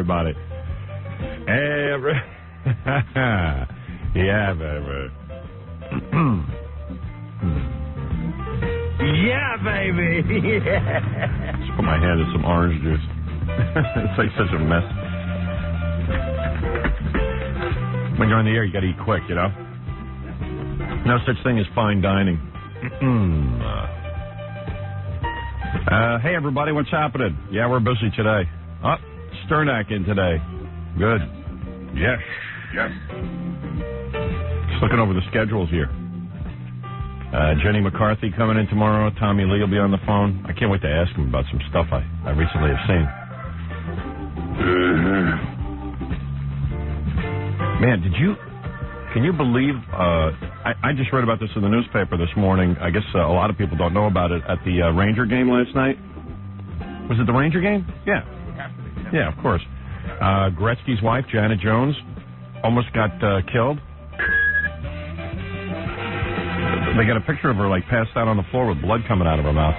everybody. Hey, yeah, baby. Yeah, baby. Yeah. Just put my hand in some orange juice. It's like such a mess. When you're on the air, you got to eat quick, you know? No such thing as fine dining. Hey, everybody, what's happening? Yeah, we're busy today. Oh, Sternak in today. Good. Yes. Yes. Just looking over the schedules here. Jenny McCarthy coming in tomorrow. Tommy Lee will be on the phone. I can't wait to ask him about some stuff I recently have seen. Man, can you believe, I just read about this in the newspaper this morning. I guess a lot of people don't know about it. At the Ranger game last night. Was it the Ranger game? Yeah. Yeah, of course. Gretzky's wife, Janet Jones, almost got killed. They got a picture of her, like, passed out on the floor with blood coming out of her mouth.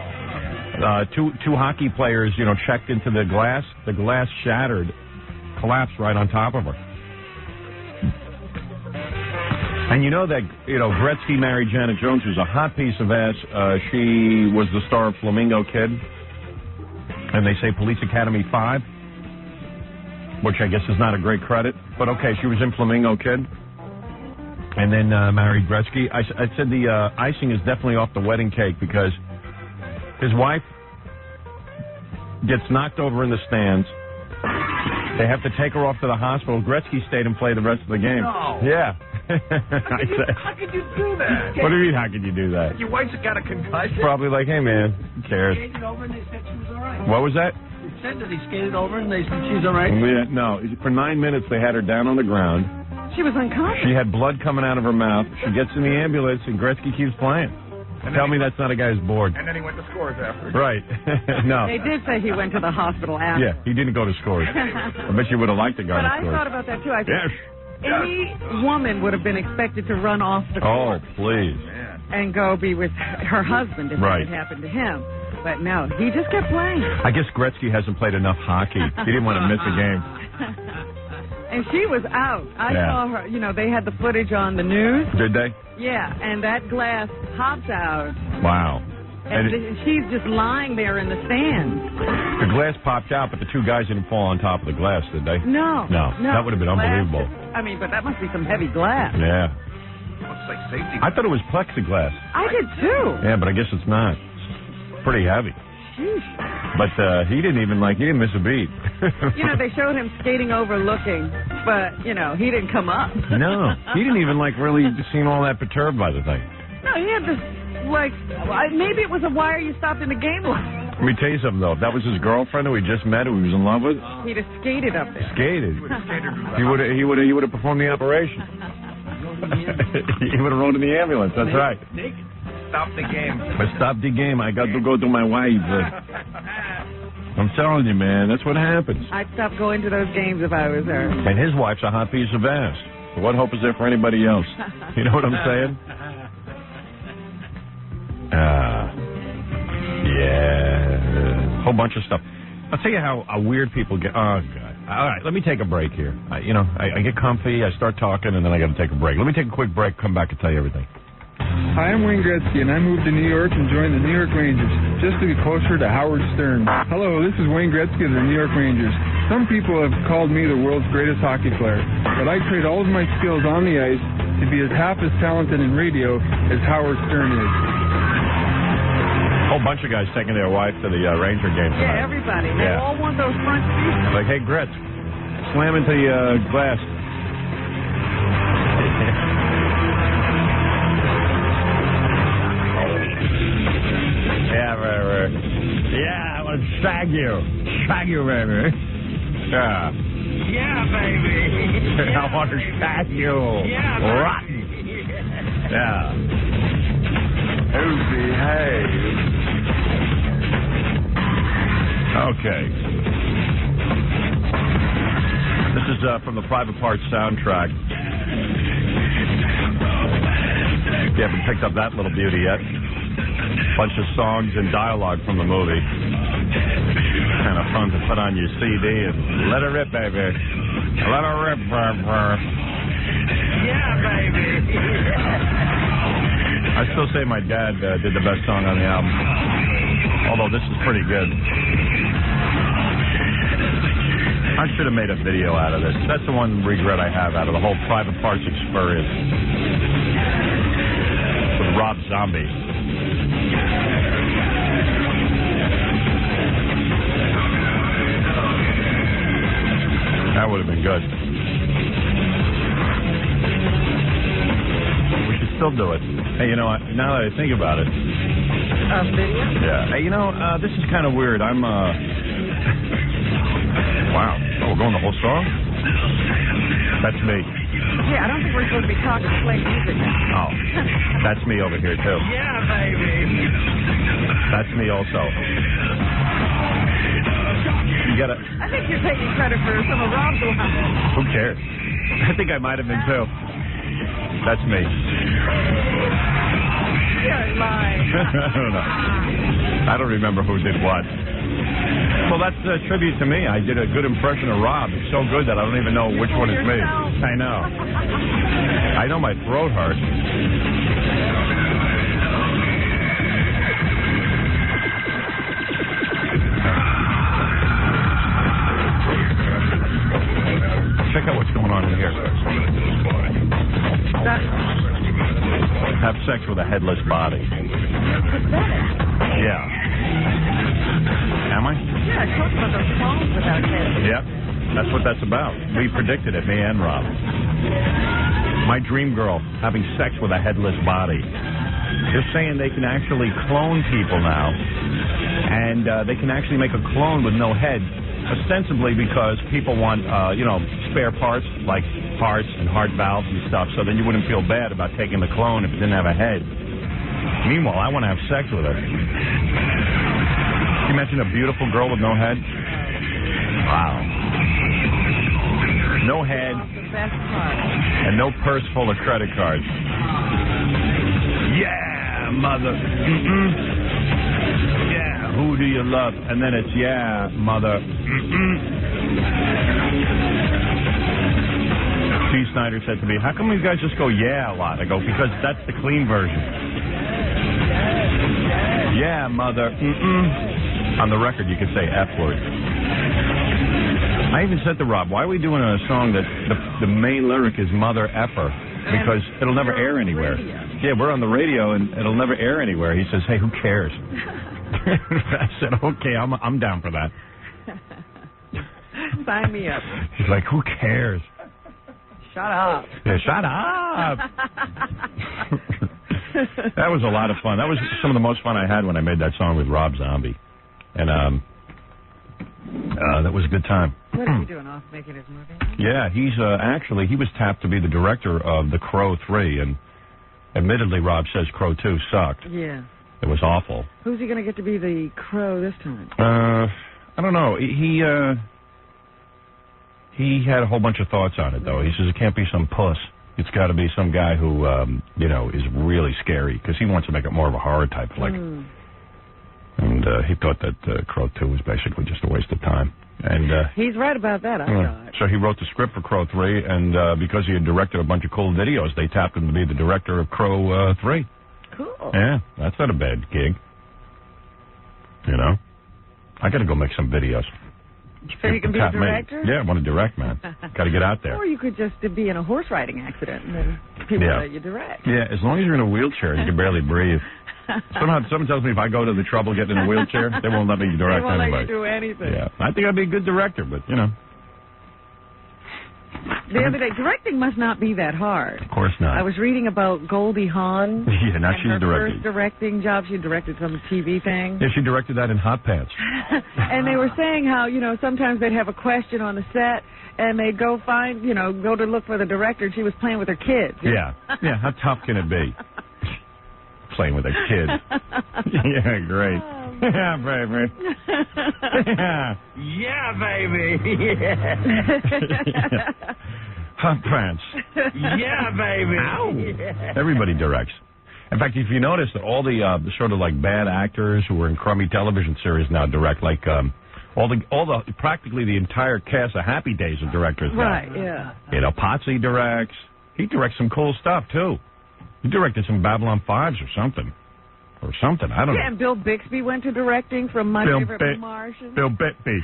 Two hockey players, checked into the glass. The glass shattered, collapsed right on top of her. And you know that, Gretzky married Janet Jones, who's a hot piece of ass. She was the star of Flamingo Kid. And they say Police Academy 5, which I guess is not a great credit. But, okay, she was in Flamingo Kid. And then married Gretzky. I said the icing is definitely off the wedding cake because his wife gets knocked over in the stands. They have to take her off to the hospital. Gretzky stayed and played the rest of the game. No. Yeah. How could you do that? What do you mean, how could you do that? Your wife's got a concussion? Probably like, hey, man, who cares? He skated over and they said she was all right. What was that? He said that he skated over and they said she's all right. Yeah, no, for 9 minutes they had her down on the ground. She was unconscious. She had blood coming out of her mouth. She gets in the ambulance and Gretzky keeps playing. Tell me that's not a guy who's bored. And then he went to Scores after. Right. No. They did say he went to the hospital after. Yeah, he didn't go to Scores. I bet you would have liked to go to Scores. But I thought about that, too. I Yes. Any woman would have been expected to run off the court. Oh, please. And go be with her husband if it happened to him. But no, he just kept playing. I guess Gretzky hasn't played enough hockey. He didn't want to miss a game. And she was out. I saw her. They had the footage on the news. Did they? Yeah, and that glass popped out. Wow. And she's just lying there in the stands. The glass popped out, but the two guys didn't fall on top of the glass, did they? No. That would have been unbelievable. But that must be some heavy glass. Yeah. Looks like safety. I thought it was plexiglass. I did, too. Yeah, but I guess it's not. It's pretty heavy. Sheesh. But he didn't miss a beat. They showed him skating over looking, but, he didn't come up. No. He didn't even, really seem all that perturbed by the thing. No, he had this, maybe it was a why are you stopped in the game line. Let me tell you something, though. If that was his girlfriend who he just met, who he was in love with, he'd have skated up there. Skated. He would have performed the operation. He would have rode in the ambulance. That's right. Stop the game. Stop the game. I got to go to my wife. I'm telling you, man, that's what happens. I'd stop going to those games if I was her. And his wife's a hot piece of ass. So what hope is there for anybody else? You know what I'm saying? Yeah. Whole bunch of stuff. I'll tell you how weird people get. Oh, God. All right, let me take a break here. I get comfy, I start talking, and then I got to take a break. Let me take a quick break, come back and tell you everything. Hi, I'm Wayne Gretzky, and I moved to New York and joined the New York Rangers, just to be closer to Howard Stern. Hello, this is Wayne Gretzky of the New York Rangers. Some people have called me the world's greatest hockey player, but I trade all of my skills on the ice to be half as talented in radio as Howard Stern is. A whole bunch of guys taking their wife to the Ranger game tonight. Yeah, everybody. They all want those front seats. Like, hey, Gretz, slam into the glass. Yeah, I want to shag you. Shag you, baby. Yeah. Yeah, baby. I want to shag you. Yeah, baby. Rotten. Yeah. Oh, behave. Okay. This is from the Private Parts soundtrack. You haven't picked up that little beauty yet. Bunch of songs and dialogue from the movie. Kind of fun to put on your CD and let it rip, baby. Let it rip, Yeah, baby. I still say my dad did the best song on the album, although this is pretty good. I should have made a video out of this. That's the one regret I have out of the whole Private Parts experience with Rob Zombie. That would have been good. We should still do it. Hey, you know what? Now that I think about it. Video? Yeah. Hey, you know, this is kind of weird. I'm, wow. Oh, we're going the whole song? That's me. Yeah, I don't think we're supposed to be talking to play music now. Oh. That's me over here, too. Yeah, baby. That's me also. You gotta... I think you're taking credit for some of Rob's lines. Who cares? I think I might have been, too. That's me. You're lying. I don't know. I don't remember who did what. Well, that's a tribute to me. I did a good impression of Rob. It's so good that I don't even know which one is me. I know. I know my throat hurts. Check out what's going on in here. Have sex with a headless body. Yeah. Am I? Yeah, talk about those clones without heads. Yep. That's what that's about. We predicted it, me and Rob. My dream girl having sex with a headless body. They're saying they can actually clone people now. And they can actually make a clone with no head. Ostensibly because people want, spare parts like hearts and heart valves and stuff, so then you wouldn't feel bad about taking the clone if it didn't have a head. Meanwhile, I want to have sex with her. Can you imagine a beautiful girl with no head? Wow. No head. Best part. And no purse full of credit cards. Yeah, mother. Yeah, who do you love? And then it's, yeah, mother. Steve Snyder said to me, how come you guys just go yeah a lot? I go, because that's the clean version. Yeah, mother. On the record, you could say F word. I even said to Rob, why are we doing a song that the main lyric is mother effer? Because it'll never air anywhere. Yeah, we're on the radio and it'll never air anywhere. He says, hey, who cares? I said, okay, I'm down for that. Sign me up. He's like, who cares? Shut up. Yeah, shut up. That was a lot of fun. That was some of the most fun I had when I made that song with Rob Zombie. And that was a good time. What is he doing off making his movie? Yeah, he's actually, he was tapped to be the director of The Crow 3, and admittedly, Rob says Crow 2 sucked. Yeah. It was awful. Who's he going to get to be the Crow this time? I don't know. He had a whole bunch of thoughts on it, though. He says it can't be some puss. It's got to be some guy who, is really scary, because he wants to make it more of a horror type flick. And he thought that Crow 2 was basically just a waste of time. And he's right about that, I thought. So he wrote the script for Crow 3, and because he had directed a bunch of cool videos, they tapped him to be the director of Crow 3. Cool. Yeah, that's not a bad gig. You know? I got to go make some videos. So you can be a director? Yeah, I want to direct, man. Got to get out there. Or you could just be in a horse riding accident and then people let you direct. Yeah, as long as you're in a wheelchair, you can barely breathe. Someone tells me if I go to the trouble getting in a wheelchair, they won't let me direct anybody. They won't let you do anything. Yeah, I think I'd be a good director, but, you know. The other day, directing must not be that hard. Of course not. I was reading about Goldie Hawn. Yeah, now she's directing. Her first directing job, she directed some TV thing. Yeah, she directed that in Hot Pants. And they were saying how, sometimes they'd have a question on the set, and they'd go go to look for the director, and she was playing with her kids. Yeah. Yeah, how tough can it be? Playing with a kid. Yeah, great. Yeah, baby. Yeah, baby. Hot Pants. Yeah, baby. Ow. Everybody directs. In fact, if you notice that all the sort of like bad actors who were in crummy television series now direct, like Practically the entire cast of Happy Days of directors now. Right, yeah. You know, Potsy directs. He directs some cool stuff, too. He directed some Babylon 5s or something. I don't know. Yeah, and Bill Bixby went to directing from My Favorite Martian. Bill Bixby.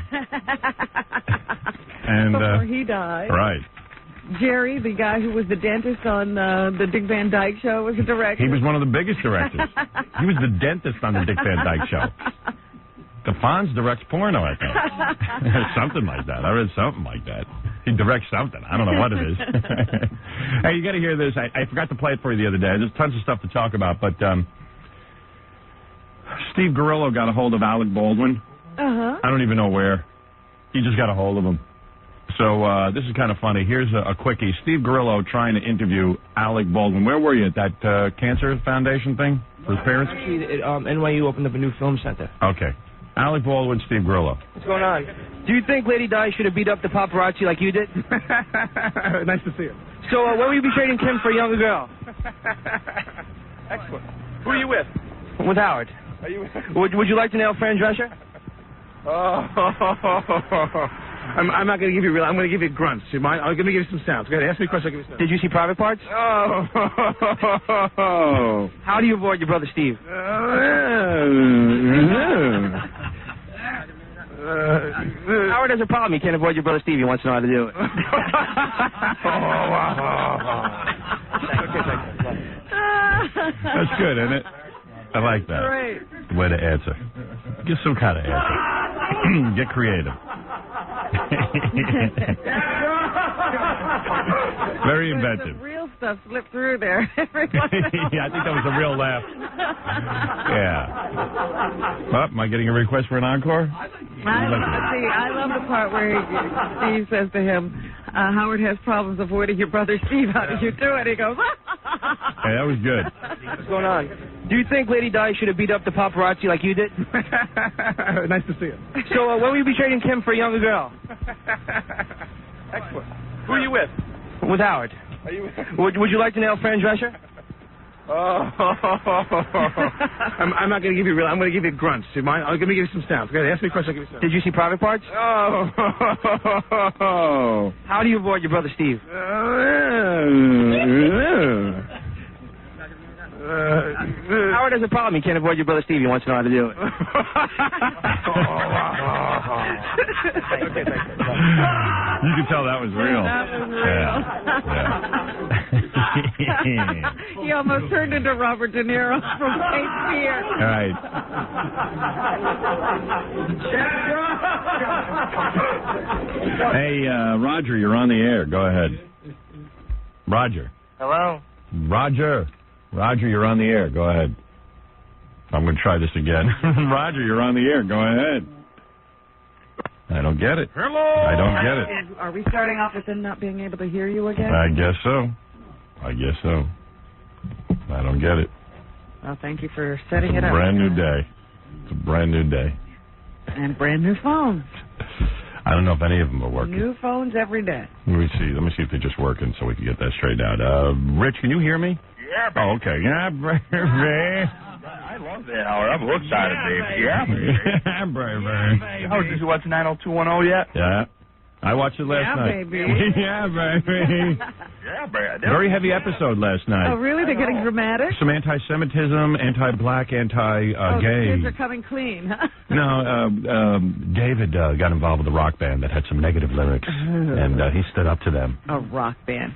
And, before he died. Right. Jerry, the guy who was the dentist on the Dick Van Dyke Show, was a director. He was one of the biggest directors. He was the dentist on the Dick Van Dyke Show. The Fonz directs porno, I think. Something like that. I read something like that. He directs something. I don't know what it is. Hey, you got to hear this. I forgot to play it for you the other day. There's tons of stuff to talk about, but Steve Gorillo got a hold of Alec Baldwin. Uh-huh. I don't even know where. He just got a hold of him. So this is kind of funny. Here's a quickie. Steve Gorillo trying to interview Alec Baldwin. Where were you at that Cancer Foundation thing for his parents? Actually, NYU opened up a new film center. Okay. Alec Baldwin, Steve Gorillo. What's going on? Do you think Lady Di should have beat up the paparazzi like you did? Nice to see you. So when will you be trading Kim for a younger girl? Excellent. Who are you with? With Howard. Are you? Would you like to nail Fran Drescher? I'm not going to give you real. I'm going to give you grunts. You mind? I'm going to give you some sounds. Go ahead. Ask me a question. I'll give you some. Did you see Private Parts? Oh. How do you avoid your brother Steve? Howard has a problem. He can't avoid your brother Steve. He wants to know how to do it. That's good, isn't it? I like that. Great. Way to answer. Get some kind of answer. Get creative. Very inventive. The real stuff slipped through there. Yeah, I think that was a real laugh. Yeah. Well, am I getting a request for an encore? I love the part where Steve says to him, Howard has problems avoiding your brother Steve. How did you do it? He goes, Hey, that was good. What's going on? Do you think Lady Di should have beat up the paparazzi like you did? Nice to see you. So when will you be trading Kim for a younger girl? Excellent. Who are you with? With Howard. Are you? Would you like to nail Fran Drescher? I'm not going to give you real. I'm going to give you grunts. You mind? I'm going to give you some sounds. Go ahead. Ask me a question. I'll give you some. Did you see Private Parts? Oh. How do you avoid your brother Steve? Howard has a problem. He can't avoid your brother Steve. He wants to know how to do it. You could tell that was real. That was real. Yeah. He almost turned into Robert De Niro from Cape Fear. All right. Hey, Roger, you're on the air. Go ahead. Roger. Hello? Roger, you're on the air. Go ahead. I'm going to try this again. Roger, you're on the air. Go ahead. I don't get it. Hello. I don't get it. Are we starting off with them not being able to hear you again? I guess so. I don't get it. Well, thank you for setting it up. Brand new day. It's a brand new day. And brand new phones. I don't know if any of them are working. New phones every day. Let me see if they're just working so we can get that straightened out. Rich, can you hear me? Yeah, baby. Oh, okay. Yeah, baby. I love that, Howard. I'm hooked on it, baby. Yeah, baby. baby. Howard, did you watch 90210 yet? Yeah. I watched it last night. Baby. Yeah, baby. Yeah, baby. Very heavy episode last night. Oh, really? They're getting dramatic? Some anti-Semitism, anti-black, anti-gay. The kids are coming clean, huh? No, David got involved with a rock band that had some negative lyrics, and he stood up to them. A rock band.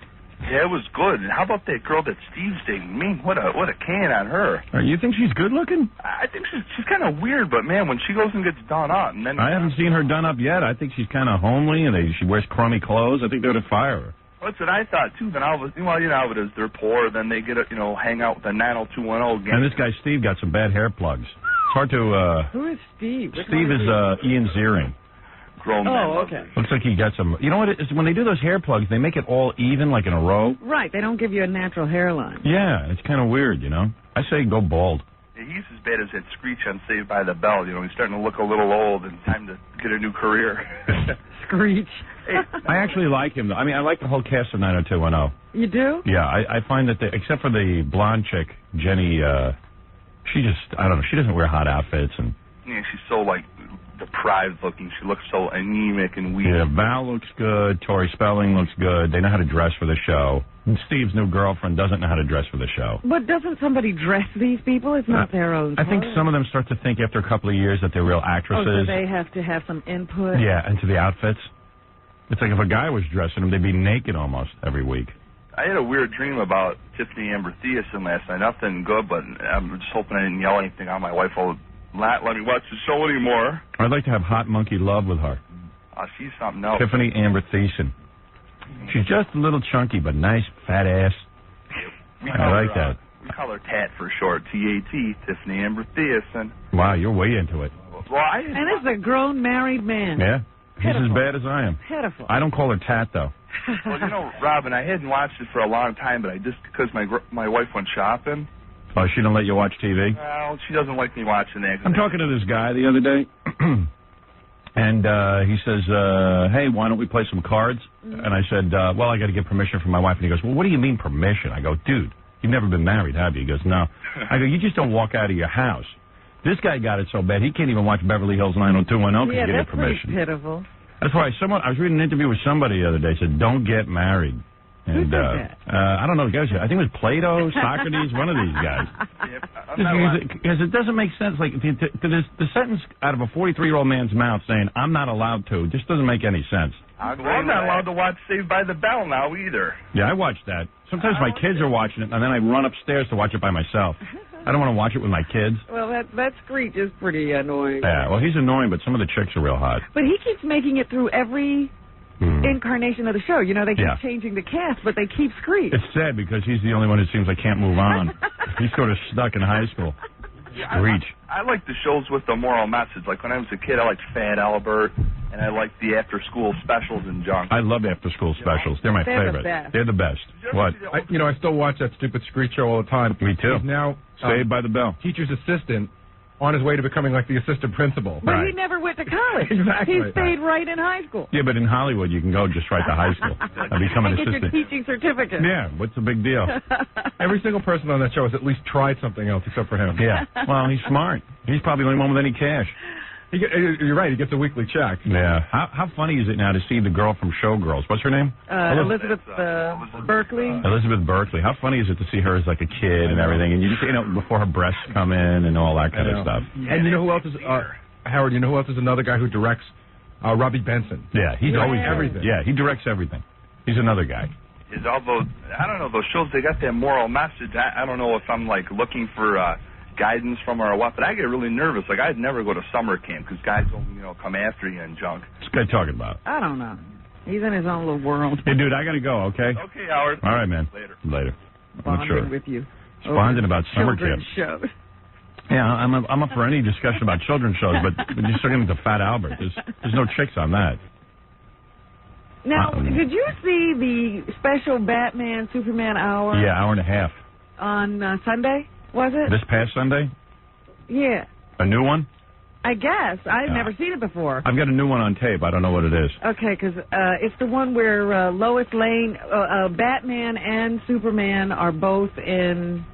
Yeah, it was good. And how about that girl that Steve's dating? What a can on her. You think she's good looking? I think she's kind of weird, but man, when she goes and gets done up, and then I haven't seen her done up yet. I think she's kind of homely, and she wears crummy clothes. I think they're to fire her. That's what I thought too. Then I was, you know how it is. They're poor, then they get hang out with the 90210 gang. And this guy Steve got some bad hair plugs. It's hard to. Who is Steve? Steve is Ian Ziering. Grown man. Oh, okay. Looks like he got some. You know what it is? When they do those hair plugs, they make it all even, like in a row. Right. They don't give you a natural hairline. Yeah, it's kind of weird, you know. I say go bald. Yeah, he's as bad as that Screech on Saved by the Bell. He's starting to look a little old, and time to get a new career. Screech. I actually like him, though. I mean, I like the whole cast of 90210. You do? Yeah, I find that except for the blonde chick, Jenny, she just, I don't know, she doesn't wear hot outfits and. Yeah, she's so deprived looking. She looks so anemic and weak. Yeah, Val looks good. Tori Spelling looks good. They know how to dress for the show. And Steve's new girlfriend doesn't know how to dress for the show. But doesn't somebody dress these people? It's not their own I think choice. some of them start to think after a couple of years that they're real actresses. Oh, so they have to have some input? Yeah, into the outfits. It's like if a guy was dressing them, they'd be naked almost every week. I had a weird dream about Tiffany Amber Thiessen last night. Nothing good, but I'm just hoping I didn't yell anything out. My wife will not let me watch the show anymore. I'd like to have hot monkey love with her. She's something else. Tiffany Amber Thiessen. She's just a little chunky, but nice, fat ass. I like that. We call her TAT for short. T-A-T, Tiffany Amber Thiessen. Wow, you're way into it. Well, And this is a grown married man. Yeah? He's Pitiful. as bad as I am. Pitiful. I don't call her Tat, though. Well, you know, Robin, I hadn't watched it for a long time, but I just, because my wife went shopping. Oh, she don't let you watch TV? Well, she doesn't like me watching that. I'm talking to this guy the other day, and he says, hey, why don't we play some cards? And I said, well, I got to get permission from my wife. And he goes, well, what do you mean permission? I go, dude, you've never been married, have you? He goes, no. I go, you just don't walk out of your house. This guy got it so bad, he can't even watch Beverly Hills 90210 because he get permission. Yeah, that's pretty pitiful. That's why I was reading an interview with somebody the other day, said, don't get married. And, Who said that? I don't know. Guys, I think it was Plato, Socrates, one of these guys. Because it doesn't make sense. Like the sentence out of a 43-year-old man's mouth saying, I'm not allowed to, just doesn't make any sense. I'm not allowed to watch Saved by the Bell now either. Yeah, I watch that. Sometimes my kids are watching it, and then I run upstairs to watch it by myself. I don't want to watch it with my kids. Well, that Screech is pretty annoying. Yeah, well, he's annoying, but some of the chicks are real hot. But he keeps making it through every incarnation of the show. You know, they keep changing the cast, but they keep Screech. It's sad because he's the only one who seems like can't move on. He's sort of stuck in high school. Screech. I like the shows with the moral message. Like when I was a kid, I liked Fat Albert, and I liked the after-school specials and junk. I love after-school specials. They're my favorite. They're the best. What? I still watch that stupid Screech show all the time. Me too. He's now Saved by the Bell. Teacher's assistant on his way to becoming like the assistant principal. But he never went to college. Exactly. He stayed right in high school. Yeah, but in Hollywood, you can go just right to high school and become an Get your assistant. teaching certificate. Yeah, what's the big deal? Every single person on that show has at least tried something else except for him. Yeah. Well, he's smart. He's probably the only one with any cash. You're right. He gets a weekly check. Yeah. How funny is it now to see the girl from Showgirls? What's her name? Elizabeth Berkley. Elizabeth Berkley. How funny is it to see her as like a kid and everything, and you just before her breasts come in and all that kind of stuff. And you know who else is Howard? You know who else is another guy who directs? Robbie Benson. Yeah, he's always everything. Yeah, he directs everything. He's another guy. Although I don't know, those shows, they got that moral message. I don't know if I'm like looking for guidance from her or what, but I get really nervous. Like I'd never go to summer camp because guys will come after you and junk. What's this guy talking about? I don't know. He's in his own little world. Hey, dude, I gotta go. Okay. Okay, Howard. All right, man. Later. I'm not sure. Bonding with you. Bonding about summer camp. Shows. Yeah, I'm up for any discussion about children's shows, but when you start getting to Fat Albert, there's no chicks on that. Now, did you see the special Batman Superman hour? Yeah, hour and a half. On Sunday, was it? This past Sunday? Yeah. A new one? I guess. I've never seen it before. I've got a new one on tape. I don't know what it is. Okay, because it's the one where Lois Lane, Batman and Superman are both in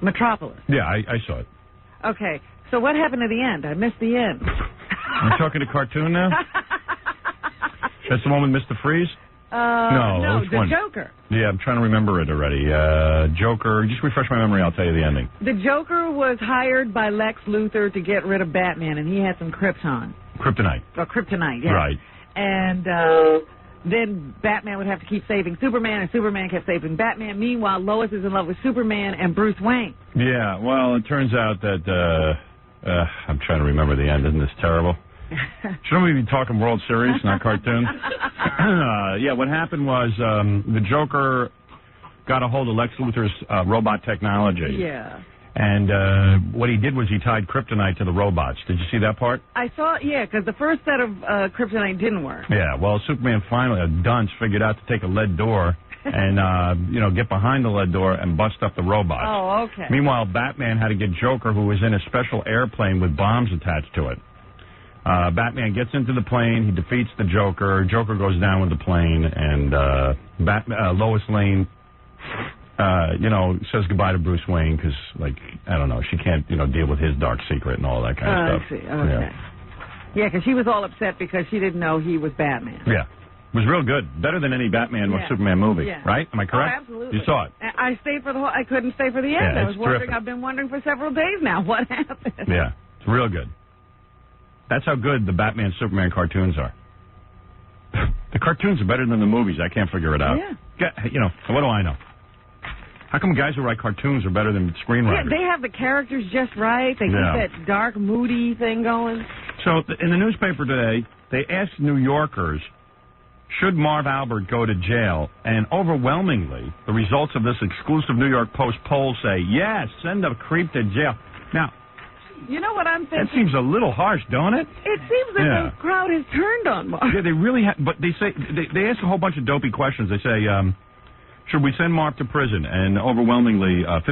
Metropolis. Yeah, I saw it. Okay, so what happened at the end? I missed the end. I'm talking to cartoon now? That's the one with Mr. Freeze? No, which the one? Joker. Yeah, I'm trying to remember it already. Joker. Just refresh my memory. I'll tell you the ending. The Joker was hired by Lex Luthor to get rid of Batman, and he had some Krypton. Kryptonite. Or Kryptonite, yeah. Right. And then Batman would have to keep saving Superman, and Superman kept saving Batman. Meanwhile, Lois is in love with Superman and Bruce Wayne. Yeah, well, it turns out that, I'm trying to remember the end. Isn't this terrible? Shouldn't we be talking World Series, not cartoon? Yeah, what happened was the Joker got a hold of Lex Luthor's robot technology. Yeah. And what he did was he tied kryptonite to the robots. Did you see that part? I saw it, yeah, because the first set of kryptonite didn't work. Yeah, well, Superman finally, a dunce, figured out to take a lead door and, get behind the lead door and bust up the robots. Oh, okay. Meanwhile, Batman had to get Joker, who was in a special airplane with bombs attached to it. Batman gets into the plane, he defeats the Joker, Joker goes down with the plane, and Lois Lane, says goodbye to Bruce Wayne because, I don't know, she can't, deal with his dark secret and all that kind of stuff. I see, okay. Yeah. Yeah, because she was all upset because she didn't know he was Batman. Yeah. It was real good. Better than any Batman or Superman movie, Yeah. right? Am I correct? Oh, absolutely. You saw it. I stayed for the whole. I couldn't stay for the end. Yeah, I was it's wondering. terrific. I've been wondering for several days now. What happened? Yeah, it's real good. That's how good the Batman Superman cartoons are. The cartoons are better than the movies. I can't figure it out. Yeah. You know, what do I know? How come guys who write cartoons are better than screenwriters? Yeah, they have the characters just right. They keep that dark, moody thing going. So in the newspaper today, they asked New Yorkers, should Marv Albert go to jail? And overwhelmingly, the results of this exclusive New York Post poll say, yes, send a creep to jail. Now, you know what I'm thinking? that seems a little harsh, don't it? It seems that the crowd has turned on Marv. Yeah, they really have. But they say they ask a whole bunch of dopey questions. They say, should we send Marv to prison? And overwhelmingly, 50%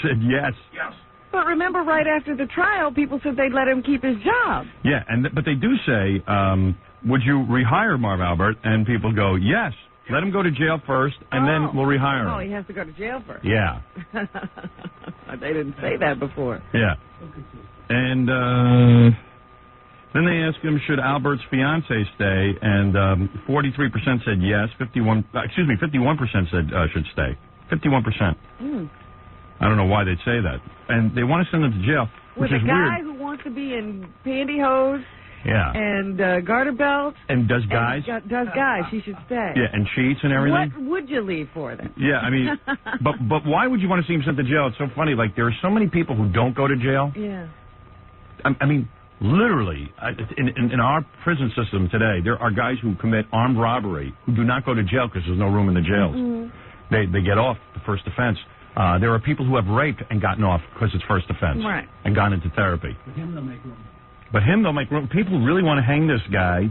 said yes. Yes. But remember, right after the trial, people said they'd let him keep his job. Yeah, but they do say, would you rehire Marv Albert? And people go, yes. Let him go to jail first, and then we'll rehire him. Oh, he has to go to jail first. Yeah. They didn't say that before. Yeah. And then they asked him, should Albert's fiance stay? And 43% said yes. 51% said should stay. 51%. I don't know why they'd say that. And they want to send him to jail, which With is a guy weird. who wants to be in pantyhose and garter belts. And does guys. Does guys. She should stay. Yeah, and cheats and everything. What would you leave for then? Yeah, I mean, but why would you want to see him sent to jail? It's so funny. Like, there are so many people who don't go to jail. Yeah. I mean, literally, in our prison system today, there are guys who commit armed robbery who do not go to jail because there's no room in the jails. Mm-hmm. They get off the first offense. There are people who have raped and gotten off because it's first offense. Right. And gone into therapy. With him, they'll make room. But him, they'll make room. People really want to hang this guy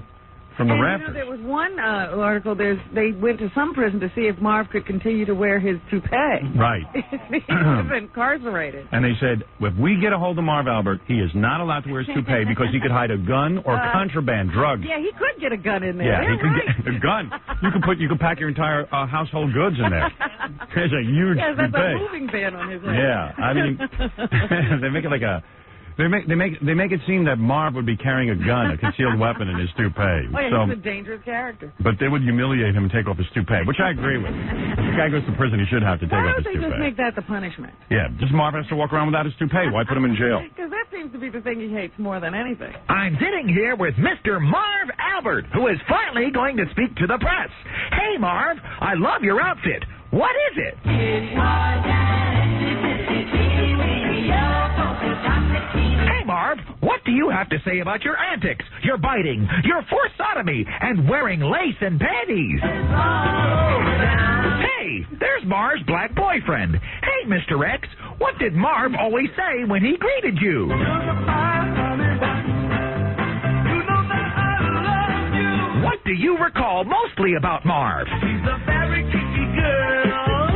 from the and rafters. there was one article. They went to some prison to see if Marv could continue to wear his toupee. Right. He was incarcerated. And they said, if we get a hold of Marv Albert, he is not allowed to wear his toupee because he could hide a gun or contraband, drugs. Yeah, he could get a gun in there. Yeah, he could get a gun. You could pack your entire household goods in there. There's a huge that's toupee. a moving ban on his head. Yeah, I mean, they make it like a. They make it seem that Marv would be carrying a gun, a concealed weapon in his toupee. Oh, yeah, he's a dangerous character. But they would humiliate him and take off his toupee, which I agree with. If the guy goes to prison, he should have to take off his toupee. Why don't they just make that the punishment? Yeah, just Marv has to walk around without his toupee. Why put him in jail? Because that seems to be the thing he hates more than anything. I'm sitting here with Mr. Marv Albert, who is finally going to speak to the press. Hey, Marv, I love your outfit. What is it? Hey, Marv, what do you have to say about your antics, your biting, your forced sodomy, and wearing lace and panties? Hey, there's Marv's black boyfriend. Hey, Mr. X, what did Marv always say when he greeted you? What do you recall mostly about Marv? She's a very kinky girl.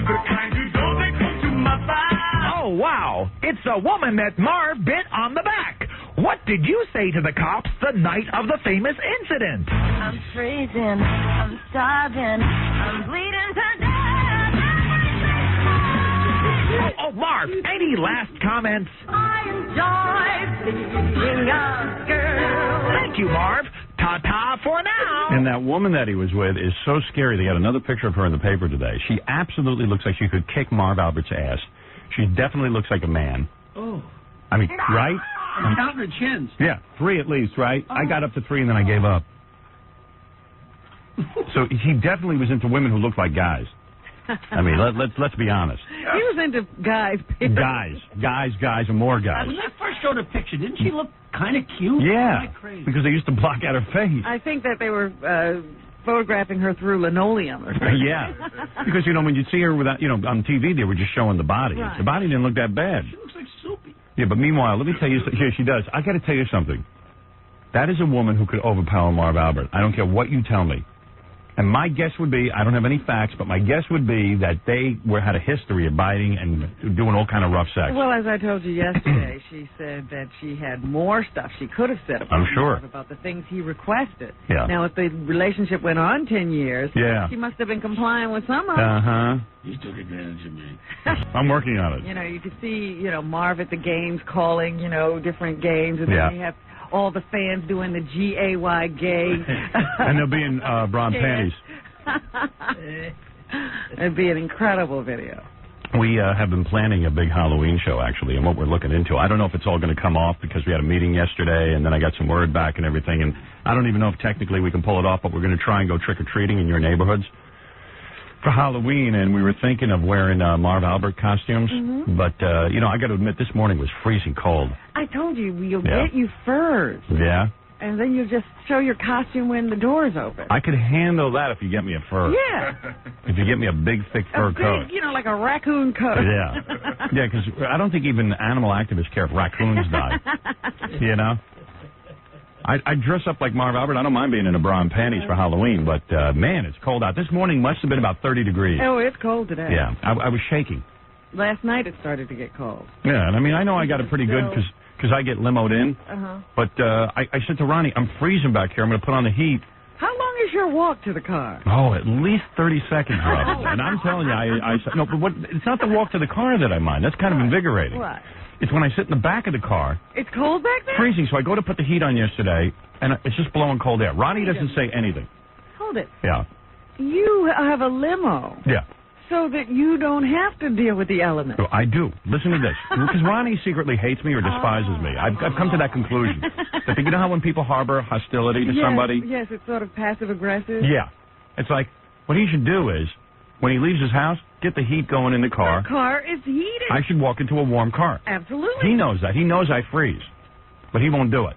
The kind who don't make love to my fire. Oh, wow. It's a woman that Marv bit on the back. What did you say to the cops the night of the famous incident? I'm freezing. I'm starving. I'm bleeding to death. Oh, Marv, any last comments? I enjoy being a girl. Thank you, Marv. Ta-ta for now. And that woman that he was with is so scary. They got another picture of her in the paper today. She absolutely looks like she could kick Marv Albert's ass. She definitely looks like a man. Oh. I mean, right? I'm counting her chins. Yeah, 3 at least, right? I got up to 3 and then I gave up. So he definitely was into women who looked like guys. I mean, let's be honest. He was into guys. Guys, and more guys. When they first showed her picture, didn't she look kind of cute? Yeah, Kinda crazy. because they used to block out her face. I think that they were photographing her through linoleum or something. Yeah, because, when you see her without, on TV, they were just showing the body. Right. The body didn't look that bad. She looks like Soupy. Yeah, but meanwhile, let me tell you, yeah, she does. I got to tell you something. That is a woman who could overpower Marv Albert. I don't care what you tell me. And my guess would be, I don't have any facts, but my guess would be that they had a history of biting and doing all kind of rough sex. Well, as I told you yesterday, she said that she had more stuff she could have said about I'm sure. Marv, about the things he requested. Yeah. Now, if the relationship went on 10 years, Yeah. she must have been complying with some of them. Uh-huh. You took advantage of me. I'm working on it. You could see, Marv at the games calling, different games, and Yeah. then they have. all the fans doing the G-A-Y gay. And they'll be in bra and panties. It'd be an incredible video. We have been planning a big Halloween show, actually, and what we're looking into. I don't know if it's all going to come off because we had a meeting yesterday, and then I got some word back and everything, and I don't even know if technically we can pull it off, but we're going to try and go trick-or-treating in your neighborhoods for Halloween, and we were thinking of wearing Marv Albert costumes, but, you know, I got to admit, this morning was freezing cold. I told you, you'll get you furs. Yeah? And then you just show your costume when the door's open. I could handle that if you get me a fur. Yeah. If you get me a big, thick fur coat. You know, like a raccoon coat. Yeah. Yeah, because I don't think even animal activists care if raccoons die. You know? I dress up like Marv Albert. I don't mind being in a bra and panties for Halloween, but, man, it's cold out. This morning must have been about 30 degrees. Oh, it's cold today. Yeah. I was shaking. Last night it started to get cold. Yeah, and I mean, I know I got it pretty good because I get limoed in. But I said to Ronnie, I'm freezing back here. I'm going to put on the heat. How long is your walk to the car? Oh, at least 30 seconds, Robin. And I'm telling you, no, but it's not the walk to the car that I mind. That's kind of invigorating. What? It's when I sit in the back of the car. It's cold back there? Freezing, so I go to put the heat on yesterday, and it's just blowing cold air. Ronnie doesn't say anything. Hold it. Yeah. You have a limo. Yeah. So that you don't have to deal with the elements. So I do. Listen to this. Because Ronnie secretly hates me or despises me. I've come to that conclusion. That you know how when people harbor hostility to somebody? Yes, it's sort of passive-aggressive. Yeah. It's like, what he should do is, when he leaves his house, get the heat going in the car. The car is heated. I should walk into a warm car. Absolutely. He knows that. He knows I freeze. But he won't do it.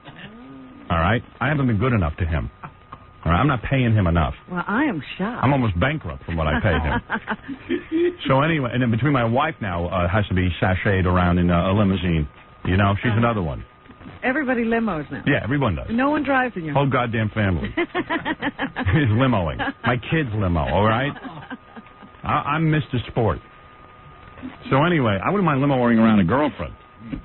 All right? I haven't been good enough to him. All right? I'm not paying him enough. Well, I am shocked. I'm almost bankrupt from what I pay him. So anyway, and then between my wife now has to be sashayed around in a limousine. You know, she's another one. Everybody limos now. Yeah, everyone does. No one drives in your whole goddamn family is limoing. My kid's limo, all right? I'm Mr. Sport. So anyway, I wouldn't mind limoing around a girlfriend.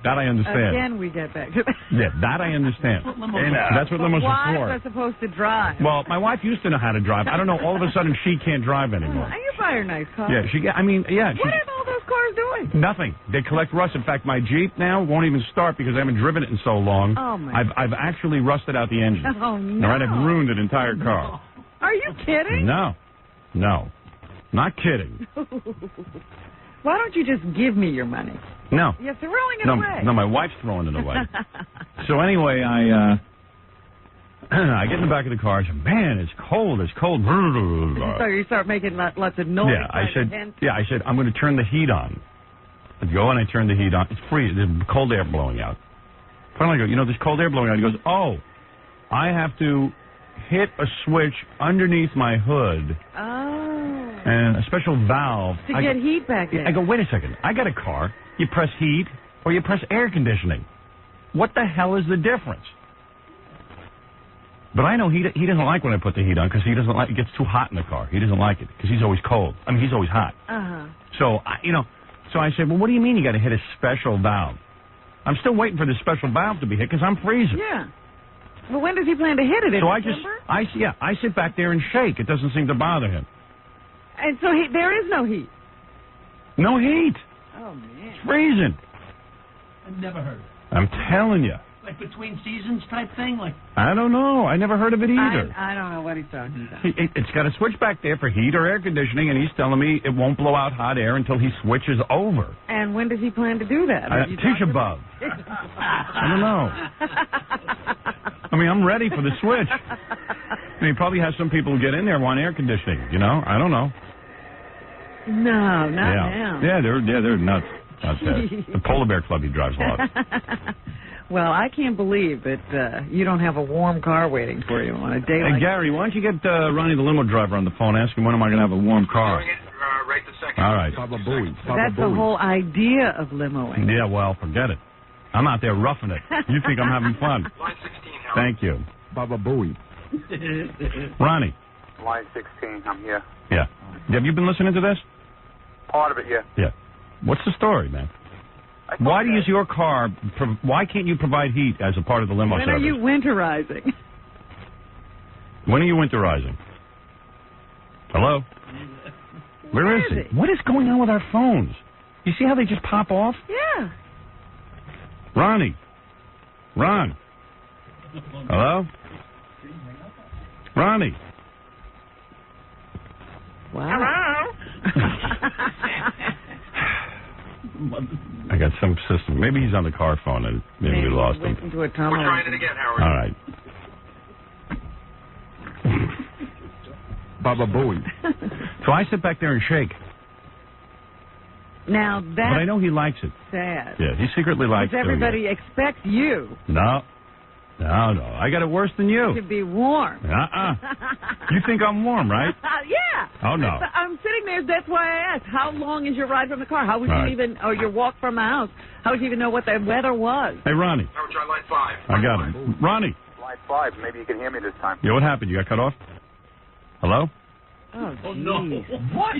That I understand. Again, we get back to that. Yeah, that I understand. That's what limos are for. Wives are supposed to drive. Well, my wife used to know how to drive. I don't know. All of a sudden, she can't drive anymore. You buy her nice car. Yeah, What are all those cars doing? Nothing. They collect rust. In fact, my Jeep now won't even start because I haven't driven it in so long. Oh my! I've actually rusted out the engine. Oh no! All right, I've ruined an entire car. Are you kidding? No, not kidding. Why don't you just give me your money? No. You're throwing it away. No, my wife's throwing it away. So anyway, I get in the back of the car. I said, "Man, it's cold. It's cold." So you start making lots of noise. Yeah, I said, I'm going to turn the heat on. I go and I turn the heat on. It's freezing. There's cold air blowing out. Finally, I go, there's cold air blowing out. He goes, oh, I have to hit a switch underneath my hood. Oh. And a special valve. To get heat back there. I go, wait a second. I got a car. You press heat or you press air conditioning. What the hell is the difference? But I know he doesn't like when I put the heat on because he doesn't like it gets too hot in the car. He doesn't like it because he's always cold. I mean, he's always hot. So, so I said, well, what do you mean you got to hit a special valve? I'm still waiting for this special valve to be hit because I'm freezing. Yeah. Well, when does he plan to hit it? So I sit back there and shake. It doesn't seem to bother him. And so there is no heat. No heat. Oh, man. It's freezing. I've never heard of it. I'm telling you. Like between seasons type thing? Like I don't know. I never heard of it either. I don't know what he's talking about. It's got a switch back there for heat or air conditioning, and he's telling me it won't blow out hot air until he switches over. And when does he plan to do that? Tisha B'Av. I don't know. I mean, I'm ready for the switch. And he probably has some people who get in there who want air conditioning, you know? I don't know. No, not now. Yeah, they're nuts. The Polar Bear Club he drives a lot. Well, I can't believe that you don't have a warm car waiting for you on a day like Gary, why don't you get Ronnie the limo driver on the phone, ask him when am I going to have a warm car? Doing it right this second. All right. Baba Booey. That's the whole idea of limoing. Yeah, well, forget it. I'm out there roughing it. You think I'm having fun. Line 16, Howard. Thank you. Baba Booey. Ronnie. Line 16, I'm here. Yeah. Have you been listening to this? Part of it, yeah. Yeah. What's the story, man? Why does your car, why can't you provide heat as a part of the limo service? When are you winterizing? When are you winterizing? Hello? Where is he? What is going on with our phones? You see how they just pop off? Yeah. Ronnie. Ron. Hello? Ronnie. Wow. I got some system. Maybe he's on the car phone and maybe we lost him. Into a tunnel. We're trying it again, Howard. All right. Baba Booey. So I sit back there and shake. Now But that's I know he likes it. sad. Yeah, he secretly likes Because doing it. everybody expects you No. I got it worse than you. to be warm. You think I'm warm, right? Yeah. Oh, no. I'm sitting there. That's why I asked. How long is your ride from the car? How would All you right. even, or your walk from the house? How would you even know what the weather was? Hey, Ronnie. Howard, try line 5. I got him. Ronnie. Line 5. Maybe you can hear me this time. Yeah, what happened? You got cut off? Hello? Oh, no. geez. What?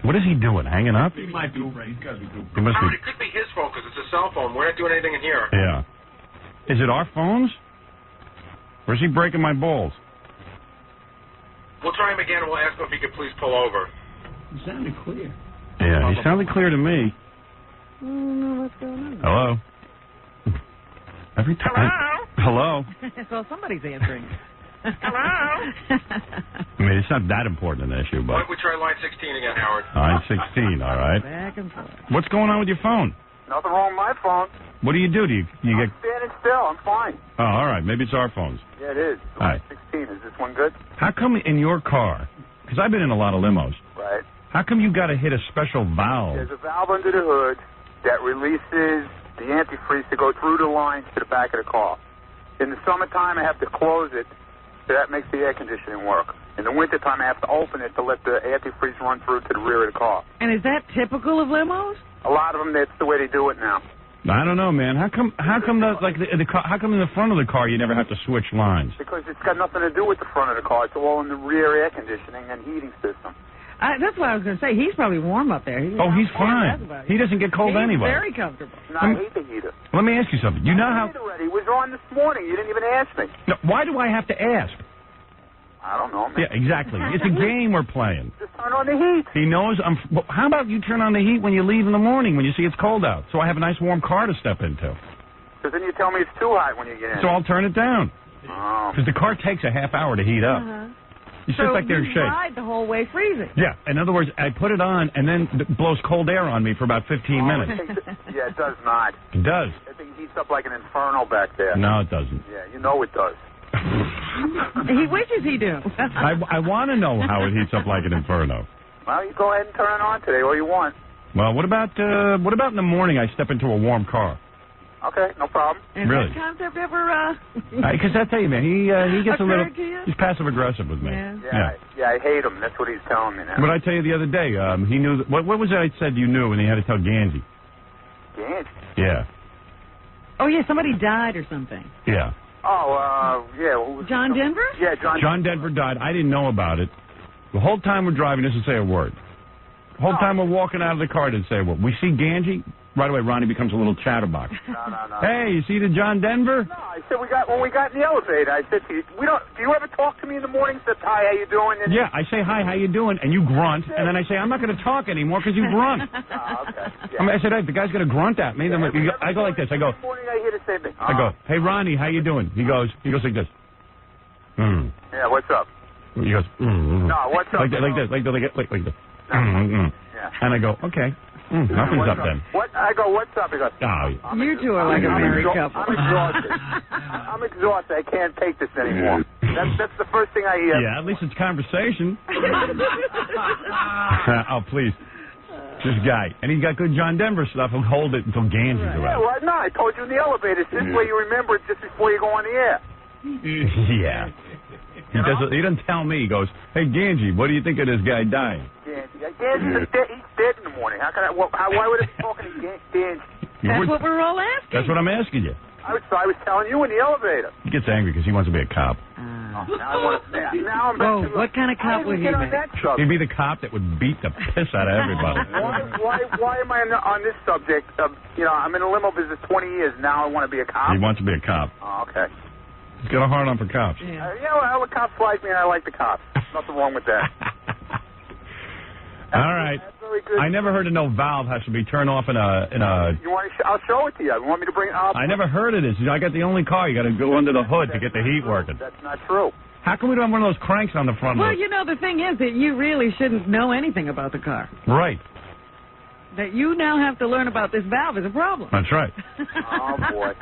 What is he doing? Hanging up? He might be right. He's got to be good. He must be. Howard, it could be his phone because it's a cell phone. We're not doing anything in here. Yeah. Is it our phones? Or is he breaking my balls? We'll try him again and we'll ask him if he could please pull over. It sounded clear. Yeah, he sounded clear to me. I don't know what's going on. Hello? Every time. Hello? Well, somebody's answering. I mean, it's not that important an issue, Why but don't we try line 16 again, Howard? line 16, all right. Back and forth. What's going on with your phone? Nothing wrong with my phone. What do? You get? I'm standing still. I'm fine. Oh, all right. Maybe it's our phones. Yeah, it is. All right. 16. Is this one good? How come in your car? Because I've been in a lot of limos. Right. How come you got to hit a special valve? There's a valve under the hood that releases the antifreeze to go through the lines to the back of the car. In the summertime, I have to close it, so that makes the air conditioning work. In the wintertime, I have to open it to let the antifreeze run through to the rear of the car. And is that typical of limos? A lot of them, that's the way they do it now. I don't know, man. How come how come in the front of the car you never have to switch lines? Because it's got nothing to do with the front of the car. It's all in the rear air conditioning and heating system. That's what I was going to say. He's probably warm up there. Oh, he's fine. He doesn't get cold He's anyway. very comfortable. No, I hate the heater. Let me ask you something. You know how? The heater already was on this morning. You didn't even ask me. No, why do I have to ask? I don't know, man. Yeah, exactly. It's a game we're playing. Just turn on the heat. He knows I'm. Well, how about you turn on the heat when you leave in the morning when you see it's cold out, so I have a nice warm car to step into. Because then you tell me it's too hot when you get in. So I'll turn it down. Oh. Because the car takes a half hour to heat up. You sit back there and you shake. ride the whole way freezing. Yeah. In other words, I put it on and then it blows cold air on me for about 15 minutes. Yeah, it does not. It does. That thing heats up like an inferno back there. No, it doesn't. Yeah, you know it does. He wishes he do. I want to know how it heats up like an inferno. Well, you go ahead and turn it on today all you want. Well, what about in the morning I step into a warm car? Okay, no problem. Is Really? that concept ever, Because I tell you, man, he gets a little. occurred to you? He's passive aggressive with me. Yeah. I hate him. That's what he's telling me now. But I tell you the other day, he knew. What was it I said you knew when he had to tell Gansey? Gansey? Yeah. Oh, yeah, somebody died or something. Yeah. Oh, yeah. Who was John Denver? Yeah, John Denver died. I didn't know about it. The whole time we're driving, doesn't say a word. The whole time we're walking out of the car, didn't say a word. We see Gansey. Right away, Ronnie becomes a little chatterbox. No. Hey, you see the John Denver? No, I said when we got in the elevator, I said to you, do you ever talk to me in the morning? Said, hi, how you doing? And Yeah, I say, hi, how you doing? And you grunt. And then I say, I'm not going to talk anymore because you grunt. Oh, okay. I mean, I said, hey, the guy's going to grunt at me. Then I go like this. I go, In the morning, I hear the same thing. I go, hey, Ronnie, how you doing? He goes like this. Yeah, what's up? He goes, No, what's up? like this. Yeah. And I go, okay. Nothing's up then. I go, what's up? He goes, Oh, You two are like a married couple. I'm exhausted. I'm exhausted. I can't take this anymore. That's the first thing I hear. yeah, at least it's conversation. Oh, please. This guy. And he's got good John Denver stuff. He'll hold it until Gansey's Yeah, around. well, no, I told you in the elevator. This way you remember it just before you go on the air. Yeah. He doesn't tell me. He goes, hey, Gansey, what do you think of this guy dying? Gansey's dead. He's dead in the morning. How can I? Why would I be talking to Gansey? That's what we're all asking. That's what I'm asking you. I was telling you in the elevator. He gets angry because he wants to be a cop. Now I want to. Now I'm back to. What kind of cop would he get on be? that subject. He'd be the cop that would beat the piss out of everybody. Why am I on this subject? I'm in the limo business 20 years. Now I want to be a cop. He wants to be a cop. Oh, okay. He's got a hard on for cops. Well, the cops like me, and I like the cops. Nothing wrong with that. All right. That's very very good. I never heard of no valve has to be turned off in a. You want to? I'll show it to you. You want me to bring it up? I never heard of this. I got the only car. You got to go under the hood to get the heat working. That's not true. How come we don't have one of those cranks on the front? Well, of it? you know, the thing is that you really shouldn't know anything about the car. Right. That you now have to learn about this valve is a problem. That's right. Oh, boy.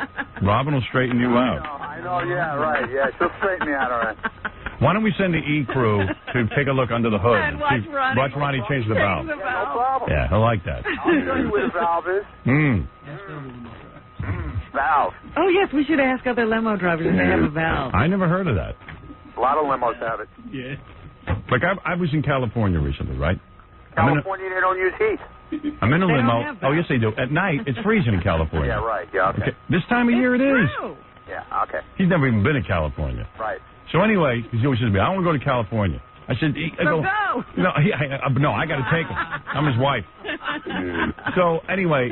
Robin will straighten you out. I know, yeah, right, yeah. She'll straighten me out, all right. Why don't we send the E crew to take a look under the hood And watch Ronnie. watch Ronnie change the valve? No problem. Yeah, he'll like that. I'll show you where the valve is. Valve. Oh, yes, we should ask other limo drivers if they have a valve. I never heard of that. A lot of limos have it. Yeah. Like, I was in California recently, right? California, they don't use heat. I'm in a They don't limo. have Oh, yes, they do. At night, it's freezing in California. Yeah, right. Yeah, okay. This time of year it is. True. Yeah, okay. He's never even been to California. Right. So anyway, he always says to me, I want to go to California. I said, Go. No, I got to take him. I'm his wife. So anyway,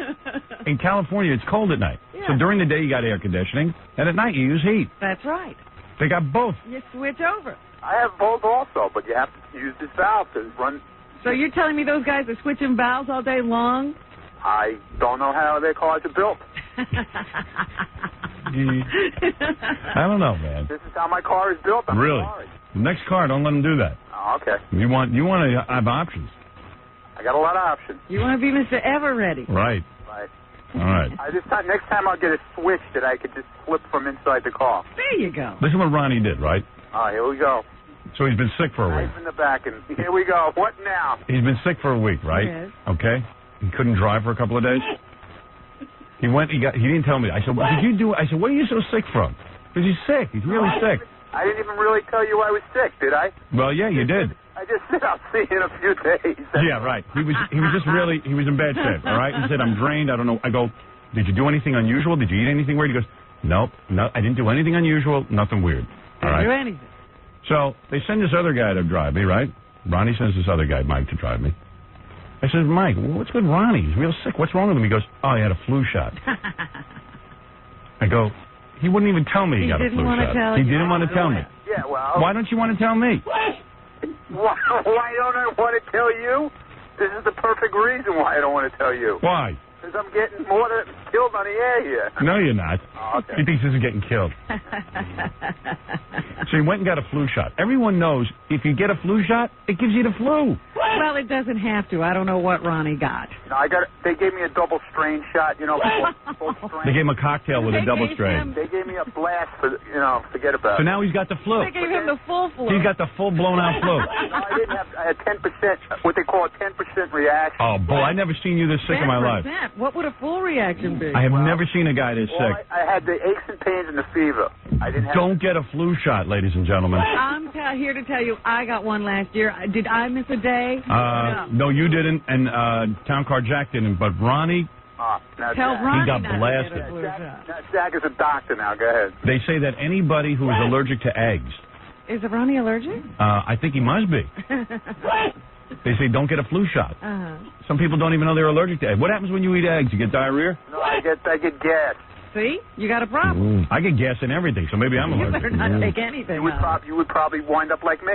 in California, it's cold at night. Yeah. So during the day, you got air conditioning, and at night, you use heat. That's right. They got both. You switch over. I have both also, but you have to use this valve to run. So you're telling me those guys are switching valves all day long? I don't know how their cars are built. I don't know, man. This is how my car is built. I'm Really? sorry. Next car, don't let them do that. Oh, okay. You want to have options. I got a lot of options. You want to be Mr. Ever Ready. Right. Right. All right. Next time I'll get a switch that I could just flip from inside the car. There you go. Listen what Ronnie did, right? All right, here we go. So he's been sick for a week. Knife in the back, and here we go. What now? He's been sick for a week, right? Yes. Okay. He couldn't drive for a couple of days. He didn't tell me. I said, what did you do? I said, what are you so sick from? Because he's sick. He's really sick. I didn't even really tell you I was sick, did I? Well, yeah, you did. I just said I'll see you in a few days. Yeah, right. He was in bad shape, all right? He said, I'm drained. I don't know. I go, did you do anything unusual? Did you eat anything weird? He goes, nope, no, I didn't do anything unusual, nothing weird. All right. Didn't do anything. So they send this other guy to drive me, right? Ronnie sends this other guy, Mike, to drive me. I said, Mike, what's with Ronnie? He's real sick. What's wrong with him? He goes, oh, he had a flu shot. I go, he wouldn't even tell me he got a flu shot. He didn't want to tell me. Yeah, well. Why don't you want to tell me? Why don't I want to tell you? This is the perfect reason why I don't want to tell you. Why? Because I'm getting more than killed on the air here. No, you're not. Oh, okay. He thinks this is getting killed. So he went and got a flu shot. Everyone knows if you get a flu shot, it gives you the flu. Well, it doesn't have to. I don't know what Ronnie got. No, they gave me a double strain shot, full strain. They gave him a cocktail with a double strain. They gave me a blast for, forget about So it. now he's got the flu. They gave him the full flu. He's got the full blown out flu. No, I didn't have, I had 10%, what they call a 10% reaction. Oh, boy, I never seen you this sick in my life. 10%. What would a full reaction be? I have never seen a guy this Well, sick. I had the aches and pains and the fever. I didn't have. Don't get a flu shot, ladies and gentlemen. I'm here to tell you, I got one last year. Did I miss a day? No, you didn't, and Town Car Jack didn't, but Ronnie, Now, Tell Jack, Ronnie he got not to blasted. get a flu shot. Jack is a doctor now. Go ahead. They say that anybody who is allergic to eggs, Is Ronnie allergic? I think he must be. They say don't get a flu shot. Some people don't even know they're allergic to eggs. What happens when you eat eggs? You get diarrhea? No, I get gas. See? You got a problem. I get gas in everything, so maybe I'm You allergic. better not take anything. You would probably wind up like me.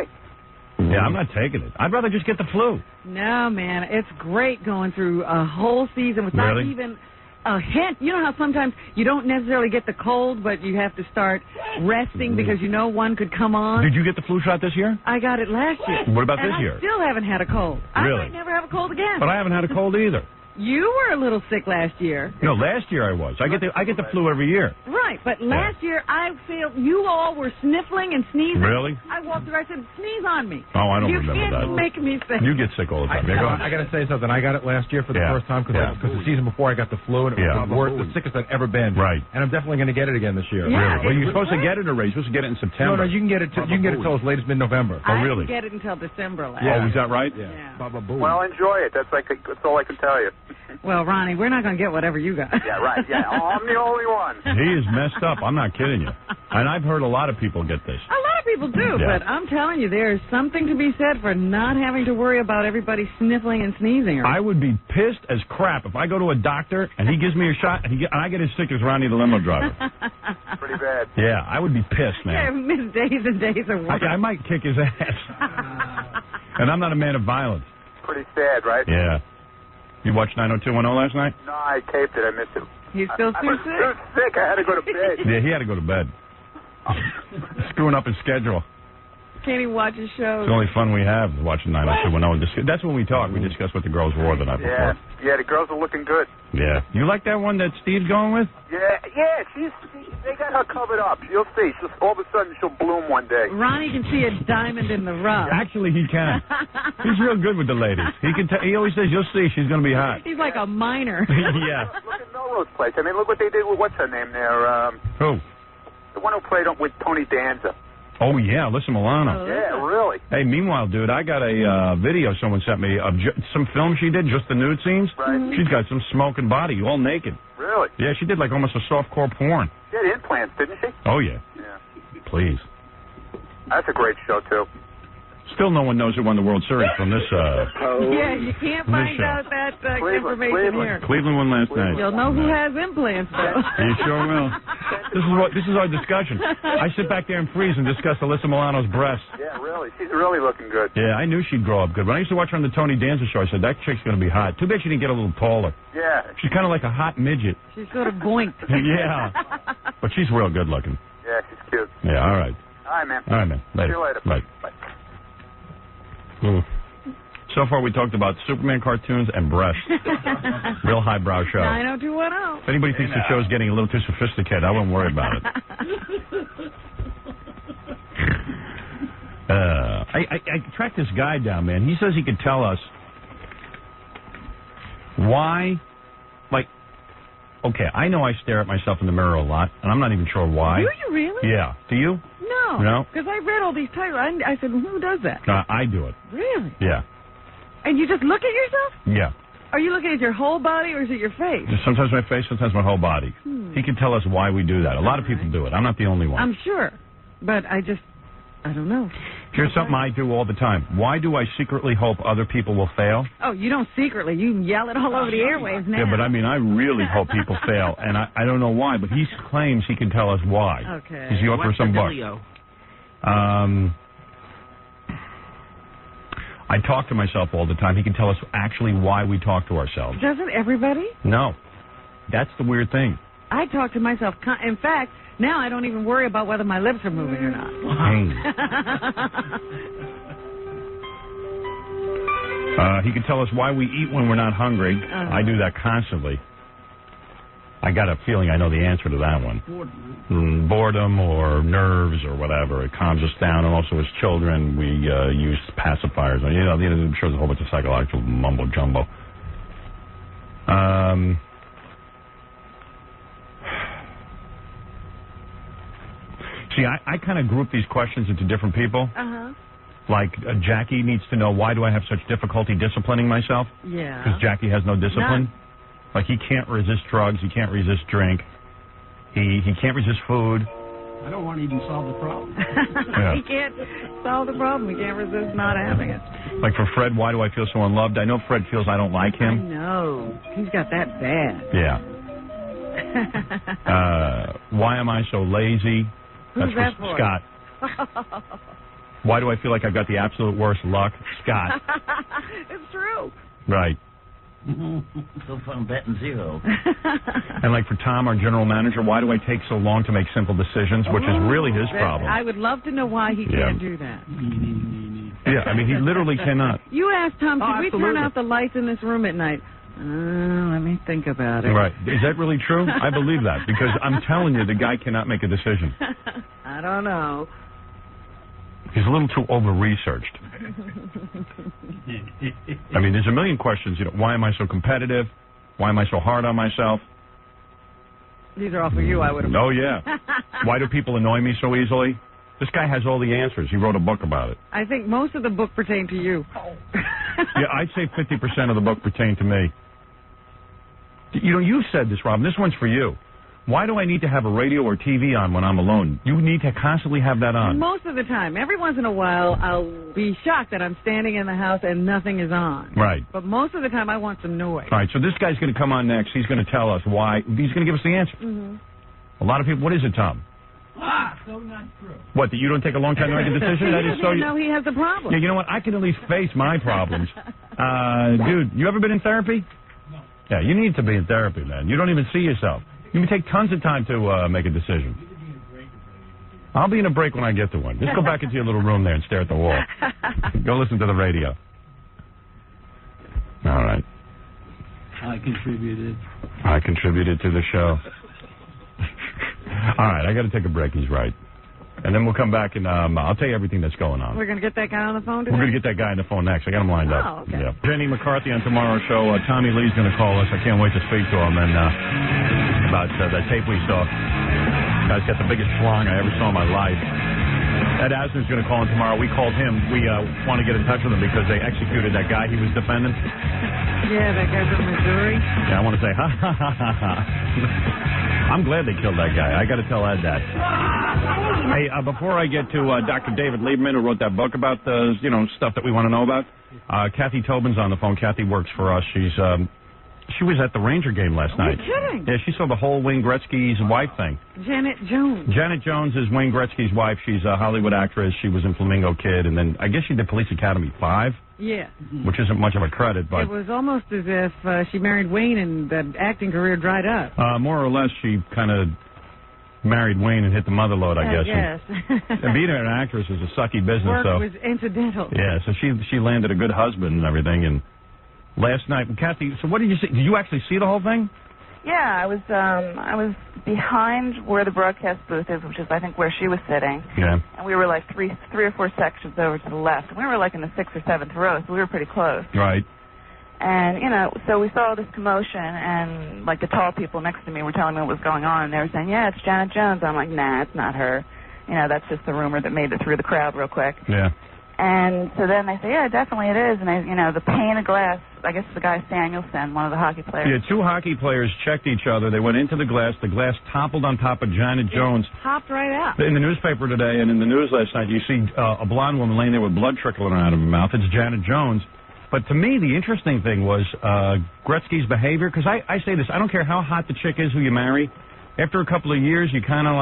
Yeah, I'm not taking it. I'd rather just get the flu. No, man. It's great going through a whole season without Really? even a hint. You know how sometimes you don't necessarily get the cold, but you have to start resting because you know one could come on? Did you get the flu shot this year? I got it last year. What about and this year? I still haven't had a cold. Really? I might never have a cold again. But I haven't had a cold either. You were a little sick last year. No, last year I was. I get the flu every year. Right, but last year I feel you all were sniffling and sneezing. Really? I walked through. I said, "Sneeze on me." Oh, I don't you remember that. can't make me sick. You get sick all the time. Yeah, go ahead. I got to say something. I got it last year for the first time because the season before I got the flu and it was the sickest I'd ever been. Right. And I'm definitely going to get it again this year. Yeah, Really? Well, you're supposed to get it already. You're supposed to get it in September. No, you can get it. You can get it till as late as mid-November. Oh, really? I didn't get it until December last. Oh, is that right? Yeah. Well, enjoy it. That's all I can tell you. Well, Ronnie, we're not going to get whatever you got. Yeah, right. Yeah. Oh, I'm the only one. He is messed up. I'm not kidding you. And I've heard a lot of people get this. A lot of people do, Yeah. but I'm telling you, there is something to be said for not having to worry about everybody sniffling and sneezing. I would be pissed as crap if I go to a doctor and he gives me a shot and I get as sick as Ronnie the limo driver. Pretty bad. Yeah, I would be pissed, Yeah, man. miss days and days of work. I might kick his ass. And I'm not a man of violence. Pretty sad, right? Yeah. You watched 90210 last night? No, I taped it. I missed it. He's still I too was too sick. I had to go to bed. Yeah, he had to go to bed. Screwing up his schedule. Can't even watch his show. It's the only fun we have is watching 90210. That's when we talk. We discuss what the girls wore the night before. Yeah, the girls are looking good. Yeah. You like that one that Steve's going with? Yeah, they got her covered up. You'll see. All of a sudden, she'll bloom one day. Ronnie can see a diamond in the rough. Actually, he can. He's real good with the ladies. He always says, you'll see, she's going to be hot. He's like a miner. Yeah. Look at Melrose Place. I mean, look what they did with, what's her name there? Who? The one who played up with Tony Danza. Oh, yeah, Alyssa Milano. Yeah, really. Hey, meanwhile, dude, I got a video someone sent me of some film she did, just the nude scenes. Right. She's got some smoking body, all naked. Really? Yeah, she did like almost a softcore porn. She had implants, didn't she? Oh, yeah. Yeah. Please. That's a great show, too. Still no one knows who won the World Series from this, Yeah, you can't find out that information here. Cleveland won last night. You'll know who has implants, though. You sure will. This is our discussion. I sit back there and freeze and discuss Alyssa Milano's breasts. Yeah, really. She's really looking good. Yeah, I knew she'd grow up good. When I used to watch her on the Tony Danza show, I said, that chick's going to be hot. Too bad she didn't get a little taller. Yeah. She's kind of like a hot midget. She's sort of boinked. Yeah. But she's real good looking. Yeah, she's cute. Yeah, all right. All right, man. All right, man. Later. See you later. Bye. Bye. So far, we talked about Superman cartoons and breasts. Real highbrow show. 90210. If anybody thinks the show's getting a little too sophisticated, I wouldn't worry about it. I tracked this guy down, man. He says he could tell us why, like, okay, I know I stare at myself in the mirror a lot, and I'm not even sure why. Do you really? Yeah. Do you? No. Because I read all these titles. I said, who does that? I do it. Really? Yeah. And you just look at yourself? Yeah. Are you looking at your whole body or is it your face? Sometimes my face, sometimes my whole body. He can tell us why we do that. A lot of people do it. I'm not the only one. I'm sure. But I don't know. Here's something I do all the time. Why do I secretly hope other people will fail? Oh, you don't secretly. You yell it all over the airwaves now. Yeah, but I mean, I really hope people fail. And I don't know why, but he claims he can tell us why. Okay. He's the author of some book. I talk to myself all the time. He can tell us actually why we talk to ourselves. Doesn't everybody? No. That's the weird thing. I talk to myself. In fact, now I don't even worry about whether my lips are moving or not. He can tell us why we eat when we're not hungry. I do that constantly. I got a feeling I know the answer to that one. Boredom or nerves or whatever. It calms us down. And also as children, we use pacifiers. It shows a whole bunch of psychological mumbo-jumbo. See, I kind of group these questions into different people. Like, Jackie needs to know, why do I have such difficulty disciplining myself? Yeah. Because Jackie has no discipline. None. Like, he can't resist drugs. He can't resist drink. He can't resist food. I don't want to even solve the problem. Yeah. He can't solve the problem. He can't resist not having it. Like for Fred, why do I feel so unloved? I know Fred feels I don't like I him. know. He's got that bad. Yeah. Why am I so lazy? Who's That's that for? Scott. Why do I feel like I've got the absolute worst luck? Scott. It's true. Right. So fun betting zero. And like for Tom, our general manager, why do I take so long to make simple decisions, which is really his problem. I would love to know why he can't do that. Yeah, I mean, he literally cannot. You asked Tom, should we turn absolutely. out the lights in this room at night? Let me think about it. Right. Is that really true? I believe that because I'm telling you, the guy cannot make a decision. I don't know. He's a little too over-researched. I mean, there's a million questions. Why am I so competitive? Why am I so hard on myself? These are all for you, I would have. Oh, yeah. Why do people annoy me so easily? This guy has all the answers. He wrote a book about it. I think most of the book pertain to you. Yeah, I'd say 50% of the book pertain to me. You said this, Robin. This one's for you. Why do I need to have a radio or TV on when I'm alone? You need to constantly have that on. Most of the time. Every once in a while, I'll be shocked that I'm standing in the house and nothing is on. Right. But most of the time, I want some noise. All right, so this guy's going to come on next. He's going to tell us why. He's going to give us the answer. A lot of people, what is it, Tom? So not true. What, that you don't take a long time to make a decision? He doesn't even know he has a problem. Yeah, you know what? I can at least face my problems. Dude, you ever been in therapy? Yeah, you need to be in therapy, man. You don't even see yourself. You can take tons of time to make a decision. I'll be in a break when I get to one. Just go back into your little room there and stare at the wall. Go listen to the radio. All right. I contributed. I contributed to the show. All right, I got to take a break. He's right. And then we'll come back and I'll tell you everything that's going on. We're going to get that guy on the phone today? We're going to get that guy on the phone next. I got him lined up. Oh, okay. Yeah. Jenny McCarthy on tomorrow's show. Tommy Lee's going to call us. I can't wait to speak to him and about that tape we saw. Guy's got the biggest schlong I ever saw in my life. Ed Asner's going to call him tomorrow. We called him. We want to get in touch with him because they executed that guy he was defending. Yeah, that guy from Missouri. Yeah, I want to say, ha, ha, ha, ha, ha. I'm glad they killed that guy. I got to tell Ed that. Hey, before I get to Dr. David Lieberman, who wrote that book about the, stuff that we want to know about, Kathy Tobin's on the phone. Kathy works for us. She was at the Ranger game last night. You're kidding. Yeah, she saw the whole Wayne Gretzky's wife thing. Janet Jones. Janet Jones is Wayne Gretzky's wife. She's a Hollywood actress. She was in Flamingo Kid, and then I guess she did Police Academy 5. Yeah. Which isn't much of a credit, but... It was almost as if she married Wayne and the acting career dried up. More or less, she kind of married Wayne and hit the mother load, I guess. Yes. And being an actress is a sucky business, Work so... was incidental. Yeah, so she landed a good husband and everything, and last night... Kathy, so what did you see? Did you actually see the whole thing? Yeah, I was behind where the broadcast booth is, which is I think where she was sitting. Yeah. And we were like three or four sections over to the left. And we were like in the 6th or 7th row, so we were pretty close. Right. And so we saw this commotion, and like the tall people next to me were telling me what was going on, and they were saying, "Yeah, it's Janet Jones." I'm like, "Nah, it's not her. That's just the rumor that made it through the crowd real quick." Yeah. And so then they say, "Yeah, definitely it is." And the pane of glass, I guess the guy Samuelson, one of the hockey players. Yeah, two hockey players checked each other. They went into the glass toppled on top of Janet Jones. Popped right out. In the newspaper today and in the news last night, you see a blonde woman laying there with blood trickling out of her mouth. It's Janet Jones. But to me, the interesting thing was Gretzky's behavior, because I say this, I don't care how hot the chick is who you marry. After a couple of years, you kind of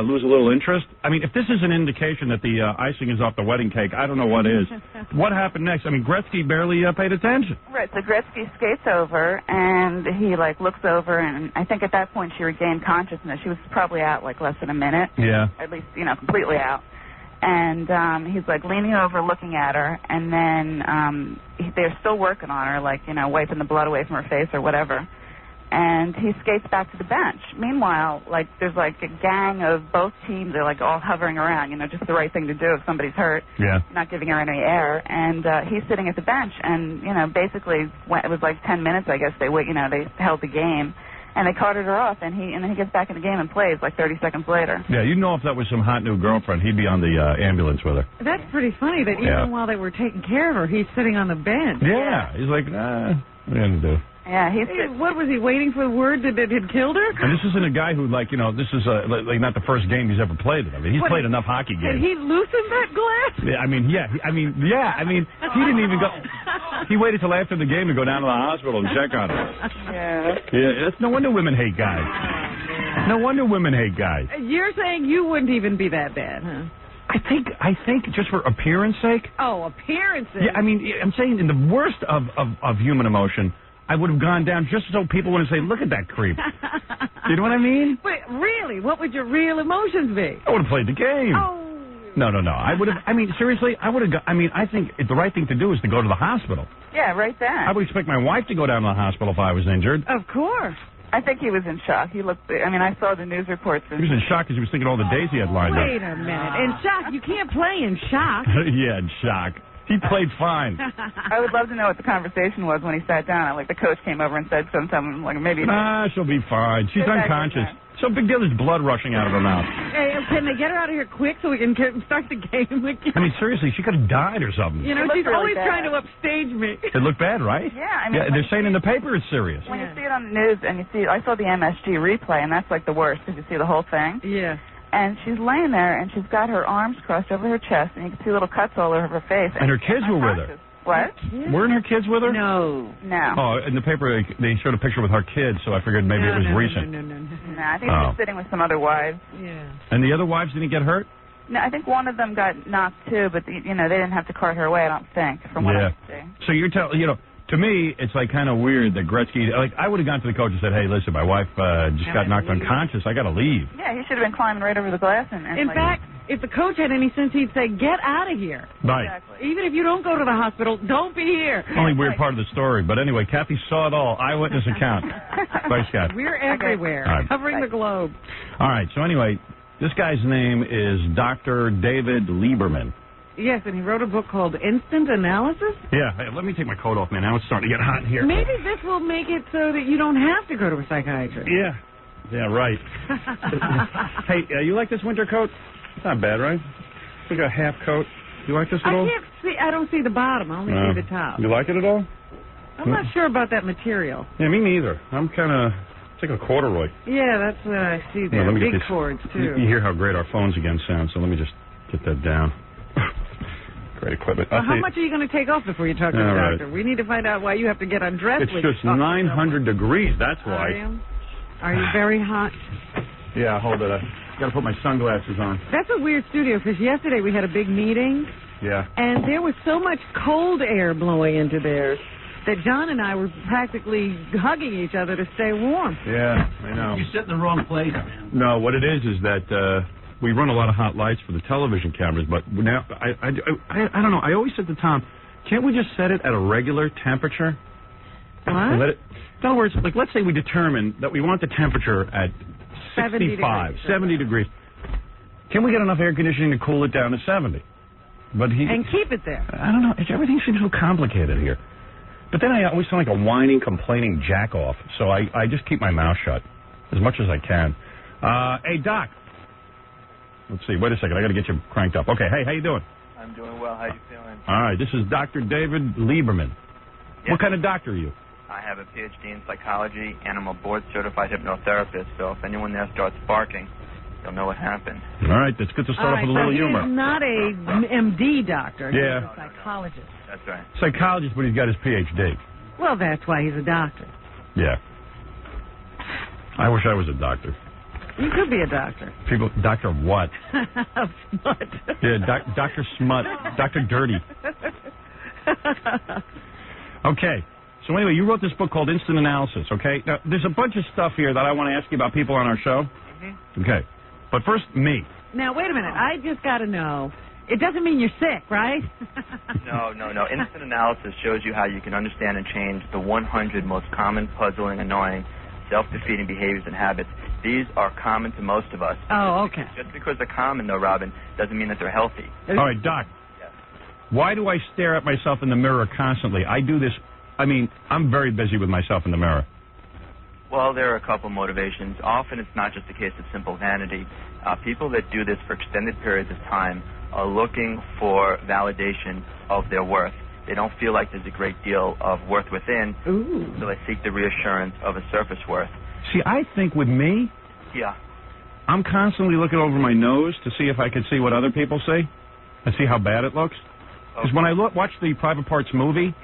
lose a little interest. I mean, if this is an indication that the icing is off the wedding cake, I don't know what is. What happened next? I mean, Gretzky barely paid attention. Right, so Gretzky skates over, and he looks over, and I think at that point she regained consciousness. She was probably out less than a minute. Yeah. At least, completely out. And he's leaning over, looking at her, and then they're still working on her, wiping the blood away from her face or whatever. And he skates back to the bench. Meanwhile, there's a gang of both teams. They're all hovering around, just the right thing to do if somebody's hurt. Yeah. Not giving her any air. And he's sitting at the bench, and basically it was 10 minutes. I guess they held the game, and they carted her off. And then he gets back in the game and plays 30 seconds later. Yeah, if that was some hot new girlfriend, he'd be on the ambulance with her. That's pretty funny that even while they were taking care of her, he's sitting on the bench. Yeah, he's like, nah, what are you gonna do? Yeah, what was he waiting for the word that it had killed her? And this isn't a guy who, this is not the first game he's ever played in. I mean, he's played enough hockey games. Did he loosen that glass? Yeah, he didn't even go. He waited till after the game to go down to the hospital and check on her. Yeah, that's no wonder women hate guys. No wonder women hate guys. You're saying you wouldn't even be that bad, huh? I think just for appearance sake. Oh, appearance sake. Yeah, I mean, I'm saying in the worst of human emotion, I would have gone down just so people wouldn't say, "Look at that creep." You know what I mean? Wait, really? What would your real emotions be? I would have played the game. Oh. No. I would have. I mean, seriously, I would have. I think the right thing to do is to go to the hospital. Yeah, right then. I would expect my wife to go down to the hospital if I was injured. Of course. I think he was in shock. He looked. I saw the news reports. He was in shock because he was thinking all the days he had lined up. Wait a minute. In shock? You can't play in shock. Yeah, in shock. He played fine. I would love to know what the conversation was when he sat down. The coach came over and said something maybe. She'll be fine. She's unconscious. So big deal. There's blood rushing out of her mouth. Hey, can they get her out of here quick so we can start the game again? I mean, seriously, she could have died or something. She's really always bad. trying to upstage me. It looked bad, right? Yeah, they're saying in the paper it's serious. When you see it on the news and I saw the MSG replay, and that's the worst because you see the whole thing. Yeah. And she's laying there, and she's got her arms crossed over her chest, and you can see little cuts all over her face. And her kids were with her. What? Weren't her kids with her? No. Oh, in the paper, they showed a picture with her kids, so I figured maybe it was recent. No. No, I think she was sitting with some other wives. Yeah. And the other wives didn't get hurt? No, I think one of them got knocked, too, but, they didn't have to cart her away, I don't think, from what I could see. So you're telling, To me, it's like kind of weird that Gretzky, like, I would have gone to the coach and said, hey, listen, my wife just got knocked unconscious. I got to leave. Yeah, he should have been climbing right over the glass. In fact, if the coach had any sense, he'd say, get out of here. Right. Exactly. Even if you don't go to the hospital, don't be here. Only weird part of the story. But anyway, Kathy saw it all. Eyewitness account. Bye, Scott. We're everywhere, Right. covering the globe. All right, so anyway, this guy's name is Dr. David Lieberman. Yes, and he wrote a book called Instant Analysis. Yeah, hey, let me take my coat off, man. Now it's starting to get hot in here. Maybe this will make it so that you don't have to go to a psychiatrist. Yeah, right. Hey, you like this winter coat? It's not bad, right? It's like a half coat. You like this at all? I don't see the bottom. I only see the top. You like it at all? I'm not sure about that material. Yeah, me neither. I'm kind of... It's like a corduroy. Yeah, that's what I see there. Let me Big get this. cords, too. You hear how great our phones again sound, so let me just get that down. Great equipment. Well, how much are you going to take off before you talk to the doctor? Right. We need to find out why you have to get undressed. It's just 900 degrees, that's why. Are you very hot? Yeah, hold it. I got to put my sunglasses on. That's a weird studio, because yesterday we had a big meeting, Yeah. and there was so much cold air blowing into there that John and I were practically hugging each other to stay warm. Yeah, I know. You sit in the wrong place, man. No, what it is that we run a lot of hot lights for the television cameras, but now, I don't know. I always said to Tom, can't we just set it at a regular temperature? What? And let it, in other words, like, let's say we determine that we want the temperature at 65, 70 degrees. Can we get enough air conditioning to cool it down to 70? And keep it there. I don't know. Everything seems so complicated here. But then I always sound like a whining, complaining jack-off, so I just keep my mouth shut as much as I can. Hey, Doc. Let's see. Wait a second. I got to get you cranked up. Okay. Hey, how you doing? I'm doing well. How you feeling? All right. This is Dr. David Lieberman. Yes. What kind of doctor are you? I have a PhD in psychology, and I'm a board-certified hypnotherapist, so if anyone there starts barking, you'll know what happened. All right. That's good to start off with a little humor. He's not a MD doctor. Yeah. He's a psychologist. That's right. Psychologist, but he's got his PhD. Well, that's why he's a doctor. Yeah. I wish I was a doctor. You could be a doctor. People, Dr. what? Smut. Yeah, Dr. Smut. Dr. Dirty. Okay. So anyway, you wrote this book called Instant Analysis, okay? Now, there's a bunch of stuff here that I want to ask you about people on our show. Mm-hmm. Okay. But first, me. Now, wait a minute. I just got to know. It doesn't mean you're sick, right? No. Instant analysis shows you how you can understand and change the 100 most common, puzzling, annoying, self-defeating behaviors and habits. These are common to most of us. Oh, okay. Just because they're common, though, Robin, doesn't mean that they're healthy. All right, Doc. Yes. Why do I stare at myself in the mirror constantly? I do this. I mean, I'm very busy with myself in the mirror. Well, there are a couple motivations. Often it's not just a case of simple vanity. People that do this for extended periods of time are looking for validation of their worth. They don't feel like there's a great deal of worth within, so they seek the reassurance of a surface worth. See, I think with me, Yeah. I'm constantly looking over my nose to see if I can see what other people see and see how bad it looks. Because when I watch the Private Parts movie,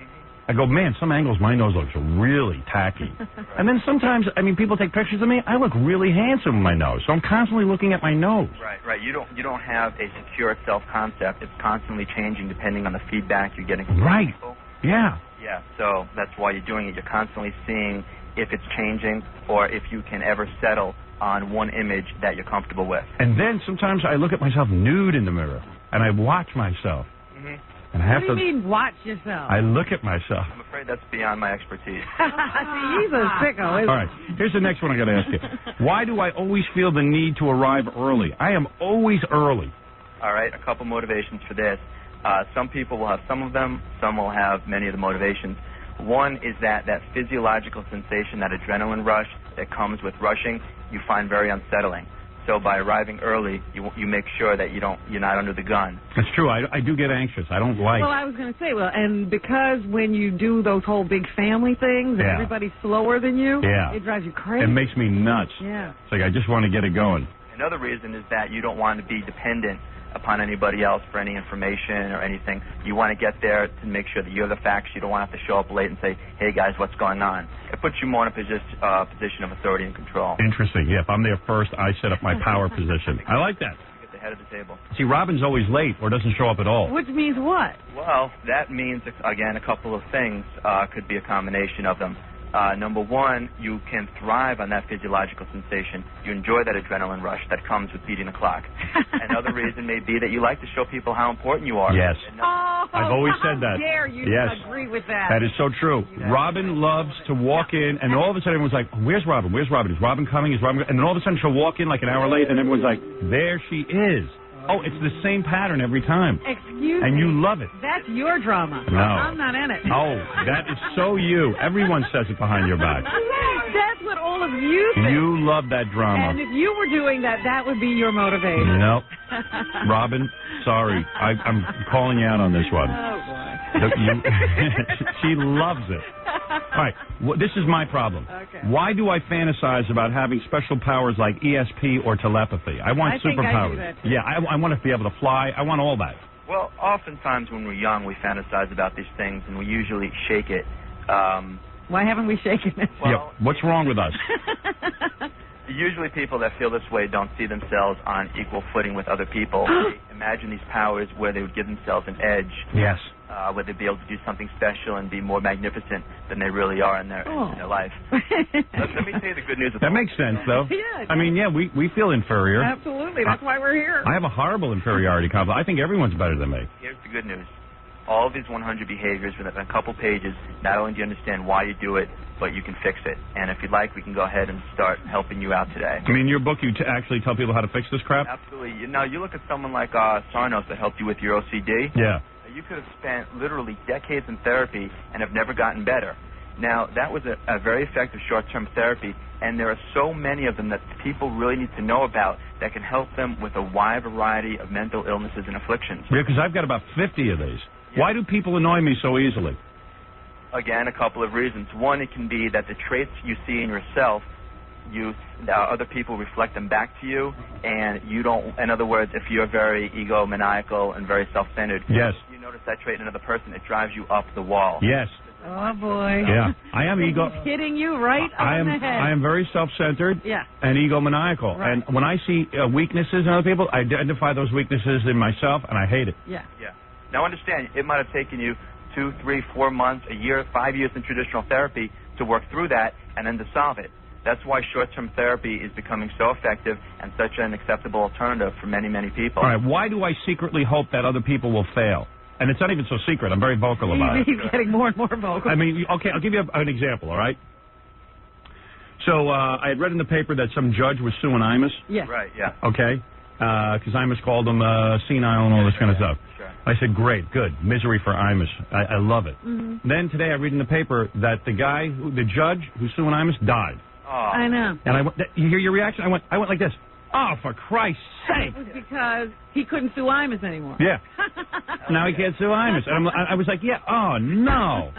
I go, man, some angles my nose looks really tacky. And then sometimes, I mean, people take pictures of me. I look really handsome with my nose, so I'm constantly looking at my nose. Right. You don't have a secure self-concept. It's constantly changing depending on the feedback you're getting from Right. people. Yeah. Yeah, so that's why you're doing it. You're constantly seeing if it's changing or if you can ever settle on one image that you're comfortable with. And then sometimes I look at myself nude in the mirror, and I watch myself. Mm-hmm. And I have What do you mean, watch yourself? I look at myself. I'm afraid that's beyond my expertise. See, he's a sicko, isn't All right, here's the next one I got to ask you. Why do I always feel the need to arrive early? I am always early. All right, a couple motivations for this. Some people will have some of them. Some will have many of the motivations. One is that physiological sensation, that adrenaline rush that comes with rushing, you find very unsettling. So by arriving early, you make sure that you're not under the gun. That's true. I do get anxious. I don't like. Well, I was going to say, and because when you do those whole big family things and Yeah. everybody's slower than you, Yeah. it drives you crazy. It makes me nuts. Yeah. It's like I just want to get it going. Another reason is that you don't want to be dependent upon anybody else for any information or anything. You want to get there to make sure that you have the facts. You don't want to have to show up late and say, hey, guys, what's going on? It puts you more in a position of authority and control. Interesting. Yeah, if I'm there first, I set up my power position. I like that. You get the head of the table. See, Robin's always late or doesn't show up at all. Which means what? Well, that means, again, a couple of things. Could be a combination of them. Number one, you can thrive on that physiological sensation. You enjoy that adrenaline rush that comes with beating the clock. Another reason may be that you like to show people how important you are. Yes. Oh, I've always said that. How dare you agree with that? That is so true. Robin loves to walk in, and all of a sudden everyone's like, where's Robin? Where's Robin? Is Robin coming? Is Robin? And then all of a sudden she'll walk in like an hour late, and everyone's like, there she is. Oh, it's the same pattern every time. Excuse me. And you love it. That's your drama. No. I'm not in it. Oh, that is so you. Everyone says it behind your back. That's what all of you think. You love that drama. And if you were doing that, that would be your motivation. No. Robin, sorry. I'm calling you out on this one. Oh, boy. She loves it. All right, this is my problem. Okay. Why do I fantasize about having special powers like ESP or telepathy? I want superpowers. I do that too. Yeah, I want to be able to fly. I want all that. Well, oftentimes when we're young, we fantasize about these things, and we usually shake it. Why haven't we shaken it? Well, what's wrong with us? Usually people that feel this way don't see themselves on equal footing with other people. They imagine these powers where they would give themselves an edge. Yes. Where they'd be able to do something special and be more magnificent than they really are in their life. Let me tell you the good news. That makes sense, though. Yeah, I mean, we feel inferior. Absolutely. That's why we're here. I have a horrible inferiority complex. I think everyone's better than me. Here's the good news. All of these 100 behaviors within a couple pages, not only do you understand why you do it, but you can fix it. And if you'd like, we can go ahead and start helping you out today. I mean, in your book, you actually tell people how to fix this crap? Absolutely. Now, you look at someone like Sarnos that helped you with your OCD. Yeah. You could have spent literally decades in therapy and have never gotten better. Now, that was a very effective short-term therapy, and there are so many of them that people really need to know about that can help them with a wide variety of mental illnesses and afflictions. Yeah, because I've got about 50 of these. Yeah. Why do people annoy me so easily? Again, a couple of reasons. One, it can be that the traits you see in yourself, other people reflect them back to you, and you don't. In other words, if you're very egomaniacal and very self-centered, yes, you notice that trait in another person, it drives you up the wall. Yes. Oh boy. Yeah, I am hitting you right on the head. I am very self-centered. Yeah. And egomaniacal. Right. And when I see weaknesses in other people, I identify those weaknesses in myself, and I hate it. Yeah. Yeah. Now understand, it might have taken you 2, 3, 4 months, a year, 5 years in traditional therapy to work through that and then to solve it. That's why short-term therapy is becoming so effective and such an acceptable alternative for many, many people. All right, why do I secretly hope that other people will fail? And it's not even so secret. I'm very vocal about it. He's getting more and more vocal. I mean, okay, I'll give you an example, all right? So I had read in the paper that some judge was suing Imus. Yeah. Right, yeah. Okay? Because Imus called him senile and all this kind of stuff. Sure. I said, great, good. Misery for Imus. I love it. Mm-hmm. Then today I read in the paper that the judge who's suing Imus died. Oh. I know. And you hear your reaction? I went like this. Oh, for Christ's sake. It was because he couldn't sue Imus anymore. Yeah. Now he can't sue Imus. And I was like, yeah, oh, no.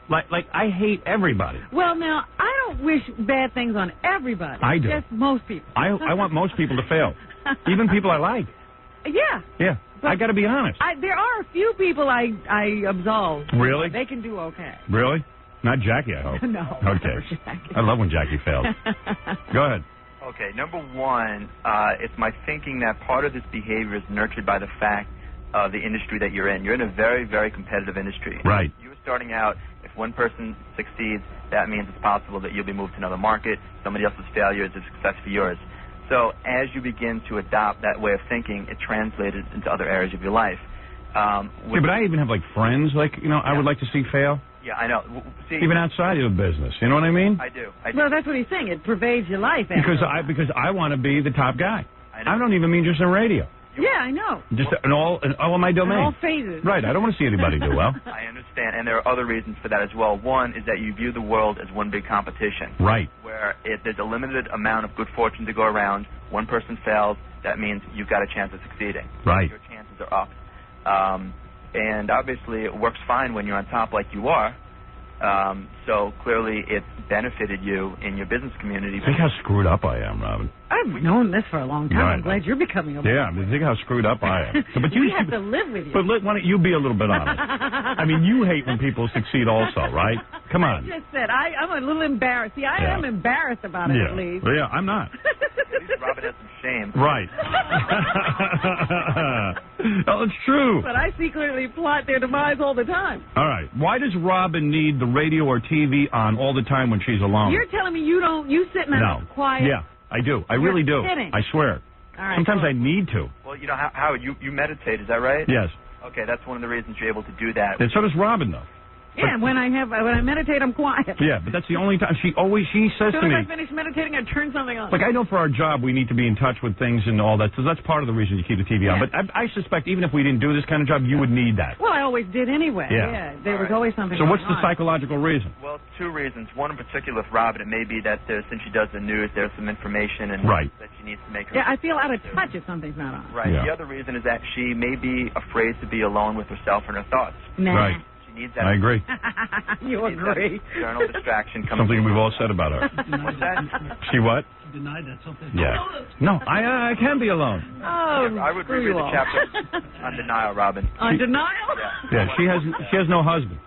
Like I hate everybody. Well, now, I don't wish bad things on everybody. I do. Just most people. I want most people to fail. Even people I like. Yeah. Yeah. I got to be honest. There are a few people I absolve. Really? They can do okay. Really? Not Jackie, I hope. No. Okay. I love when Jackie fails. Go ahead. Okay, number one, it's my thinking that part of this behavior is nurtured by the fact of the industry that you're in. You're in a very, very competitive industry. Right. You were starting out, if one person succeeds, that means it's possible that you'll be moved to another market. Somebody else's failure is a success for yours. So as you begin to adopt that way of thinking, it translated into other areas of your life. Yeah, but I even have, like, friends, I would like to see fail. Yeah, I know. See, even outside of the business, you know what I mean? I do. Well, that's what he's saying. It pervades your life. Because I want to be the top guy. I don't even mean just in radio. Yeah, I know. Just in all my domains. In all phases. Right. I don't want to see anybody do well. I understand, and there are other reasons for that as well. One is that you view the world as one big competition. Right. Where there's a limited amount of good fortune to go around. One person fails, that means you've got a chance of succeeding. Right. Your chances are up. And obviously it works fine when you're on top like you are. So clearly it's benefited you in your business community. Think how screwed up I am, Robin. I've known this for a long time. I'm glad you're becoming a Yeah, think how screwed up I am. But we have to live with you. But why don't you be a little bit honest? I mean, you hate when people succeed also, right? Come on. I just said, I'm a little embarrassed. See, I am embarrassed about it at least. Well, yeah, I'm not. Robin has some shame. Right. Oh, it's true. But I secretly plot their demise all the time. All right. Why does Robin need the radio or TV on all the time when she's alone? You're telling me you don't, you sit in the house quiet? Yeah, I do. I really do. Kidding. I swear. All right, sometimes I need to. Well, you know, Howard, you meditate, is that right? Yes. Okay, that's one of the reasons you're able to do that. And so does Robin, though. Yeah, when I meditate, I'm quiet. Yeah, but that's the only time. She says As to soon me, as I finish meditating, I turn something on. like, I know for our job we need to be in touch with things and all that, so that's part of the reason you keep the TV on. But I suspect even if we didn't do this kind of job, you would need that. Well, I always did anyway. Yeah. There was always something So what's going the on. psychological reason? Well, two reasons. One in particular with Robin, it may be that since she does the news, there's some information and Right. that she needs to make her... Yeah, I feel out of touch if something's not on. Right. Yeah. The other reason is that she may be afraid to be alone with herself and her thoughts. Nah. Right. She needs that. I agree. You agree. External distraction coming Something from we've all said about her. What's that? She what? She denied that something. Yeah. No, I can be alone. Oh, I would screw reread you the all. chapter on denial, Robin. On denial? Yeah, she has no husband.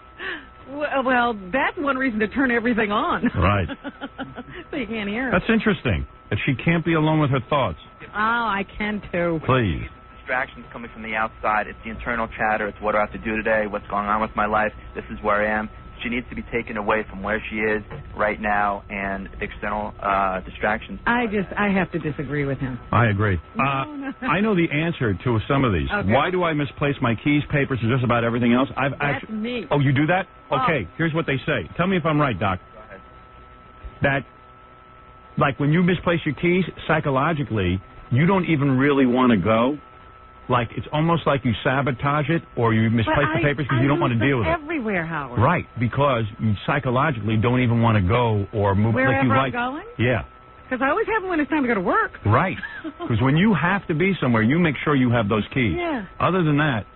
Well, that's one reason to turn everything on. Right. So you can't hear it. That's interesting. That she can't be alone with her thoughts. Oh, I can too. Please. Distractions coming from the outside. It's the internal chatter. It's what do I have to do today? What's going on with my life? This is where I am. She needs to be taken away from where she is right now and the external distractions. I have to disagree with him. I agree. No. I know the answer to some of these. Okay. Why do I misplace my keys, papers, and just about everything else? That's me. Oh, you do that? Oh. Okay, here's what they say. Tell me if I'm right, Doc. Go ahead. That, like, when you misplace your keys, psychologically, you don't even really want to go. Like, it's almost like you sabotage it or you misplace the papers because you don't want to deal with it. Everywhere, Howard. Right, because you psychologically don't even want to go or move. Wherever like you I'm going? Yeah. Because I always have them when it's time to go to work. Right. Because when you have to be somewhere, you make sure you have those keys. Yeah. Other than that,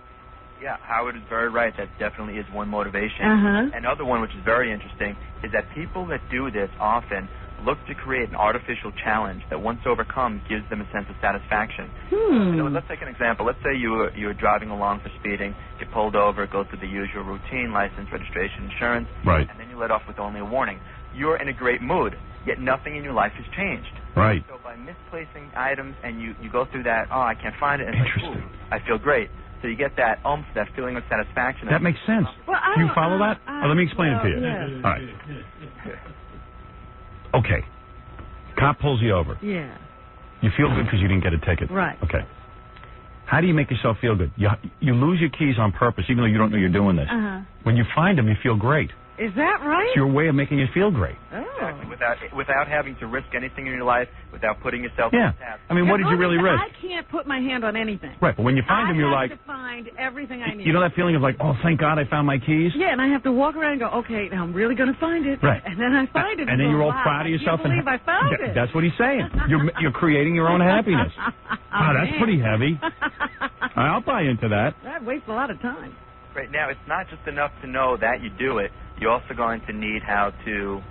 Yeah, Howard is very right. That definitely is one motivation. Uh-huh. Another one, which is very interesting, is that people that do this often look to create an artificial challenge that once overcome gives them a sense of satisfaction. You know, let's take an example. Let's say you were driving along for speeding, get pulled over, go through the usual routine, license, registration, insurance, Right. and then you let off with only a warning. You're in a great mood, yet nothing in your life has changed. Right. So by misplacing items and you go through that, oh, I can't find it, and it's like, ooh, I feel great. So you get that that feeling of satisfaction. that makes sense. Well, You follow that? Let me explain it to you. Yeah. All right. Okay. Cop pulls you over. Yeah. You feel good because you didn't get a ticket. Right. Okay. How do you make yourself feel good? You lose your keys on purpose, even though you don't know you're doing this. Uh-huh. When you find them, you feel great. Is that right? It's your way of making you feel great. Oh. Exactly. Without having to risk anything in your life, without putting yourself Yeah. in the task. I mean, what did you really risk? I can't put my hand on anything. Right, but when you find them, you're I like, have to find everything I need. you know that feeling of like, oh, thank God I found my keys? Yeah, and I have to walk around and go, okay, now I'm really going to find it. Right. And then I find it. And then go, you're all wow, proud of yourself. I can't believe I found it. That's what he's saying. You're creating your own happiness. Wow, that's man. pretty heavy. I'll buy into that. That wastes a lot of time. Right now, it's not just enough to know that you do it. You're also going to need how to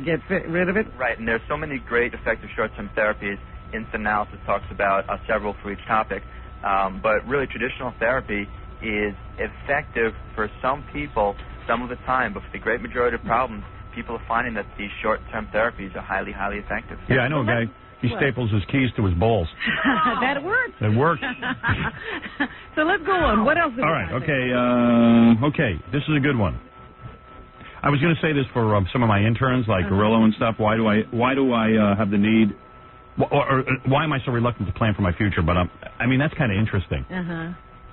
get rid of it. Right, and there's so many great effective short-term therapies. Instant analysis talks about several for each topic. But really, traditional therapy is effective for some people some of the time. But for the great majority of problems, people are finding that these short-term therapies are highly, highly effective. Yeah, I know a guy. He staples his keys to his balls. That works. It works. So let's go on. What else? All right. Okay. This is a good one. I was going to say this for some of my interns, like Gorillo and stuff. Why do I have the need, or why am I so reluctant to plan for my future? But I mean, that's kind of interesting.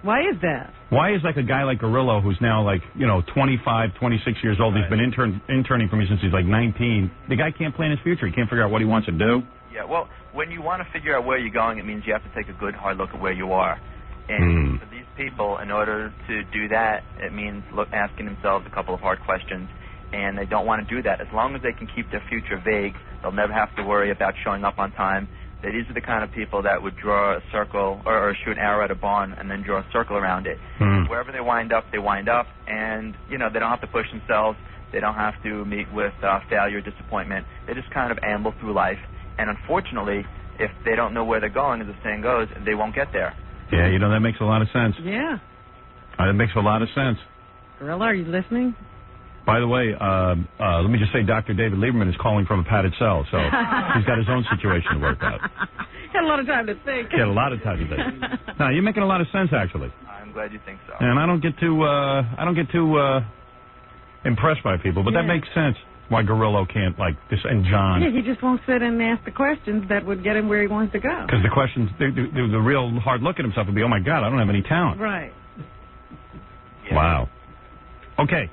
Why is that? Why is like a guy like Gorillo, who's now like 25, 26 years old, he's been interning for me since he's like 19. The guy can't plan his future. He can't figure out what he wants to do. Yeah, well, when you want to figure out where you're going, it means you have to take a good, hard look at where you are. And for these people, in order to do that, it means asking themselves a couple of hard questions. And they don't want to do that. As long as they can keep their future vague, they'll never have to worry about showing up on time. These are the kind of people that would draw a circle or shoot an arrow at a barn and then draw a circle around it. Wherever they wind up, and they don't have to push themselves. They don't have to meet with failure, disappointment. They just kind of amble through life. And unfortunately, if they don't know where they're going, as the saying goes, they won't get there. Yeah, that makes a lot of sense. Yeah. That makes a lot of sense. Gorilla, are you listening? By the way, let me just say Dr. David Lieberman is calling from a padded cell, so he's got his own situation to work out. Had a lot of time to think. He had a lot of time to think. No, you're making a lot of sense, actually. I'm glad you think so. And I don't get too impressed by people, but that makes sense. Why Gorillo can't like this, and John. Yeah, he just won't sit and ask the questions that would get him where he wants to go. Because the questions, the real hard look at himself would be, oh my God, I don't have any talent. Right. Yeah. Wow. Okay.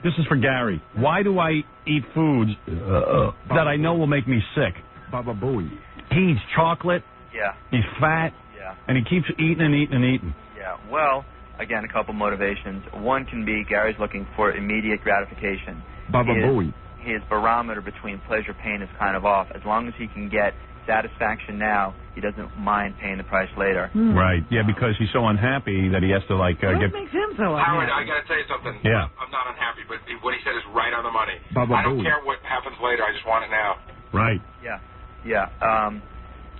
This is for Gary. Why do I eat foods that I know will make me sick? Baba Booey. He eats chocolate. Yeah. He's fat. Yeah. And he keeps eating and eating and eating. Yeah. Well, again, a couple motivations. One can be Gary's looking for immediate gratification. Baba Booey. His barometer between pleasure pain is kind of off. As long as he can get satisfaction now, he doesn't mind paying the price later. Right. Yeah, because he's so unhappy that he has to like What get. makes him so Howard, unhappy? I got to tell you something. Yeah. I'm not unhappy, but what he said is right on the money. Baba I don't Booey. care what happens later. I just want it now. Right. Yeah. Yeah.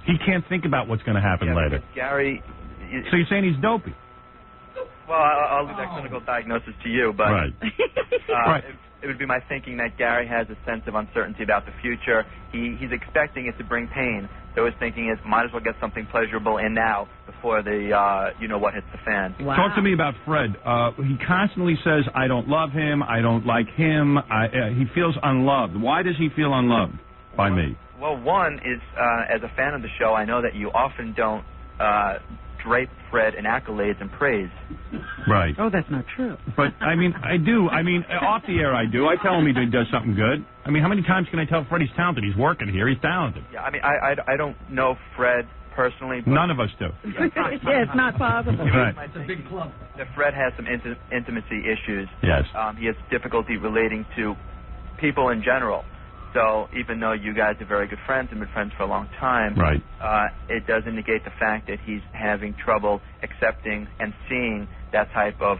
He can't think about what's going to happen later. Gary. So you're saying he's dopey? Well, I'll leave that clinical diagnosis to you, but Right. Right. It would be my thinking that Gary has a sense of uncertainty about the future. He's expecting it to bring pain, so his thinking is, might as well get something pleasurable in now before the you-know-what hits the fan. Talk to me about Fred. He constantly says, I don't love him, I don't like him, he feels unloved. Why does he feel unloved by me? Well, one is, as a fan of the show, I know that you often don't drape Fred in accolades and praise. Right. Oh, that's not true. But, I mean, I do. I mean, off the air I do. I tell him he does something good. I mean, how many times can I tell Fred he's talented? He's working here. He's talented. Yeah, I mean, I don't know Fred personally. But None of us do. Yeah, it's not possible. Right. It's a big club. That Fred has some intimacy issues. Yes. He has difficulty relating to people in general. So even though you guys are very good friends and been friends for a long time, right. It doesn't negate the fact that he's having trouble accepting and seeing that type of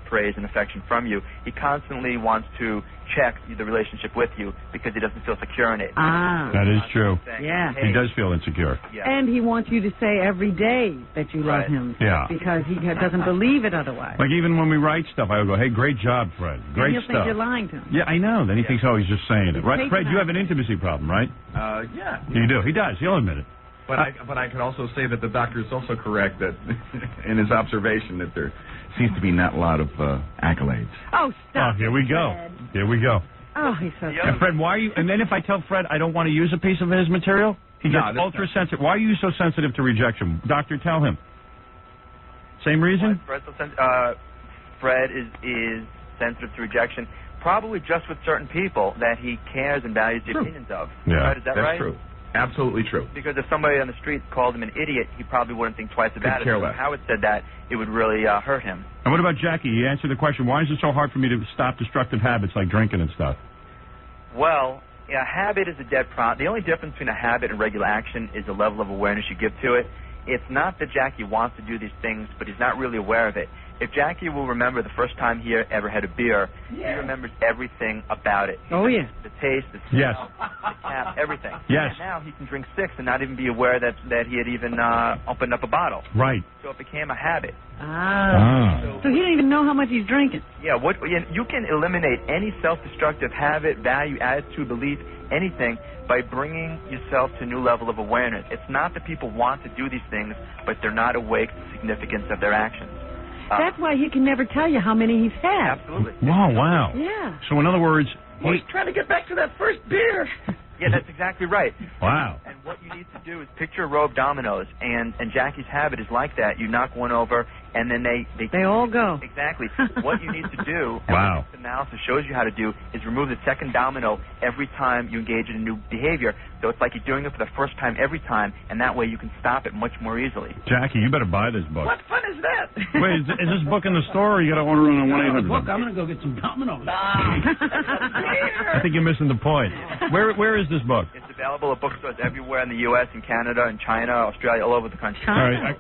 praise and affection from you. He constantly wants to check the relationship with you because he doesn't feel secure in it. That is true. Yeah. He does feel insecure. Yeah. And he wants you to say every day that you love him. Yeah. Because he doesn't believe it otherwise. Like even when we write stuff, I would go, hey, great job, Fred. Great and he'll stuff. think you're lying to him. Yeah, I know. Then he thinks, oh, he's just saying it. Right, Fred, you have an intimacy problem, right? Yeah. You do. He does. He'll admit it. But I can also say that the doctor is also correct that in his observation that there seems to be not a lot of accolades. Oh, stop. Oh, here we go. Fred. Here we go. Oh, he's so And Fred, why are you? And then if I tell Fred I don't want to use a piece of his material, he gets ultra sensitive. Why are you so sensitive to rejection, Doctor? Tell him. Same reason. Fred is sensitive to rejection, probably just with certain people that he cares and values the opinions of. Yeah, right? Is that that's right? true. Absolutely true. Because if somebody on the street called him an idiot, he probably wouldn't think twice about it. care If less. Howard said that, it would really hurt him. And what about Jackie? He answered the question. Why is it so hard for me to stop destructive habits like drinking and stuff? Well, a habit is a dead problem. The only difference between a habit and regular action is the level of awareness you give to it. It's not that Jackie wants to do these things, but he's not really aware of it. If Jackie will remember the first time he ever had a beer, he remembers everything about it. Oh, yeah. The taste, the smell, the cap, everything. Yes. And now he can drink 6 and not even be aware that he had even opened up a bottle. Right. So it became a habit. So he didn't even know how much he's drinking. Yeah, you can eliminate any self-destructive habit, value, attitude, belief, anything by bringing yourself to a new level of awareness. It's not that people want to do these things, but they're not awake to the significance of their actions. That's why he can never tell you how many he's had. Absolutely. Wow. Yeah. So in other words, He's trying to get back to that first beer. Yeah, that's exactly right. Wow. And what you need to do is picture a row of dominoes, and Jackie's habit is like that. You knock one over, and then they all go. Exactly. What you need to do, Wow. and what this analysis shows you how to do, is remove the second domino every time you engage in a new behavior. So it's like you're doing it for the first time every time, and that way you can stop it much more easily. Jackie, you better buy this book. What fun is that? Wait, is this book in the store, or you got to order it on 1-800? Look, I'm going to go get some dominoes. I think you're missing the point. Where is this book? It's available at bookstores everywhere in the U.S., in Canada, in China, Australia, all over the country. All right.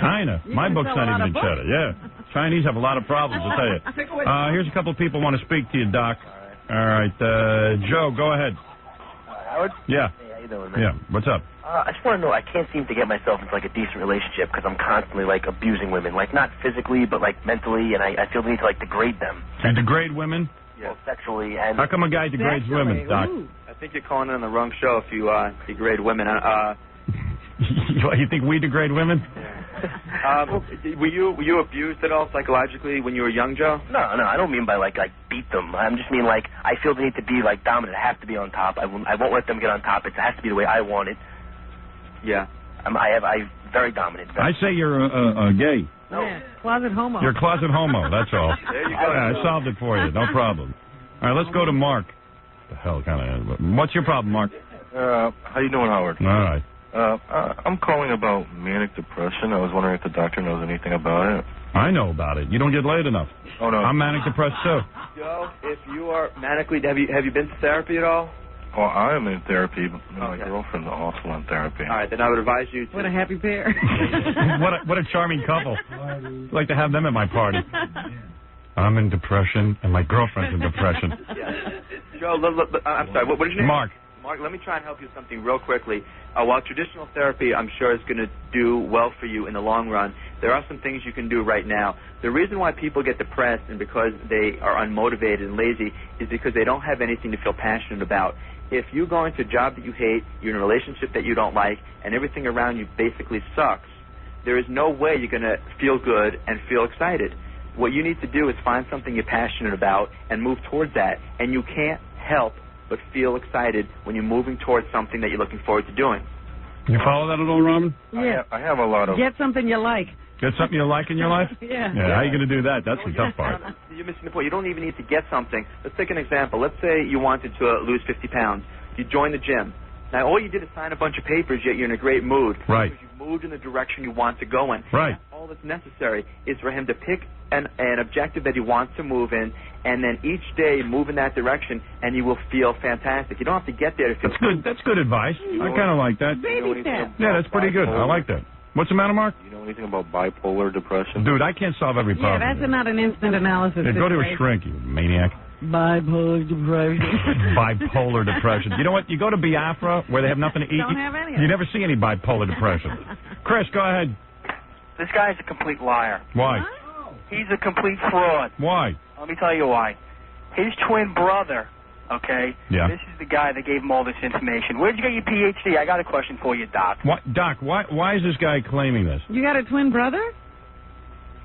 China. My book's sell a not lot even in of China. Yeah. Chinese have a lot of problems, I'll tell you. Here's a couple of people want to speak to you, Doc. All right. Joe, go ahead. Howard? Yeah. Hey, how you doing, man? Yeah, what's up? I just want to know, I can't seem to get myself into, like, a decent relationship because I'm constantly, like, abusing women. Like, not physically, but, like, mentally, and I feel the need to, like, degrade them. You degrade women? Yeah. Well, sexually and... How come a guy degrades women, Doc? I think you're calling in on the wrong show if you degrade women. You think we degrade women? Were you abused at all psychologically when you were young, Joe? No, I don't mean by, like, I beat them. I just mean, like, I feel the need to be, like, dominant. I have to be on top. I won't let them get on top. It has to be the way I want it. Yeah. I'm very dominant. I say you're gay. No. Yeah, closet homo. You're a closet homo, that's all. There you go. I solved it for you, no problem. All right, let's go to Mark. The hell kind of... What's your problem, Mark? How you doing, Howard? All right. I'm calling about manic depression. I was wondering if the doctor knows anything about it. I know about it. You don't get laid enough. Oh, no. I'm manic depressed, too. Joe, if you are manically... Have you been to therapy at all? Oh, I am in therapy, but my girlfriend's also in therapy. All right, then I would advise you to... What a happy pair. What a charming couple. I'd like to have them at my party. I'm in depression, and my girlfriend's in depression. Yeah. Joe, I'm sorry, what is your name? Mark, let me try and help you with something real quickly. While traditional therapy, I'm sure, is going to do well for you in the long run, there are some things you can do right now. The reason why people get depressed and because they are unmotivated and lazy is because they don't have anything to feel passionate about. If you go into a job that you hate, you're in a relationship that you don't like, and everything around you basically sucks, there is no way you're going to feel good and feel excited. What you need to do is find something you're passionate about and move towards that, and you can't help but feel excited when you're moving towards something that you're looking forward to doing. you follow that at all, Robin? Yeah. I have a lot of... Get something you like. Get something you like in your life? Yeah. How are you going to do that? That's the tough part. You're missing the point. You don't even need to get something. Let's take an example. Let's say you wanted to lose 50 pounds. You join the gym. Now, all you did is sign a bunch of papers, yet you're in a great mood. Right. Because you've moved in the direction you want to go in. Right. All that's necessary is for him to pick an objective that he wants to move in, and then each day move in that direction, and you will feel fantastic. You don't have to get there to feel good. That's good advice. I kind of like that. Baby step. Yeah, that's pretty good. I like that. What's the matter, Mark? Do you know anything about bipolar depression? Dude, I can't solve every Yeah, problem. that's not an instant analysis. Yeah, go to a situation. shrink, you maniac. Bipolar depression. Bipolar depression. You know what? You go to Biafra where they have nothing to eat. Don't have any of You it. never see any bipolar depression. Chris, go ahead. This guy's a complete liar. Why? He's a complete fraud. Why? Let me tell you why. His twin brother, okay? Yeah. This is the guy that gave him all this information. Where'd you get your Ph.D.? I got a question for you, Doc. Doc, why is this guy claiming this? You got a twin brother?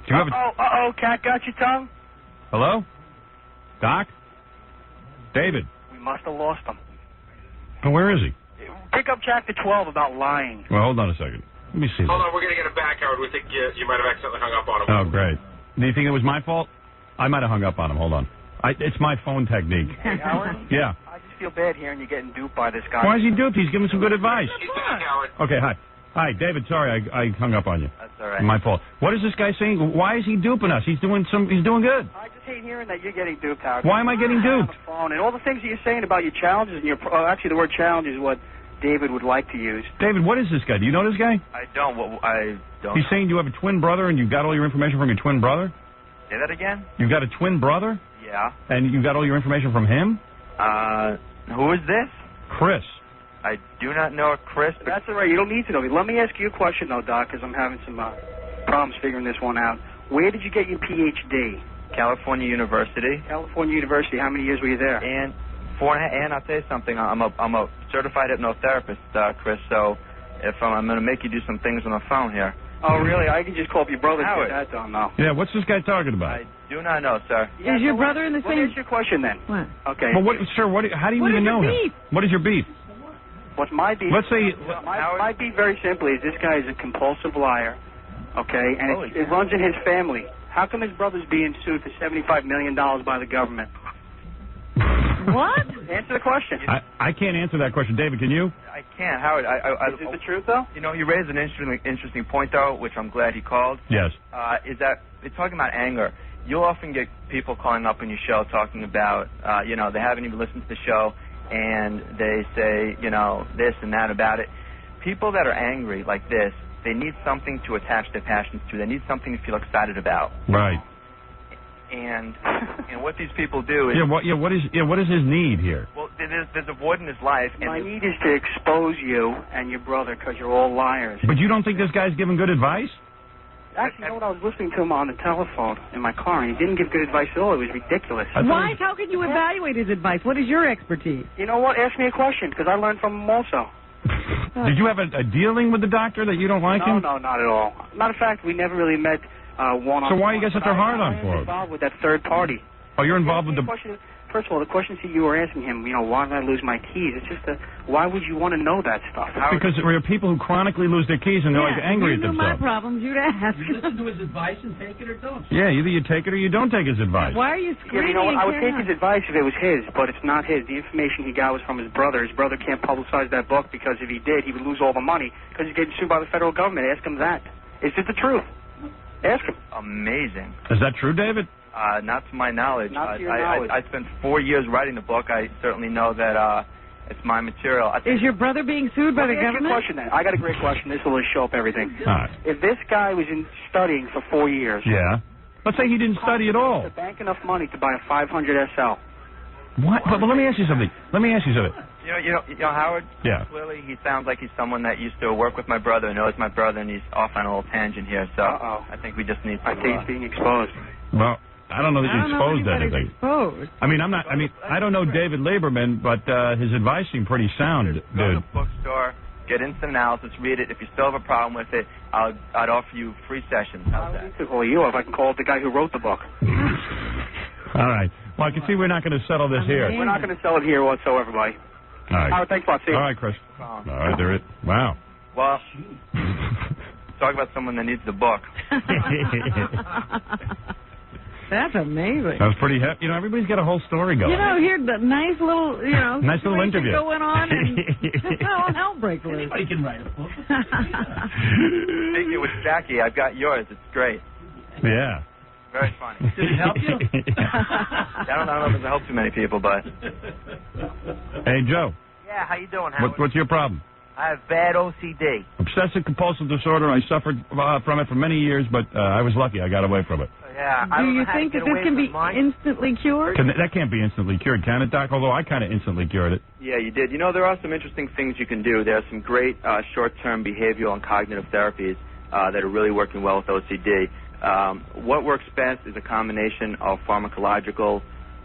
Do you have a... Uh-oh, cat got your tongue? Hello? Doc? David? We must have lost him. Oh, where is he? Pick up chapter 12 about lying. Well, hold on a second. Let me see Hold this. on, we're going to get him back, Howard. We think you might have accidentally hung up on him. Oh, great. Do you think it was my fault? I might have hung up on him. Hold on. It's my phone technique. Hey, Howard? Yeah. I just feel bad hearing you're getting duped by this guy. Why is he duped? He's giving some good advice. He's back, Howard. Okay, hi. Hi, David. Sorry, I hung up on you. That's all right. My fault. What is this guy saying? Why is he duping us? He's doing good. I just hate hearing that you're getting duped, Howard. Why am I getting duped? On the phone and all the things that you're saying about your challenges and your actually the word challenge is what David would like to use. David, what is this guy? Do you know this guy? I don't. I don't. He's saying you have a twin brother and you got all your information from your twin brother? Say that again? You got a twin brother? Yeah. And you got all your information from him? Who is this? Chris. I do not know a Chris. But That's all right. You don't need to know. Let me ask you a question, though, Doc, because I'm having some problems figuring this one out. Where did you get your Ph.D.? California University. California University. How many years were you there? And 4.5. And I'll tell you something. I'm a certified hypnotherapist, Chris. So if I'm going to make you do some things on the phone here. Oh, really? I can just call up your brother and Howard. get that done, though. Yeah, what's this guy talking about? I do not know, sir. Is your brother in the Let me same... ask you a question, then. What? Okay. Well, sir, how do you What even is your know him? beef? What is your beef? What's my beef? Let's say... My beef, very simply, is this guy is a compulsive liar, okay, and it runs in his family. How come his brother's being sued for $75 million by the government? What? Answer the question. I can't answer that question. David, can you? I can't, Howard. Is it the truth, though? You know, he raised an interesting point, though, which I'm glad he called. Yes. Is that it's talking about anger. You'll often get people calling up on your show talking about, they haven't even listened to the show, and they say, this and that about it. People that are angry like this, they need something to attach their passions to. They need something to feel excited about. Right. And what these people do is what is his need here? Well, there's a void in his life. And My need is to expose you and your brother because you're all liars. But you don't think this guy's giving good advice? Actually, you know what? I was listening to him on the telephone in my car, and he didn't give good advice at all. It was ridiculous. Why? How can you evaluate his advice? What is your expertise? You know what? Ask me a question, because I learned from him also. Did you have a dealing with the doctor that you don't like him? No, not at all. Matter of fact, we never really met one-on-one. So why you got such a hard-on for him? I'm involved with that third party. Oh, you're involved with the... First of all, the questions that you were asking him, why did I lose my keys? It's just why would you want to know that stuff? Because there are people who chronically lose their keys and they're like angry at you knew my themselves. problems, you'd ask. You listen to his advice and take it or don't. Yeah, either you take it or you don't take his advice. Why are you screaming? You know what? I would and take his advice if it was his, but it's not his. The information he got was from his brother. His brother can't publicize that book because if he did, he would lose all the money because he's getting sued by the federal government. Ask him that. Is it the truth? Ask him. Amazing. Is that true, David? Not to my knowledge. Not to your knowledge. I spent 4 years writing the book. I certainly know that it's my material. Is your brother being sued by the government? Let me ask you a question then. I got a great question. This will show up everything. All right. If this guy was studying for 4 years. Yeah. Let's say he didn't study at all. To bank enough money to buy a 500 SL. What? But let me ask you something. You know, Howard. Yeah. Clearly, he sounds like he's someone that used to work with my brother, knows my brother, and he's off on a little tangent here. So I think we just need to. I think he's being exposed. Well, I don't know that he exposed anything. Exposed. I don't know David Lieberman, but his advice seemed pretty sound, dude. Go to the bookstore, get instant analysis, read it. If you still have a problem with it, I'd offer you free sessions. How's that? To call you if I can call the guy who wrote the book. All right. Well, I can see we're not going to settle this here. We're not going to sell it here whatsoever, buddy. All right. Howard, thanks a lot. See you. All right, Chris. All right, there it. Wow. Well, talk about someone that needs the book. That's amazing. That was pretty hefty. Everybody's got a whole story going. Here's the nice little, nice little situation interview going on, and all hell breaks loose. Anybody can write a book. Speaking with Jackie, I've got yours. It's great. Yeah. Very funny. Did it help you? I don't know if it's helped too many people, but. Hey, Joe. Yeah, how you doing, Howard? What's your problem? I have bad OCD. Obsessive compulsive disorder. I suffered from it for many years, but I was lucky. I got away from it. Yeah, Do you think that this can be instantly cured? That can't be instantly cured, can it, Doc? Although I kind of instantly cured it. Yeah, you did. There are some interesting things you can do. There are some great short-term behavioral and cognitive therapies that are really working well with OCD. What works best is a combination of pharmacological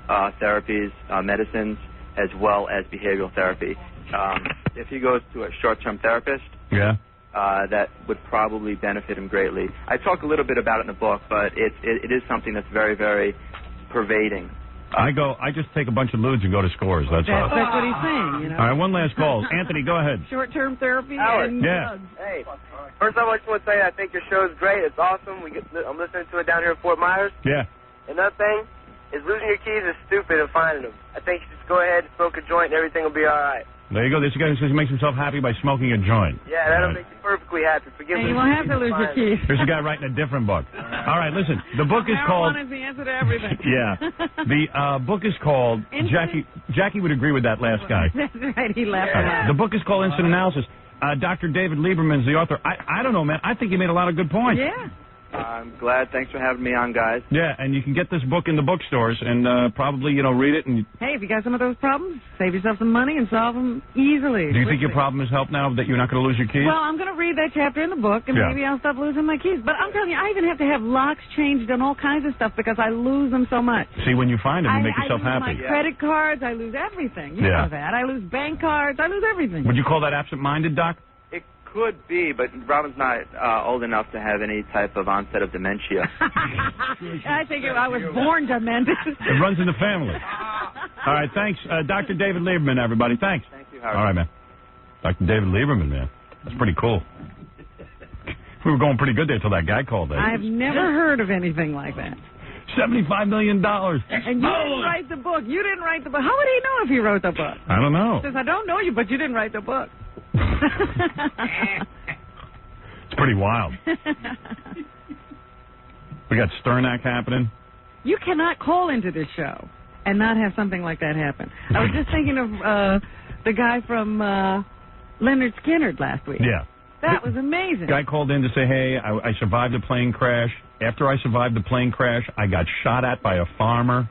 therapies, medicines, as well as behavioral therapy. If he goes to a short-term therapist, that would probably benefit him greatly. I talk a little bit about it in the book, but it is something that's very, very pervading. I just take a bunch of ludes and go to Scores. That's all. That's what he's saying. All right, one last call. Anthony, go ahead. Short-term therapy Howard. and Yeah. Hey, first off, I just want to say I think your show is great. It's awesome. I'm listening to it down here in Fort Myers. Yeah. Another thing is losing your keys is stupid and finding them. I think you just go ahead and smoke a joint and everything will be all right. There you go. This guy says he makes himself happy by smoking a joint. Yeah, that'll make you perfectly happy. Forgive me. And you won't have to lose your keys. There's a guy writing a different book. All right, listen. The book is called... Marijuana is the answer to everything. Yeah. The book is called... Jackie would agree with that last guy. That's right. He laughed a lot. The book is called Instant Analysis. Dr. David Lieberman is the author. I don't know, man. I think he made a lot of good points. Yeah. I'm glad. Thanks for having me on, guys. Yeah, and you can get this book in the bookstores and probably, read it. And Hey, if you got some of those problems, save yourself some money and solve them easily. do you think your problem is helped now that you're not going to lose your keys? Well, I'm going to read that chapter in the book, and Yeah. maybe I'll stop losing my keys. But I'm telling you, I even have to have locks changed and all kinds of stuff because I lose them so much. See, when you find them, you make yourself I lose happy. my credit cards. I lose everything. You Yeah. know that. I lose bank cards. I lose everything. Would you call that absent-minded, Doc? It could be, but Robin's not old enough to have any type of onset of dementia. I think I was born demented. It runs in the family. All right, thanks. Dr. David Lieberman, everybody. Thanks. Thank you, Howard. All right, man. Dr. David Lieberman, man. That's pretty cool. We were going pretty good there till that guy called in. I've never heard of anything like that. $75 million. And you didn't write the book. You didn't write the book. How would he know if he wrote the book? I don't know. He says, I don't know you, but you didn't write the book. It's pretty wild. We got Sternak happening. You cannot call into this show and not have something like that happen. I was just thinking of the guy from Leonard Skinner last week. Yeah. That was amazing. Guy called in to say, hey, I survived a plane crash. After I survived the plane crash, I got shot at by a farmer.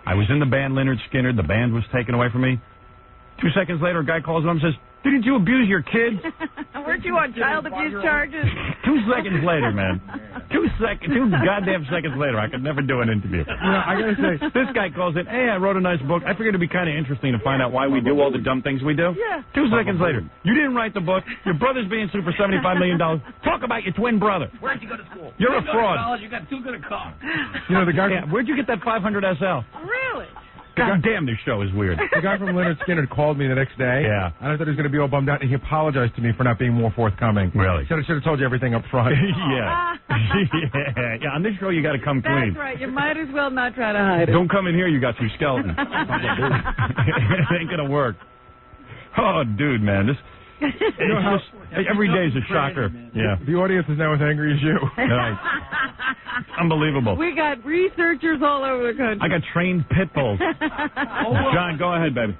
I was in the band Leonard Skinner. The band was taken away from me. 2 seconds later, a guy calls him and says, "Didn't you abuse your kids?" Weren't you on child abuse charges? 2 seconds later, man. 2 goddamn seconds later. I could never do an interview. I gotta say, this guy calls it, "Hey, I wrote a nice book. I figured it'd be kind of interesting to find out why we do all the dumb things we do." Yeah. 2 seconds later, you didn't write the book. Your brother's being sued for $75 million. Talk about your twin brother. Where'd you go to school? You're a You didn't go to fraud. college, you got too good a car. You know, the guy. Yeah, where'd you get that 500 SL? Really? God damn, this show is weird. The guy from Leonard Skinner called me the next day. Yeah. And I thought he was going to be all bummed out, and he apologized to me for not being more forthcoming. Really? Should have told you everything up front. Yeah. Yeah. On this show, you got to come clean. That's right. You might as well not try to hide it. Don't come in here. You got some skeletons. It ain't gonna work. Oh, dude, man, this. Every day is a shocker. Yeah. The audience is now as angry as you. Right. Unbelievable. We got researchers all over the country. I got trained pit bulls. John, go ahead, baby.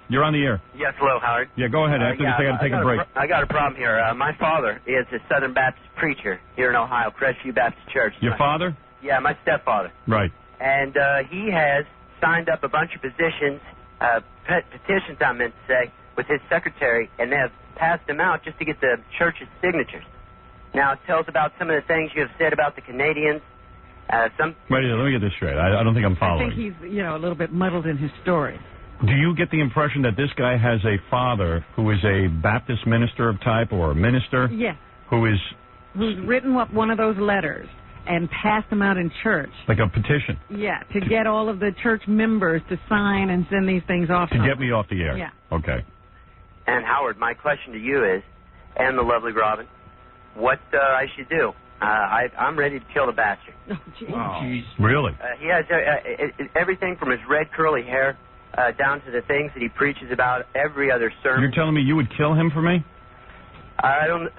You're on the air. Yes, hello, Howard. Yeah, go ahead. After this, I got to take a break. I got a problem here. My father is a Southern Baptist preacher here in Ohio, Crestview Baptist Church. Your father? Yeah, my stepfather. Right. And he has signed up a bunch of petitions, I meant to say, with his secretary, and they have passed them out just to get the church's signatures. Now, tell us about some of the things you have said about the Canadians. Wait, let me get this straight. I don't think I'm I following. think he's, a little bit muddled in his story. Do you get the impression that this guy has a father who is a Baptist minister of type or a minister? Yes. Who's written up one of those letters and passed them out in church. Like a petition? Yeah, to get all of the church members to sign and send these things off. To get me off the air? Yeah. Okay. And Howard, my question to you is, and the lovely Robin, what I should do? I'm ready to kill the bastard. Oh, jeez. Really? He has everything from his red curly hair down to the things that he preaches about every other sermon. You're telling me you would kill him for me? I don't.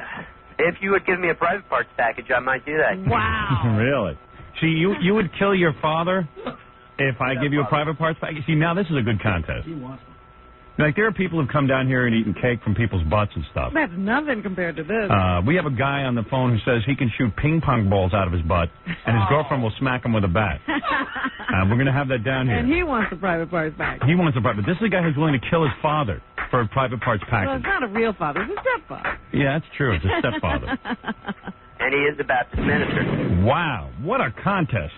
If you would give me a private parts package, I might do that. Wow. Really? See, you would kill your father if I give you a private parts package? See, now this is a good contest. Like, there are people who've come down here and eaten cake from people's butts and stuff. That's nothing compared to this. We have a guy on the phone who says he can shoot ping pong balls out of his butt, and his girlfriend will smack him with a bat. We're going to have that down here. And he wants the private parts back. He wants a private. This is a guy who's willing to kill his father for a private parts package. Well, it's not a real father. It's a stepfather. Yeah, that's true. It's a stepfather. And he is a Baptist minister. Wow, what a contest.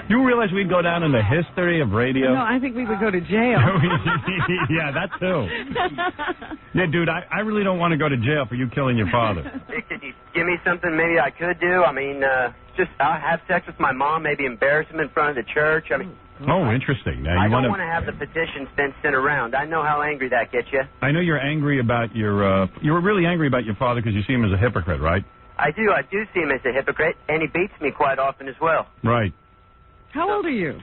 You realize we'd go down in the history of radio? No, I think we would go to jail. Yeah, that too. Yeah, dude, I really don't want to go to jail for you killing your father. Could you give me something maybe I could do? I mean, just I'll have sex with my mom, maybe embarrass him in front of the church. I mean, Oh, interesting. Now, I you don't want to have the petitions been sent around. I know how angry that gets you. I know you're angry about your. You were really angry about your father because you see him as a hypocrite, right? I do see him as a hypocrite, and he beats me quite often as well. Right. How old are you?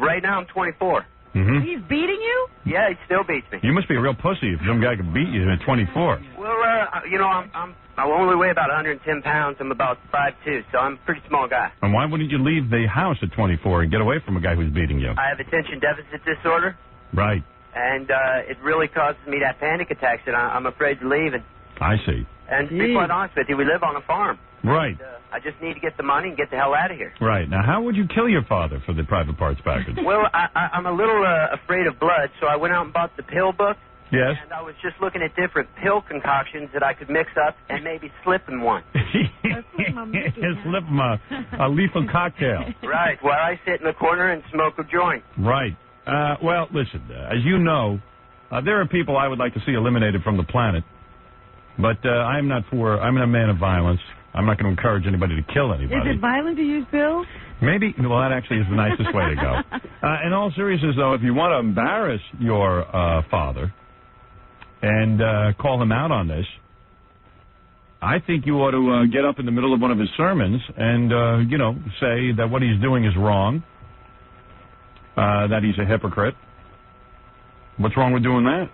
Right now I'm 24. Mm-hmm. He's beating you? Yeah, he still beats me. You must be a real pussy if some guy could beat you at 24. Well, I only weigh about 110 pounds. I'm about 5'2", so I'm a pretty small guy. And why wouldn't you leave the house at 24 and get away from a guy who's beating you? I have attention deficit disorder. Right. And it really causes me to have panic attacks, and I'm afraid to leave. And I see. to be quite honest with you, we live on a farm. Right. And, I just need to get the money and get the hell out of here. Right. Now, how would you kill your father for the private parts package? Well, I'm a little afraid of blood, so I went out and bought the pill book. Yes. And I was just looking at different pill concoctions that I could mix up and maybe slip in one. Slip him a lethal cocktail. Right. While I sit in the corner and smoke a joint. Right. Well, listen, as you know, there are people I would like to see eliminated from the planet. But I'm not a man of violence. I'm not going to encourage anybody to kill anybody. Is it violent to use pills? Maybe. Well, that actually is the nicest way to go. In all seriousness, though, if you want to embarrass your father and call him out on this, I think you ought to get up in the middle of one of his sermons and, say that what he's doing is wrong, that he's a hypocrite. What's wrong with doing that?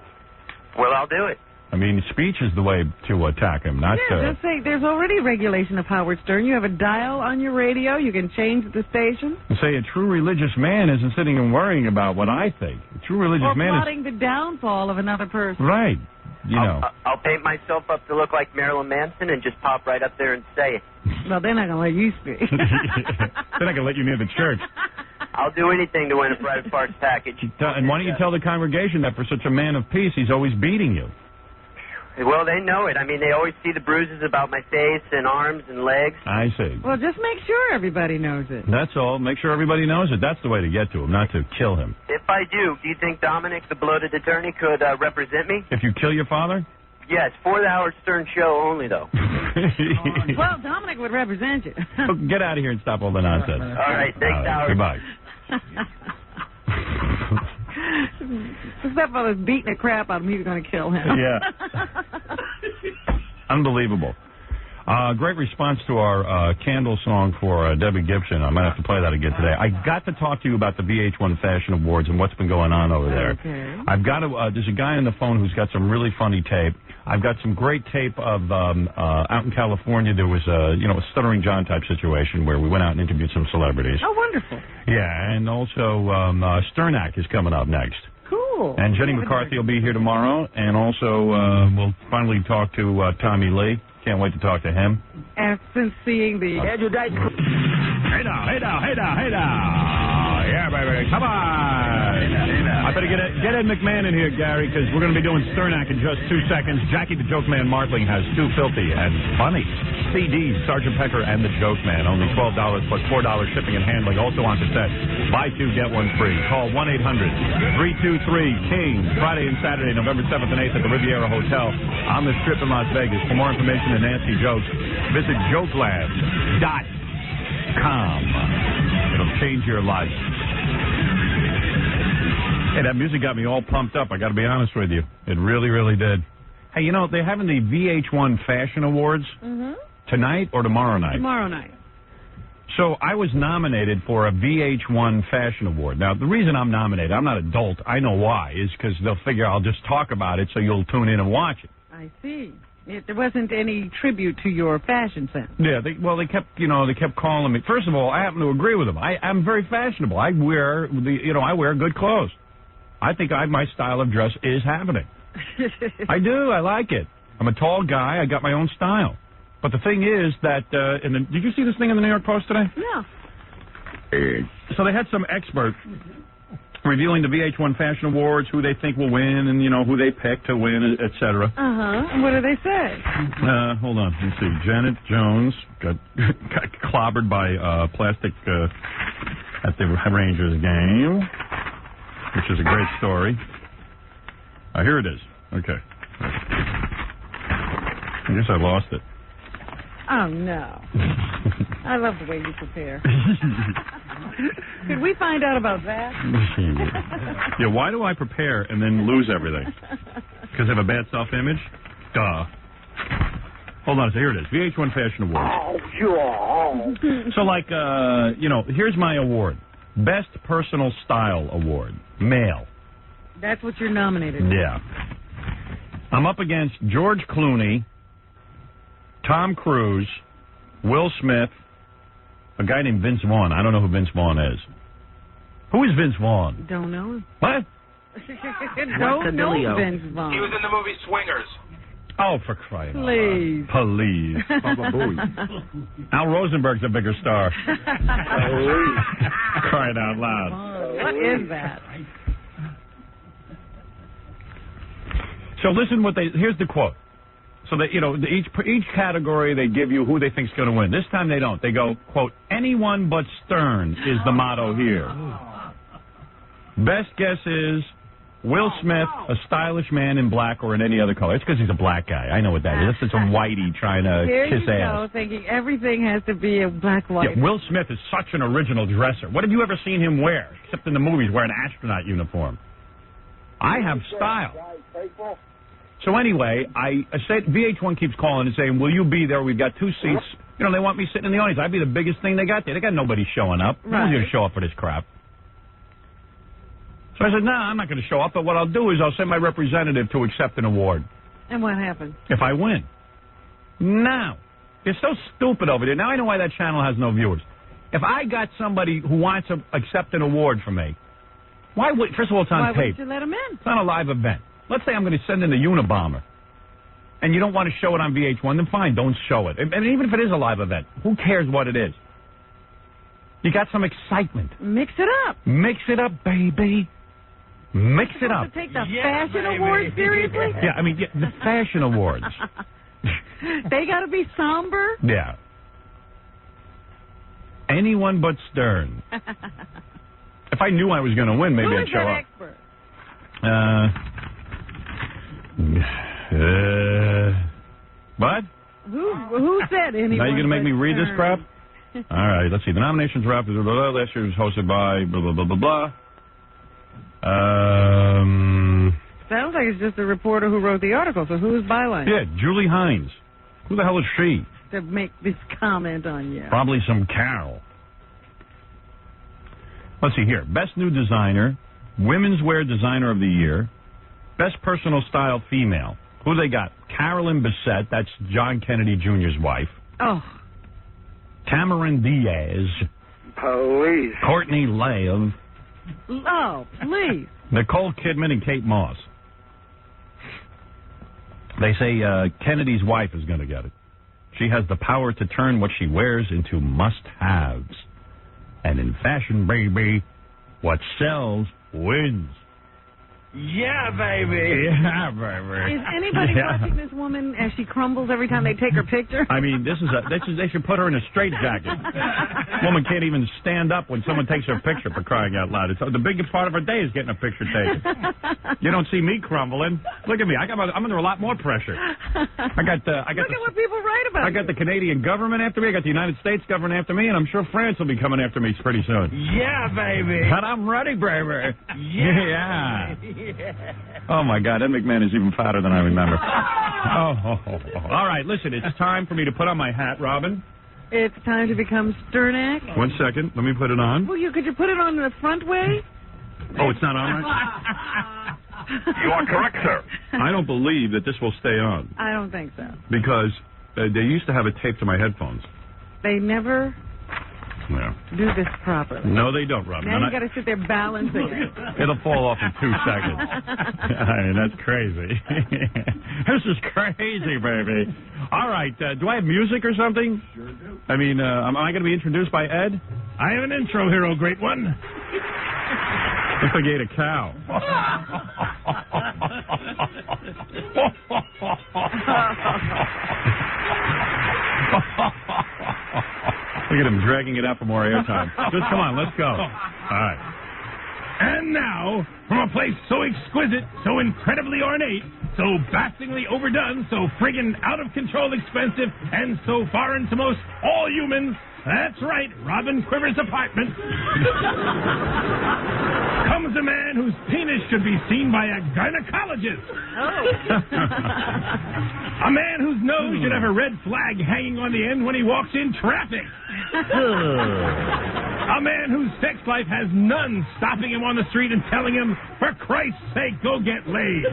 Well, I'll do it. I mean, speech is the way to attack him, not just say there's already regulation of Howard Stern. You have a dial on your radio. You can change the station. Say a true religious man isn't sitting and worrying about what I think. A true religious man is plotting the downfall of another person. right. I'll paint myself up to look like Marilyn Manson and just pop right up there and say it. Well, they're not going to let you speak. They're not going to let you near the church. I'll do anything to win a Private Parts package. And why don't you tell the congregation that for such a man of peace, he's always beating you? Well, they know it. I mean, they always see the bruises about my face and arms and legs. I see. Well, just make sure everybody knows it. That's all. Make sure everybody knows it. That's the way to get to him, not to kill him. If I do you think Dominic, the bloated attorney, could represent me? If you kill your father? Yes, for the Howard Stern show only, though. Well, Dominic would represent you. Get out of here and stop all the nonsense. All right, thanks, Howard. Goodbye. Except for this beating the crap out of me, you're going to kill him. Yeah. Unbelievable. Great response to our Candle song for Debbie Gibson. I might have to play that again today. I got to talk to you about the VH1 Fashion Awards and what's been going on over there. Okay. I've got to. There's a guy on the phone who's got some really funny tape. I've got some great tape of out in California. There was a Stuttering John type situation where we went out and interviewed some celebrities. Oh, wonderful. Yeah, and also Sternak is coming up next. Cool. And Jenny McCarthy will be here tomorrow, and also we'll finally talk to Tommy Lee. Can't wait to talk to him. And since seeing the erudite... Hey now, hey now, hey now, hey now. Yeah, baby, come on. I better get Ed McMahon in here, Gary, because we're going to be doing Sternak in just 2 seconds. Jackie the Joke Man Martling has 2 filthy and funny CDs, Sgt. Pepper and the Joke Man. Only $12 plus $4 shipping and handling. Also on cassette. Buy 2, get 1 free. Call 1-800-323-KING. Friday and Saturday, November 7th and 8th at the Riviera Hotel on the Strip in Las Vegas. For more information and nasty jokes, visit jokelab.com. It'll change your life. Hey, that music got me all pumped up. I got to be honest with you. It really, really did. Hey, they're having the VH1 Fashion Awards tonight or tomorrow night? Tomorrow night. So I was nominated for a VH1 Fashion Award. Now, the reason I'm nominated, I'm not adult. I know why, is because they'll figure I'll just talk about it so you'll tune in and watch it. I see. There wasn't any tribute to your fashion sense. Yeah, they kept calling me. First of all, I happen to agree with them. I'm very fashionable. I wear good clothes. I think my style of dress is happening. I do. I like it. I'm a tall guy. I got my own style. But the thing is that, did you see this thing in the New York Post today? No. So they had some expert revealing the VH1 Fashion Awards, who they think will win, and, who they pick to win, et cetera. And what do they say? Hold on. Let's see. Janet Jones got clobbered by plastic at the Rangers game, which is a great story. Here it is. Okay. I guess I lost it. Oh, no. I love the way you prepare. Could we find out about that? Yeah, why do I prepare and then lose everything? Because I have a bad self-image? Duh. Hold on. So here it is. VH1 Fashion Awards. So, here's my award. Best Personal Style Award. Male. That's what you're nominated. Yeah. I'm up against George Clooney, Tom Cruise, Will Smith, a guy named Vince Vaughn. I don't know who Vince Vaughn is. Who is Vince Vaughn? Don't know. What? Don't know Vince Vaughn. He was in the movie Swingers. Oh, for crying out Please. loud. Please. Al Rosenberg's a bigger star. Crying out loud. What is that? So listen here's the quote. So that, each category they give you who they think's going to win. This time they don't. They go, quote, anyone but Stern is the motto here. Best guess is Will Smith, a stylish man in black or in any other color. It's because he's a black guy. I know what that is. That's just some whitey trying to kiss ass. Thinking everything has to be a black white. Yeah, Will Smith is such an original dresser. What have you ever seen him wear? Except in the movies, wear an astronaut uniform. I have style. So anyway, I said VH1 keeps calling and saying, will you be there? We've got 2 seats. They want me sitting in the audience. I'd be the biggest thing they got there. They got nobody showing up. Right. No one's going to show up for this crap. So I said, no, I'm not going to show up. But what I'll do is I'll send my representative to accept an award. And what happened? If I win. Now, they're so stupid over there. Now I know why that channel has no viewers. If I got somebody who wants to accept an award from me, first of all, it's on Why tape. wouldn't you let him in? It's not a live event. Let's say I'm going to send in the Unabomber, and you don't want to show it on VH1, then fine, don't show it. And even if it is a live event, who cares what it is? You got some excitement. Mix it up. Mix it up, baby. Mix it You up. want to take the fashion awards seriously? Yeah, I mean, the fashion awards. They got to be somber? Yeah. Anyone but Stern. If I knew I was going to win, maybe Who I'd is show that up. expert? What? Who said anyone? Now you're going to make me read this crap? Stern? All right, let's see. The nominations were after last year was hosted by blah, blah, blah, blah, blah. Sounds like it's just the reporter who wrote the article, so who's byline? Yeah, Julie Hines. Who the hell is she? To make this comment on you. Probably some cow. Let's see here. Best New Designer, Women's Wear Designer of the Year, Best Personal Style Female. Who they got? Carolyn Bessette, that's John Kennedy Jr.'s wife. Oh. Cameron Diaz. Police. Courtney Love. Oh, please. Nicole Kidman and Kate Moss. They say Kennedy's wife is going to get it. She has the power to turn what she wears into must-haves. And in fashion, baby, what sells wins. Yeah, baby. Yeah, baby. Is anybody watching this woman as she crumbles every time they take her picture? I mean, they should put her in a straitjacket. Woman can't even stand up when someone takes her picture, for crying out loud. It's the biggest part of her day is getting a picture taken. You don't see me crumbling. Look at me. I'm under a lot more pressure. Look at what people write about. I got the Canadian government after me. I got the United States government after me, and I'm sure France will be coming after me pretty soon. Yeah, baby. And I'm ready, baby. Yeah. Oh, my God. Ed McMahon is even fatter than I remember. All right, listen, it's time for me to put on my hat, Robin. It's time to become Sternak. 1 second. Let me put it on. Well, could you put it on the front way? Oh, it's not on right? You are correct, sir. I don't believe that this will stay on. I don't think so. Because they used to have it taped to my headphones. They never do this properly. No, they don't, Robin. Now you got to sit there balancing it. It'll fall off in 2 seconds. I mean, that's crazy. This is crazy, baby. All right, do I have music or something? Sure do. I mean, am I going to be introduced by Ed? I have an intro here, oh great one. Looks like he ate a cow. Look at him dragging it out for more airtime. Just come on, let's go. All right. And now, from a place so exquisite, so incredibly ornate, so bafflingly overdone, so friggin' out of control expensive, and so foreign to most all humans, that's right, Robin Quiver's apartment, comes a man whose penis should be seen by a gynecologist. A man whose nose should have a red flag hanging on the end when he walks in traffic. A man whose sex life has none stopping him on the street and telling him, for Christ's sake, go get laid.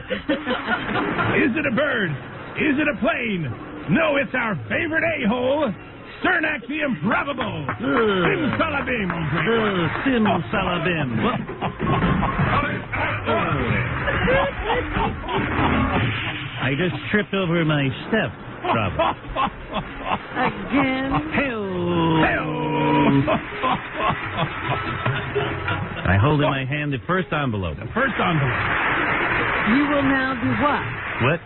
Is it a bird? Is it a plane? No, it's our favorite a-hole, Sternak the Improbable. Simsalabim. Simsalabim. I just tripped over my step, Robin. Again? I hold in my hand the first envelope. The first envelope. You will now do what? What?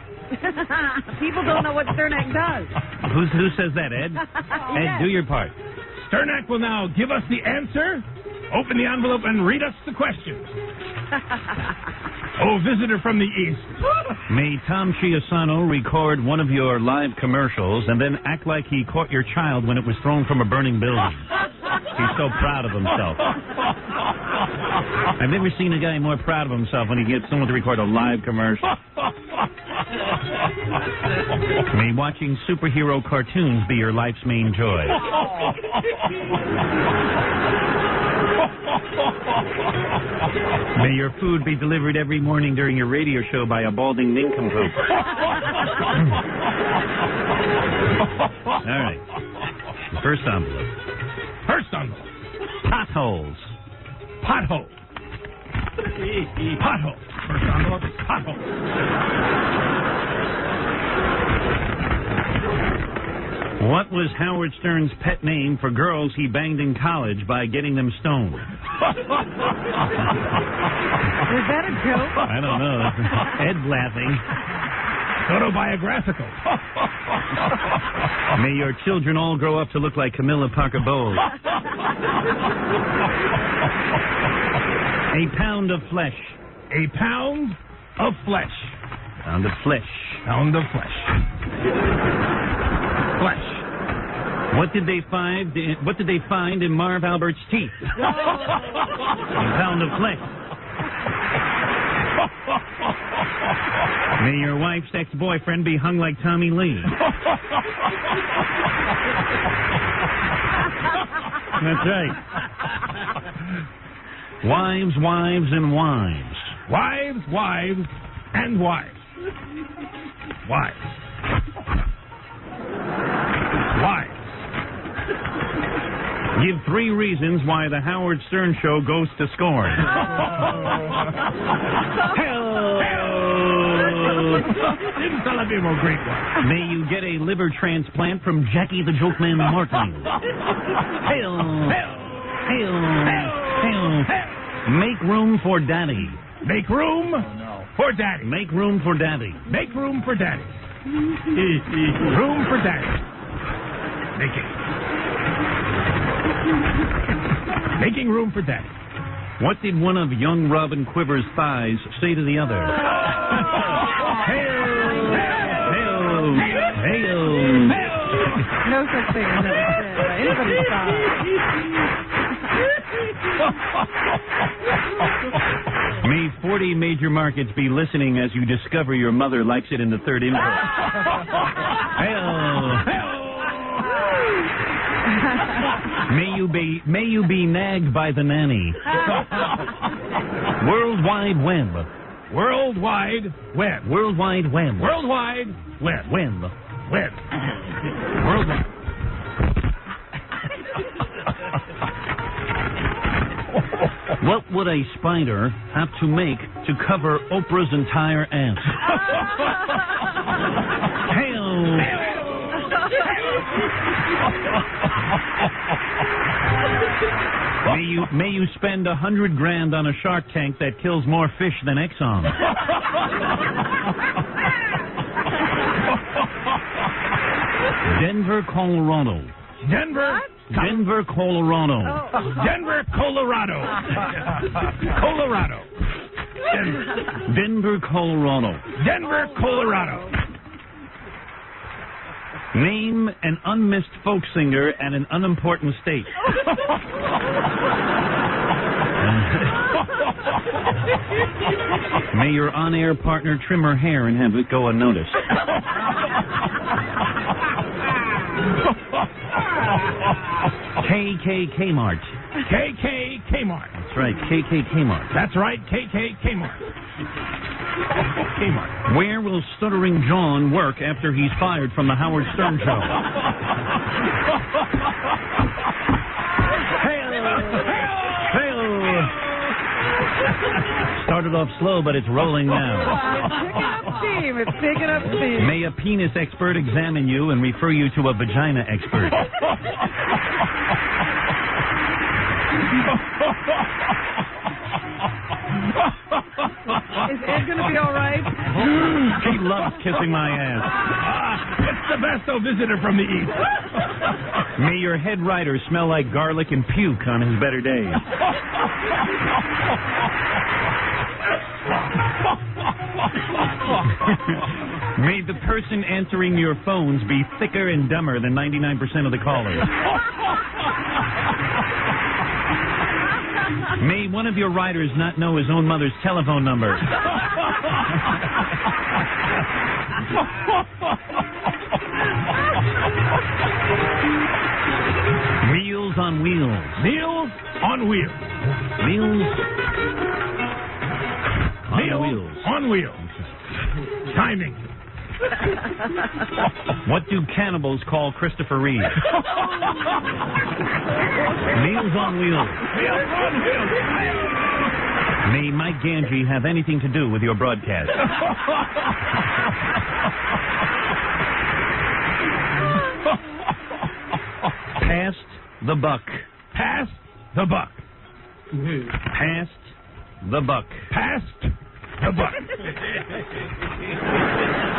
People don't know what Sternak does. Who says that, Ed? Ed, do your part. Sternak will now give us the answer, open the envelope, and read us the question. Oh, visitor from the East. May Tom Chiasano record one of your live commercials and then act like he caught your child when it was thrown from a burning building. He's so proud of himself. I've never seen a guy more proud of himself when he gets someone to record a live commercial. May watching superhero cartoons be your life's main joy. May your food be delivered every morning during your radio show by a balding nincompoop. All right. The first envelope. First envelope. Potholes. Pothole. Pothole. First envelope is pothole. What was Howard Stern's pet name for girls he banged in college by getting them stoned? Was that a joke? I don't know. Ed's laughing. Autobiographical. May your children all grow up to look like Camilla Parker Bowles. A pound of flesh. A pound of flesh. Pound of flesh. Pound of flesh. Flesh. What did they find? What did they find in Marv Albert's teeth? A pound of flesh. May your wife's ex-boyfriend be hung like Tommy Lee. That's right. Wives, wives, and wives. Wives, wives, and wives. Wives. Wives. Give 3 reasons why the Howard Stern Show goes to scorn. Didn't tell me more great one. May you get a liver transplant from Jackie the Joke Man Martin. Hail. Hail. Hail. Make room for Daddy. Make room for Daddy. Make room for Daddy. Make room for Daddy. Room for Daddy. Making room for Daddy. What did one of young Robin Quiver's thighs say to the other? Hail! Hail! Hail! No such thing as ever said by anybody's thigh. May 40 major markets be listening as you discover your mother likes it in the third input. Hail! May you be nagged by the nanny. World Wide Web. World Wide Web. World Wide Web. World Wide Web. Web. Web. World Wide. What would a spider have to make to cover Oprah's entire ass? Hail! May you spend $100,000 on a Shark Tank that kills more fish than Exxon. Denver, Colorado. Denver. Denver, Colorado. Denver, Colorado. Colorado. Denver, Colorado. Denver, Colorado. Name an unmissed folk singer and an unimportant state. May your on-air partner trim her hair and have it go unnoticed. KK Kmart. KK Kmart. That's right, KK Kmart. That's right, KK Kmart. Kmart. Where will Stuttering John work after he's fired from the Howard Stern Show? Started off slow, but it's rolling now. It's picking up steam. May a penis expert examine you and refer you to a vagina expert. Is Ed going to be all right? He loves kissing my ass. It's the besto visitor from the east. May your head writer smell like garlic and puke on his better days. May the person answering your phones be thicker and dumber than 99% of the callers. May one of your writers not know his own mother's telephone number. Meals on wheels. Meals on wheels. Meals on Meals wheels. on wheels. Timing. What do cannibals call Christopher Reeve? Meals on wheels. Meals on wheels. May Mike Ganji have anything to do with your broadcast? Past the buck. Past the buck. Past the buck. Past the buck.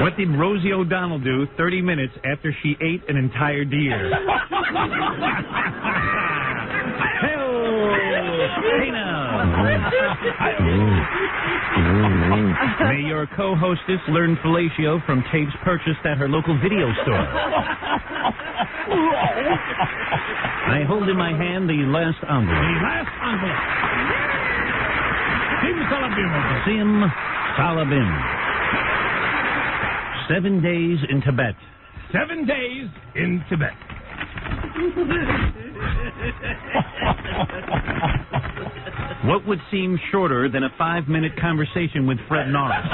What did Rosie O'Donnell do 30 minutes after she ate an entire deer? Hey now. May your co-hostess learn fellatio from tapes purchased at her local video store. I hold in my hand the last envelope. The last envelope. Sim Salabim. 7 days in Tibet. 7 days in Tibet. What would seem shorter than a 5-minute conversation with Fred Norris?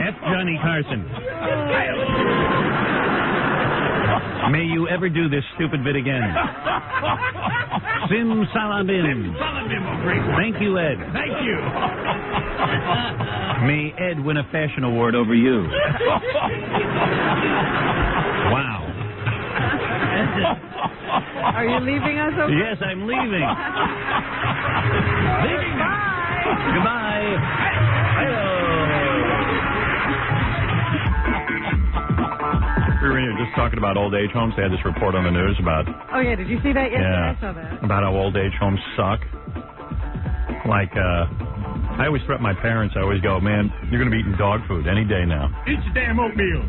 F. Johnny Carson. May you ever do this stupid bit again. Sim Salabim. Thank you, Ed. Thank you. May Ed win a fashion award over you. Wow. Are you leaving us over? Yes, I'm leaving. Bye. Goodbye. We were just talking about old age homes. They had this report on the news about. Oh, yeah. Did you see that yesterday? Yeah, I saw that. about how old age homes suck. Like, I always threaten my parents. I always go, man, you're going to be eating dog food any day now. Eat your damn oatmeal.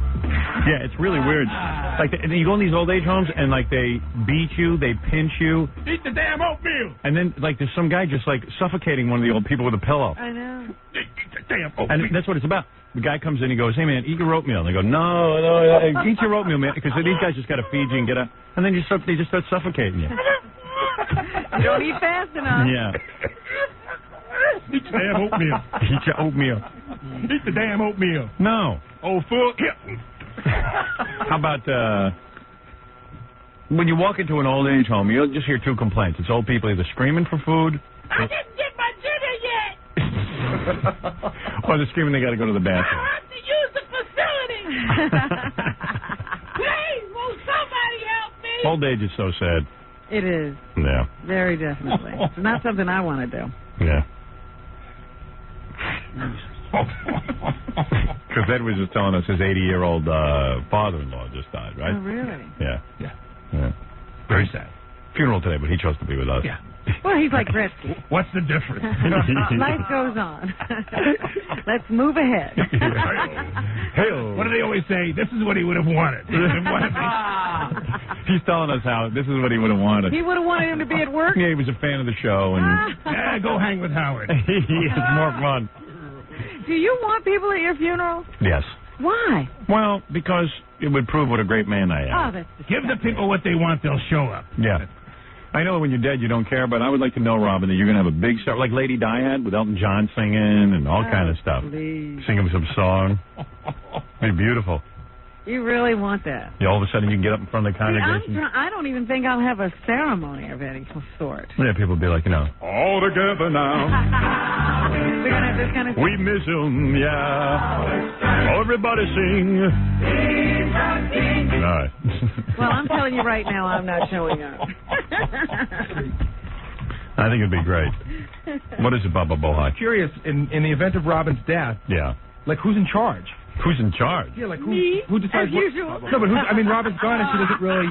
Yeah, it's really weird. Like, and you go in these old age homes, and, like, they beat you, they pinch you. Eat the damn oatmeal. And then, like, there's some guy just, like, suffocating one of the old people with a pillow. I know. Eat the damn oatmeal. And that's what it's about. The guy comes in, he goes, hey, man, eat your oatmeal. And they go, no, eat your oatmeal, man, because these guys just got to feed you and get up. And then they just start suffocating you. You don't eat fast enough. Yeah. Eat your damn oatmeal. Eat your oatmeal. Eat the damn oatmeal. No. Oh, full. Yeah. How about when you walk into an old age home, you'll just hear two complaints. It's old people either screaming for food. I didn't get my dinner yet. Or they're screaming they got to go to the bathroom. I have to use the facility. Please, will somebody help me? Old age is so sad. It is. Yeah. Very definitely. It's not something I want to do. Yeah. Because Ed was just telling us his 80-year-old father-in-law just died, right? Oh, really? Yeah. Yeah. Very sad. Funeral today, but he chose to be with us. Yeah. Well, he's like Gretzky. What's the difference? Life goes on. Let's move ahead. Hey-o. What do they always say? This is what he would have wanted. He's telling us how this is what he would have wanted. He would have wanted him to be at work? Yeah, he was a fan of the show. And Yeah, go hang with Howard. it's more fun. Do you want people at your funeral? Yes. Why? Well, because it would prove what a great man I am. Oh, that's Give the people what they want, they'll show up. Yeah. I know when you're dead you don't care, but I would like to know, Robin, that you're going to have a big star, like Lady Di had with Elton John singing and all kind of stuff. Please. Sing him some song. It'd be beautiful. You really want that? Yeah, all of a sudden you can get up in front of the congregation. I don't even think I'll have a ceremony of any sort. Yeah, people would be like, all together now. We're going to have this kind of We miss him, yeah. Everybody sing. All right. Well, I'm telling you right now, I'm not showing up. I think it'd be great. What is it, Bubba Bohai? Curious, in the event of Robin's death, Yeah. like who's in charge? Who's in charge? Yeah, like Me, who decides as what? usual. No, but Robin's gone and she doesn't really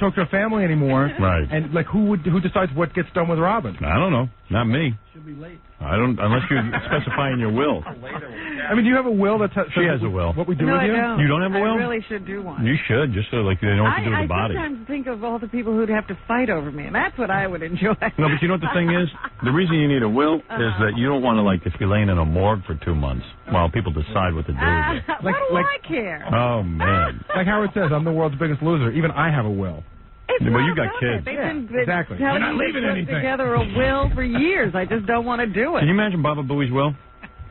talk to her family anymore. Right. And like who decides what gets done with Robin? I don't know. Not me. She'll be late. I don't, unless you specify in your will. I mean, do you have a will that She has a will. What we do No, with I you? don't. You don't have a will? I really should do one. You should, just so like they know what to do with the body. I sometimes think of all the people who'd have to fight over me, and that's what I would enjoy. No, but you know what the thing is? The reason you need a will is that you don't want to, like, if you're laying in a morgue for 2 months while people decide what to do with it. What do I care? Oh, man. Like Howard says, I'm the world's biggest loser. Even I have a will. It's Well, you not got done. kids. They've Yeah, been exactly. telling We're not me leaving to put anything. together a will for years. I just don't want to do it. Can you imagine Baba Booey's will?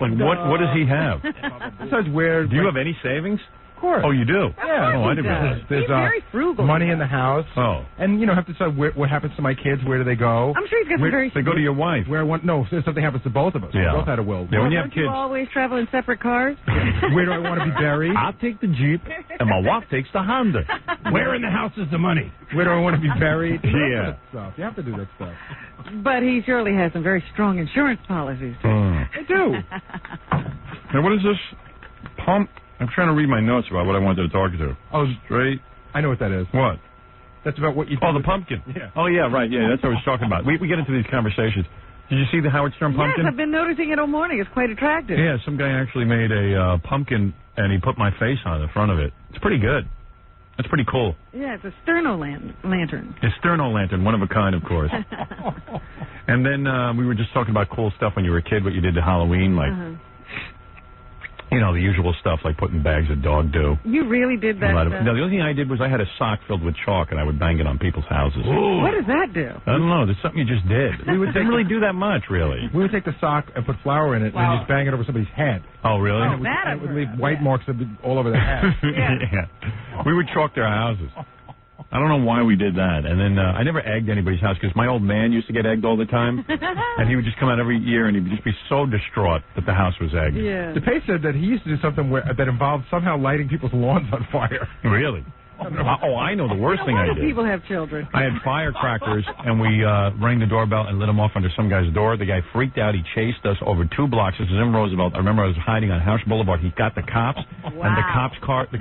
Like, what does he have? Besides where... Do you have any savings? Of course. Oh, you do? Yeah. Oh, I didn't realize. There's money in the house. Oh. And, have to decide what happens to my kids, where do they go? I'm sure he's got some very... They go to your wife. No, if something happens to both of us. Yeah. We both had a will. Yeah, when you have Don't kids... you always travel in separate cars? Where do I want to be buried? I'll take the Jeep, and my wife takes the Honda. Where in the house is the money? Where do I want to be buried? Yeah. Stuff. You have to do that stuff. But he surely has some very strong insurance policies, too. I do. Now, what is this? Pump? I'm trying to read my notes about what I wanted to talk to. Oh, straight. I know what that is. What? That's about what you. Oh, the pumpkin. Yeah. Oh, yeah, right. Yeah, that's what I was talking about. We get into these conversations. Did you see the Howard Stern pumpkin? Yes, I've been noticing it all morning. It's quite attractive. Yeah, some guy actually made a pumpkin, and he put my face on the front of it. It's pretty good. That's pretty cool. Yeah, it's a sterno-lantern. A sterno-lantern, one of a kind, of course. And then we were just talking about cool stuff when you were a kid, what you did to Halloween, like, the usual stuff, like putting bags of dog do. You really did that? No, the only thing I did was I had a sock filled with chalk, and I would bang it on people's houses. Ooh. What does that do? I don't know. There's something you just did. We didn't really do that much, really. We would take the sock and put flour in it and just bang it over somebody's head. Oh, really? And it would leave white marks all over their head. Yeah. We would chalk their houses. I don't know why we did that. And then I never egged anybody's house because my old man used to get egged all the time. And he would just come out every year and he'd just be so distraught that the house was egged. Yeah. DePace said that he used to do something that involved somehow lighting people's lawns on fire. Really? Oh, I know the worst thing I Why did. do people have children? I had firecrackers, and we rang the doorbell and lit them off under some guy's door. The guy freaked out. He chased us over 2 blocks. This is in Roosevelt. I remember I was hiding on House Boulevard. He got the cops, and the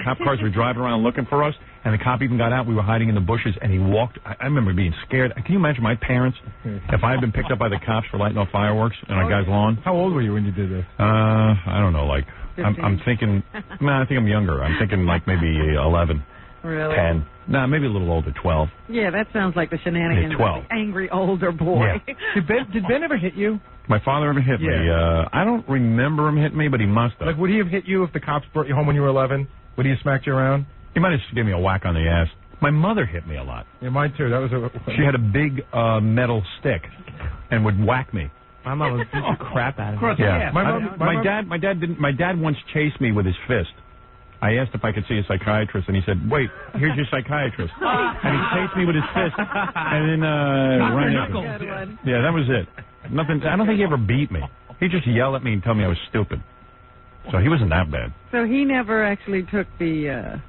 cop cars were driving around looking for us, and the cop even got out. We were hiding in the bushes, and he walked. I remember being scared. Can you imagine my parents if I had been picked up by the cops for lighting off fireworks on a guy's lawn? How old were you when you did this? I don't know, like, I'm thinking, I think I'm younger. I'm thinking like maybe 11. Really? 10. No, maybe a little older, 12. Yeah, that sounds like the shenanigans Yeah, 12. of the angry older boy. Yeah. Did Ben ever hit you? My father ever hit me. I don't remember him hitting me, but he must have. Like, would he have hit you if the cops brought you home when you were 11? Would he have smacked you around? He might have just given me a whack on the ass. My mother hit me a lot. Yeah, mine too. That was She had a big metal stick and would whack me. My mom would beat the crap out of me. Yeah. My dad once chased me with his fist. I asked if I could see a psychiatrist, and he said, "Wait, here's your psychiatrist." And he chased me with his fist, and then ran into. Yeah, that was it. Nothing. I don't think he ever beat me. He just yelled at me and told me I was stupid. So he wasn't that bad. So he never actually took the.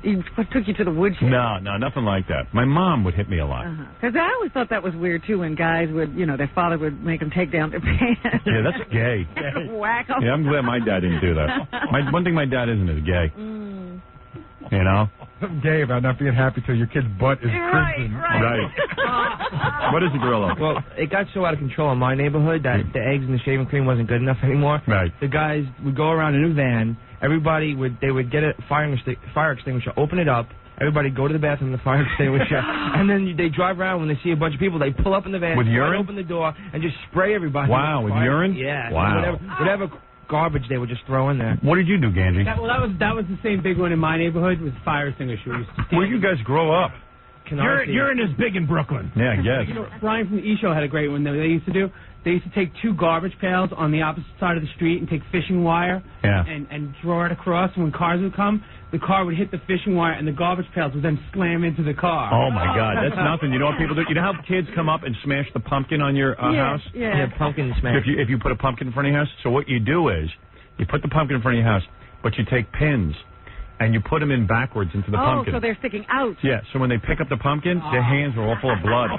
He took you to the woodshed. No, nothing like that. My mom would hit me a lot. Because I always thought that was weird too when guys would, their father would make them take down their pants. Yeah, that's gay. Whack them. Yeah, I'm glad my dad didn't do that. One thing my dad isn't is gay. Something gay about not being happy till your kid's butt is crimson. Right. What is the Gorilla? Well, it got so out of control in my neighborhood that the eggs and the shaving cream wasn't good enough anymore. Right. The guys would go around in a van. Everybody would get a fire extinguisher, open it up. Everybody go to the bathroom, the fire extinguisher, and then they drive around. When they see a bunch of people, they pull up in the van, with urine? open the door, and just spray everybody. Wow, with urine? Yeah. Wow. Whatever garbage they would just throw in there. What did you do, Ganji? That was the same big one in my neighborhood with fire extinguishers. Where'd you guys grow up? Urine is big in Brooklyn. Yeah, I guess. Brian from the E! Show had a great one that they used to do. They used to take 2 garbage pails on the opposite side of the street and take fishing wire and draw it across. And when cars would come, the car would hit the fishing wire and the garbage pails would then slam into the car. Oh, my God. That's nothing. You know what people do? You know how kids come up and smash the pumpkin on your house? Yeah, pumpkin smash. If you put a pumpkin in front of your house. So what you do is you put the pumpkin in front of your house, but you take pins and you put them in backwards into the pumpkin. Oh, so they're sticking out. Yeah, so when they pick up the pumpkin, their hands are all full of blood.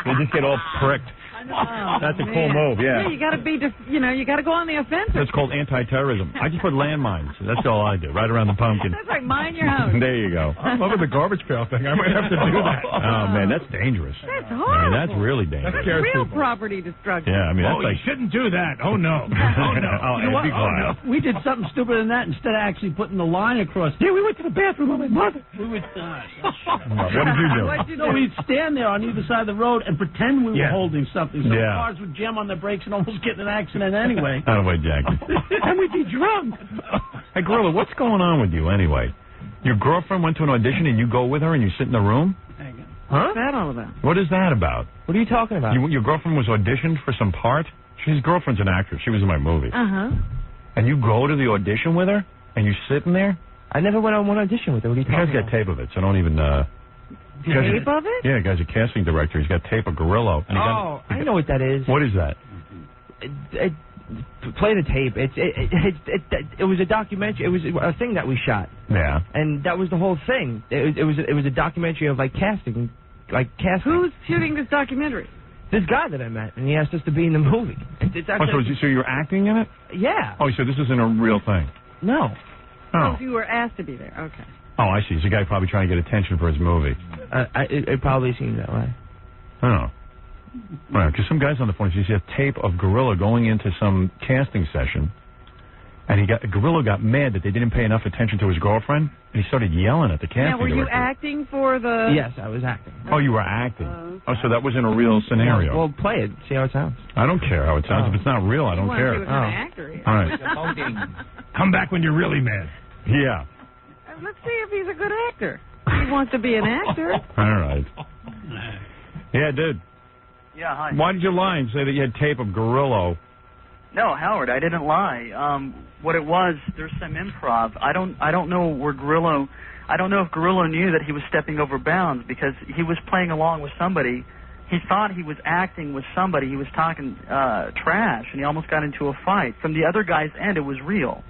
They just get all pricked. That's a cool move, yeah. You got to be, you got to go on the offensive. That's called anti-terrorism. I just put landmines. That's all I do, right around the pumpkin. That's like mind your house. There you go. I'm loving the garbage pail thing. I might have to do that. Oh, man, that's dangerous. That's I horrible. mean, that's really dangerous. That's real property destruction. Yeah, I mean, that's you shouldn't do that. Oh, no. Oh, no. You know what? Oh, no. We did something stupider than that. Instead of actually putting the line across. Yeah, we went to the bathroom with my mother. We would. What did you do? No, we'd stand there on either side of the road and pretend we were holding something. So the Yeah. cars would jam on the brakes and almost get in an accident anyway. Oh, wait, Jack. And we'd be drunk. Hey, Gorilla, what's going on with you anyway? Your girlfriend went to an audition and you go with her and you sit in the room? What's that all about? What is that about? What are you talking about? Your girlfriend was auditioned for some part? His girlfriend's an actress. She was in my movie. Uh-huh. And you go to the audition with her and you sit in there? I never went on one audition with him. What are you The guy's talking got tape of it, so don't even... Tape of it? Yeah, the guy's a casting director. He's got tape of Gorillo. And I know what that is. What is that? Play the tape. It was a documentary. It was a thing that we shot. Yeah. And that was the whole thing. It was a documentary of like casting. Who's shooting this documentary? This guy that I met, and he asked us to be in the movie. It's actually, so you're acting in it? Yeah. Oh, so this isn't a real thing? No. Oh. Oh, you were asked to be there. Okay. Oh, I see. It's a guy probably trying to get attention for his movie. It probably seems that way. Oh. Right, because some guys on the phone, you see a tape of Gorilla going into some casting session, and Gorilla got mad that they didn't pay enough attention to his girlfriend, and he started yelling at the casting Now, were you director. acting for the... Yes, I was acting. Oh, you were acting. Oh, so that wasn't a real scenario. Well, play it. See how it sounds. I don't care how it sounds. If it's not real, I don't care. What kind of actor he is. All right. Come back when you're really mad. Yeah. Let's see if he's a good actor. He wants to be an actor. All right. Yeah, dude. Yeah, hi. Why did you lie and say that you had tape of Gorillo? No, Howard, I didn't lie. What it was, there's some improv. I don't know where Gorillo. I don't know if Gorillo knew that he was stepping over bounds because he was playing along with somebody. He thought he was acting with somebody. He was talking trash, and he almost got into a fight. From the other guy's end, it was real.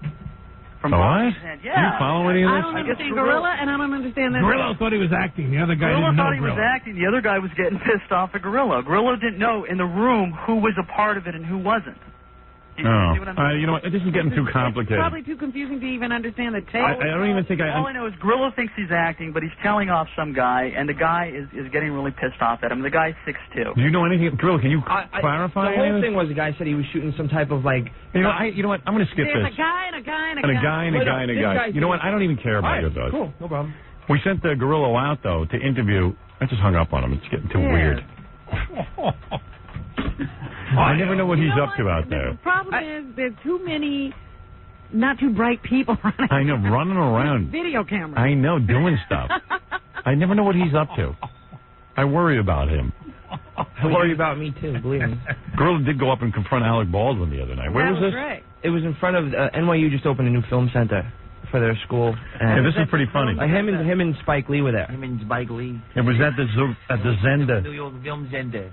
From Bobby's end, yeah. Do you follow any of this? I don't understand Gorilla, and I don't understand that. Gorilla thought he was acting. The other guy Gorilla didn't know thought he was acting. The other guy was getting pissed off at Gorilla. Gorilla didn't know in the room who was a part of it and who wasn't. You see what I'm saying? You know what? This is getting too complicated. It's probably too confusing to even understand the tape. I don't even think All I know is Gorilla thinks he's acting, but he's telling off some guy, and the guy is getting really pissed off at him. The guy's 6'2". Do you know anything? Gorilla, can you clarify? The whole thing was the guy said he was shooting some type of like... You know what? I'm going to skip There's this. a guy and a guy and a And a guy. guy and a guy and a guy. You know what? I don't even care about your thoughts. Cool, no problem. We sent the Gorillo out, though, to interview. I just hung up on him. It's getting too weird. I never know what he's up to out there. The problem is there's too many not too bright people running I know, running around. Video cameras. I know, doing stuff. I never know what he's up to. I worry about him. I worry about me, too, believe me. Gorilla did go up and confront Alec Baldwin the other night. Where was this? Great. It was in front of NYU just opened a new film center for their school. Yeah, this is pretty funny. Him and Spike Lee were there. Him and Spike Lee. It was at the Zenda. New York Film Center.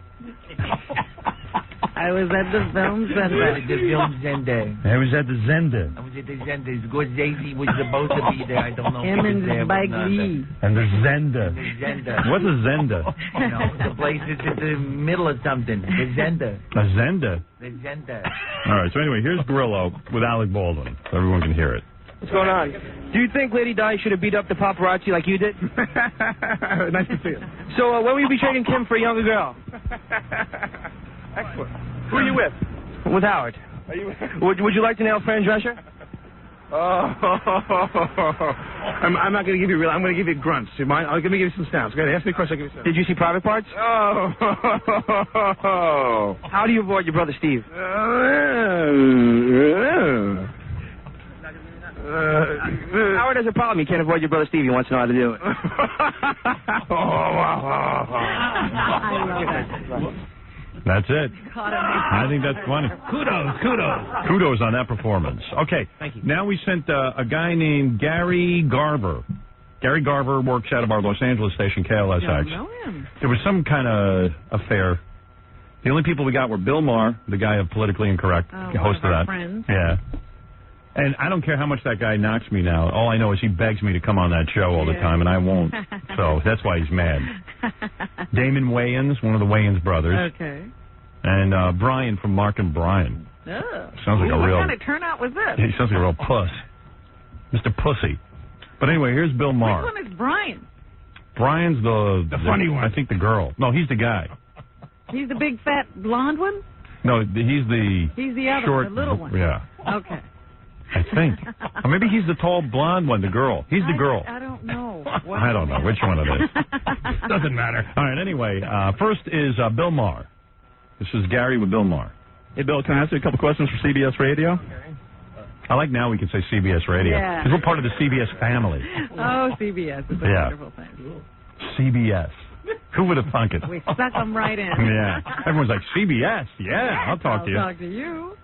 I was at the film center. The film center. I was at the Zenda. I was at the center. Scorsese was supposed to be there. I don't know Him if he and was there. Spike but not Lee. And the Zenda. The Zenda. What's a Zenda? You know, the place is in the middle of something. The Zenda. A Zenda? The Zenda. All right, so anyway, here's Gorillo with Alec Baldwin, so everyone can hear it. What's going on? Do you think Lady Di should have beat up the paparazzi like you did? Nice to see you. So when will you be trading Kim for a younger girl? Excellent. Who are you with? With Howard. Are you? Would you like to nail Fran Drescher? I'm not going to give you real. I'm going to give you grunts. You mind? Let me give you some sounds. Go ahead. Ask me a question. I'll give you some. Did you see Private Parts? Oh. How do you avoid your brother Steve? Howard has a problem. You can't avoid your brother Steve. He wants to know how to do it. That's it. I think that's funny. Kudos on that performance. Okay. Thank you. Now we sent a guy named Gary Garver. Gary Garver works out of our Los Angeles station, KLSX. Don't know him. There was some kind of affair. The only people we got were Bill Maher, the guy of Politically Incorrect, host of that. Friends. Yeah. And I don't care how much that guy knocks me now. All I know is he begs me to come on that show all the time, and I won't. So that's why he's mad. Damon Wayans, one of the Wayans brothers. Okay. And Brian from Mark and Brian. Oh. Sounds like a real... What kind of turnout was this? He sounds like a real puss. Mr. Pussy. But anyway, here's Bill Maher. Which one is Brian? Brian's the funny one. I think the girl. No, he's the guy. He's the big fat blonde one? No, he's the He's the other short, one, the little one. Yeah. Okay. I think. Or maybe he's the tall blonde one, the girl. He's the girl. I don't know. I don't know which one it is. Doesn't matter. All right, anyway, first is Bill Maher. This is Gary with Bill Maher. Hey, Bill, can I ask you a couple questions for CBS Radio? I like now we can say CBS Radio. Yeah. Because we're part of the CBS family. Oh, CBS. It's a wonderful thing. CBS. Who would have thunk it? We stuck them right in. Yeah. Everyone's like, CBS? Yeah, I'll talk to you. I'll talk to you.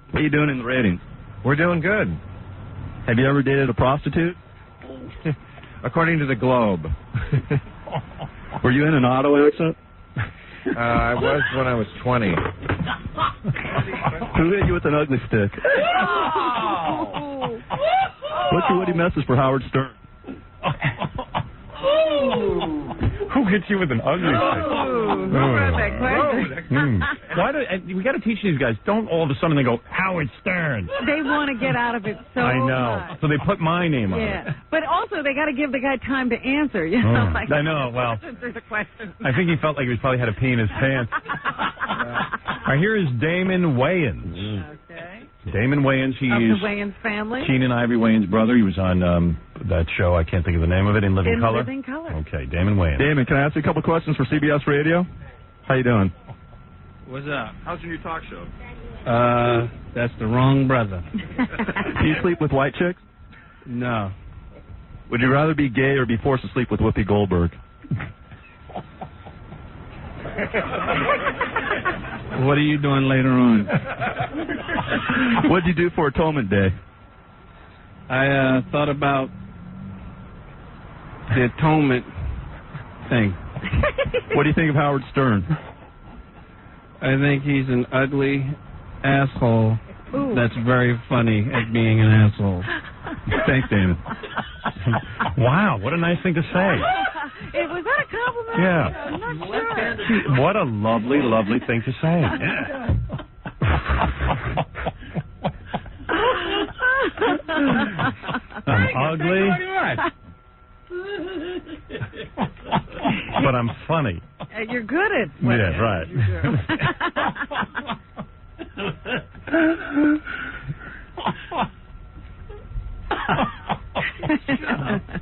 What are you doing in the ratings? We're doing good. Have you ever dated a prostitute? According to the Globe. Were you in an auto accident? I was when I was 20. Who hit you with an ugly stick? What's your witty message for Howard Stern? Who hits you with an ugly Why do we got to teach these guys? Don't all of a sudden they go Howard Stern. They want to get out of it so I know. much. So they put my name on it. Yeah, but also they got to give the guy time to answer. You know, like I know. Well, there's a question. I think he felt like he probably had to pee in his pants. All right, here is Damon Wayans. Okay. Damon Wayans. He Of is the Wayans family. Keenan Ivory Wayans' brother. He was on that show. I can't think of the name of it. In Living Color. Living Color. Okay, Damon Wayans. Damon, can I ask you a couple questions for CBS Radio? How you doing? What's up? How's your new talk show? That's the wrong brother. Do you sleep with white chicks? No. Would you rather be gay or be forced to sleep with Whoopi Goldberg? What are you doing later on? What did you do for Atonement Day? I thought about the atonement thing. What do you think of Howard Stern? I think he's an ugly asshole that's very funny at being an asshole. Thanks, Damon. Wow, what a nice thing to say. Was that a compliment? Yeah. I'm not sure. What a lovely, lovely thing to say. Yeah. I'm ugly, but I'm funny. You're good at Yeah, right.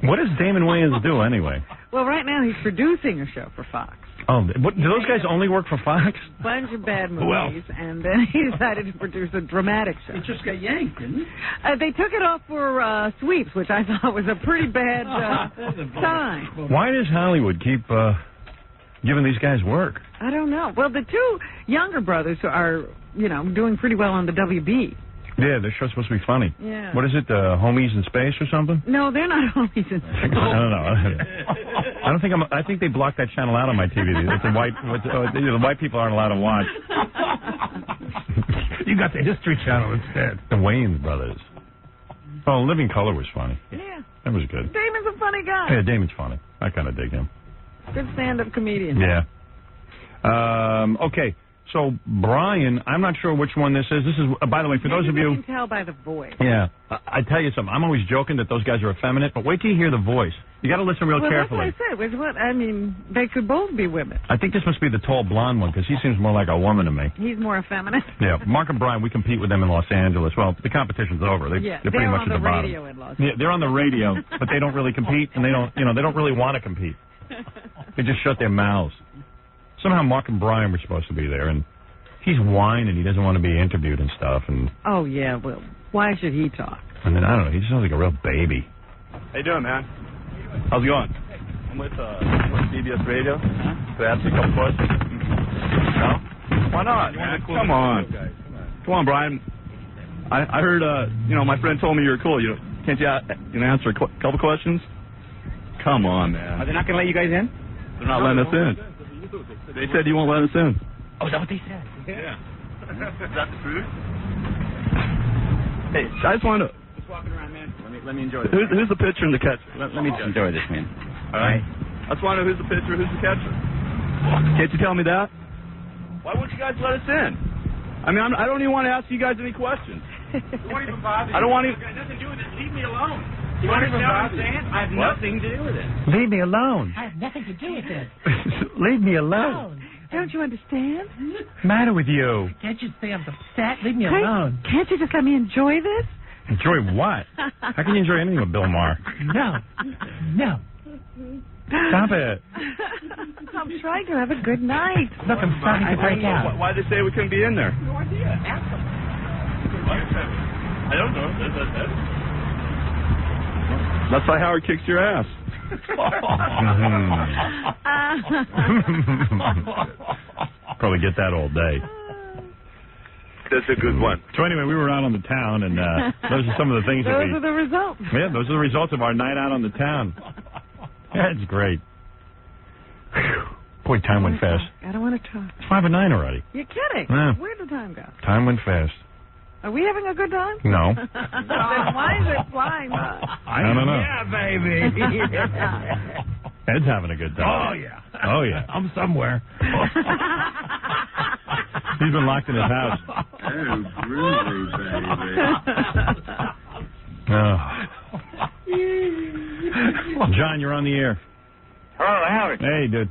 What does Damon Wayans do anyway? Well, right now he's producing a show for Fox. Oh, what, do those guys only work for Fox? Bunch of bad Who else? movies, and then he decided to produce a dramatic show. He just got yanked, didn't he? They took it off for Sweeps, which I thought was a pretty bad sign. Why does Hollywood keep giving these guys work? I don't know. Well, the two younger brothers are, doing pretty well on the WB. Yeah, their show's supposed to be funny. Yeah. What is it, Homies in Space or something? No, they're not homies in space. I don't know. I think they blocked that channel out on my TV. It's the white people aren't allowed to watch. You got the History Channel instead. The Wayans brothers. Oh, Living Color was funny. Yeah. That was good. Damon's a funny guy. Yeah, Damon's funny. I kind of dig him. Good stand-up comedian. Yeah. Okay. So, Brian, I'm not sure which one this is. This is, by the way, for those of you... You can tell by the voice. Yeah. I tell you something. I'm always joking that those guys are effeminate, but wait till you hear the voice. You got to listen real carefully. That's what I said. They could both be women. I think this must be the tall blonde one, because he seems more like a woman to me. He's more effeminate. Yeah. Mark and Brian, we compete with them in Los Angeles. Well, the competition's over. They're pretty much at the bottom. Radio in Los Angeles. Yeah, they're on the radio, but they don't really compete, and they don't really want to compete. They just shut their mouths. Somehow Mark and Brian were supposed to be there, and he's whining. He doesn't want to be interviewed and stuff. And oh, yeah. Well, why should he talk? And then, I don't know, he just sounds like a real baby. How you doing, man? How's it going? I'm with CBS Radio. Could I ask you a couple questions? No? Why not, man? Come on. Come on, Brian. I heard, my friend told me you're cool. Can't you answer a couple questions? Come on, man. Are they not going to let you guys in? They're not letting us in. They said you won't let us in. Oh, is that what they said? Yeah. Is that the truth? Hey, I just wanted to... Just walking around, man. Let me enjoy this. Who's the pitcher and the catcher? Let me enjoy this, man. All right. I just want to know who's the pitcher, who's the catcher. Can't you tell me that? Why won't you guys let us in? I mean, I don't even want to ask you guys any questions. It won't even bother you. I don't want to... It's got nothing to do with it. Leave me alone. You understand what I'm saying? I have nothing to do with it. Leave me alone. I have nothing to do with it. Leave me alone. Don't you understand? Matter with you? Can't you stay on the set? Leave me alone. Can't you just let me enjoy this? Enjoy what? How can you enjoy anything with Bill Maher? No. Stop it. I'm trying to have a good night. Look, I'm starting to break out. Why'd they say we couldn't be in there? No idea. Ask them. I don't know. That's why Howard kicks your ass. Probably get that all day. That's a good one. So anyway, we were out on the town, and those are some of the things that Those are the results. Yeah, those are the results of our night out on the town. That's great. Boy, time went fast. I don't want to talk. It's 5 and 9 already. You're kidding. Yeah. Where did the time go? Time went fast. Are we having a good time? No. Then why is it flying by? I don't know. Yeah, baby. Ed's having a good time. Oh, yeah. Oh, yeah. I'm somewhere. He's been locked in his house. Oh, groovy, Oh. John, you're on the air. Hello, Howard. Hey, dude.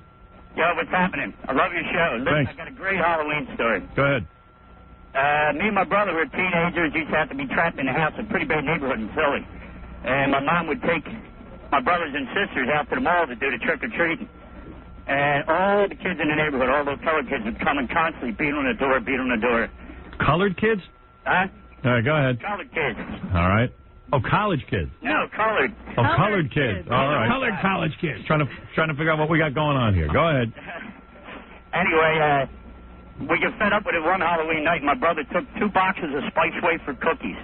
Yo, what's happening? I love your show. Listen, Thanks. I got a great Halloween story. Go ahead. Me and my brother were teenagers. Used to have to be trapped in a house in a pretty bad neighborhood in Philly. And my mom would take my brothers and sisters out to the mall to do the trick-or-treating. And all the kids in the neighborhood, all those colored kids would come and constantly beat on the door. Colored kids? Huh? All right, go ahead. Colored kids. All right. Oh, college kids. No, colored. Oh, colored kids. All right. Colored college kids. Trying to figure out what we got going on here. Go ahead. Anyway, we get fed up with it one Halloween night. My brother took 2 boxes of Spice Wafer cookies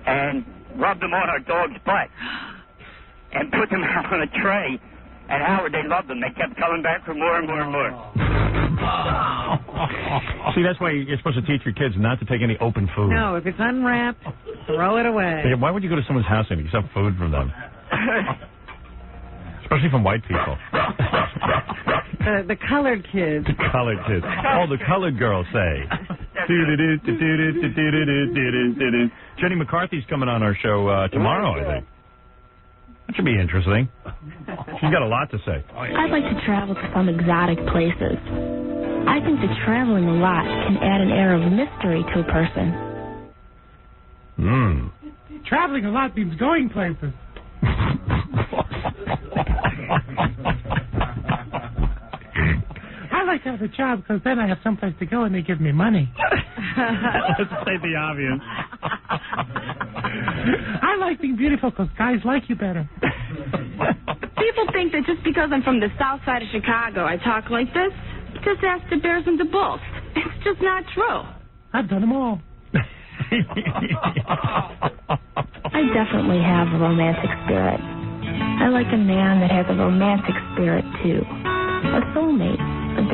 and rubbed them on our dog's butt and put them out on a tray. And Howard, they loved them. They kept coming back for more and more and more. See, that's why you're supposed to teach your kids not to take any open food. No, if it's unwrapped, throw it away. Yeah, why would you go to someone's house and accept food from them? Especially from white people. The colored kids. The colored kids. Oh, the colored girls say. Jenny McCarthy's coming on our show tomorrow, I think. That should be interesting. She's got a lot to say. I'd like to travel to some exotic places. I think that traveling a lot can add an air of mystery to a person. Traveling a lot means going places. I like to have a job because then I have someplace to go and they give me money. Let's say the obvious. I like being beautiful because guys like you better. People think that just because I'm from the south side of Chicago, I talk like this. Just ask the Bears and the Bulls. It's just not true. I've done them all. I definitely have a romantic spirit. I like a man that has a romantic spirit, too. A soulmate.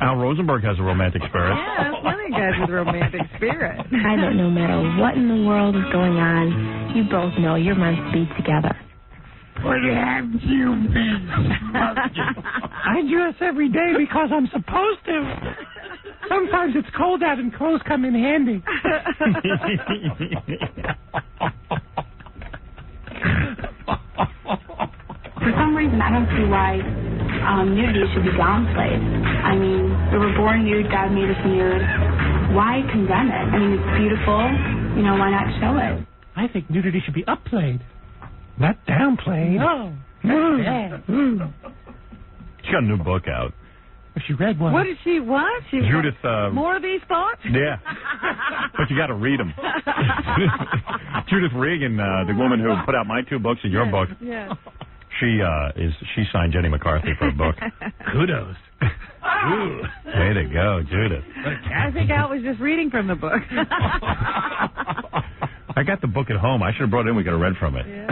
Al Rosenberg has a romantic spirit. Yeah, there's plenty of guys with a romantic spirit. I bet no matter what in the world is going on, you both know you're meant to be together. What have you been? I dress every day because I'm supposed to. Sometimes it's cold out and clothes come in handy. For some reason, I don't see why nudity should be downplayed. I mean, we were born nude, God made us nude. Why condemn it? I mean, it's beautiful. You know, why not show it? I think nudity should be upplayed, not downplayed. No. She got a new book out. She read one. What did she what? She Judith. More of these thoughts? Yeah. But you got to read them. Judith Regan, the woman who put out my 2 books and your book. Yeah. She signed Jenny McCarthy for a book. Kudos. Way to go, Judith. I think Al was just reading from the book. I got the book at home. I should have brought it in. We could have read from it. Yeah.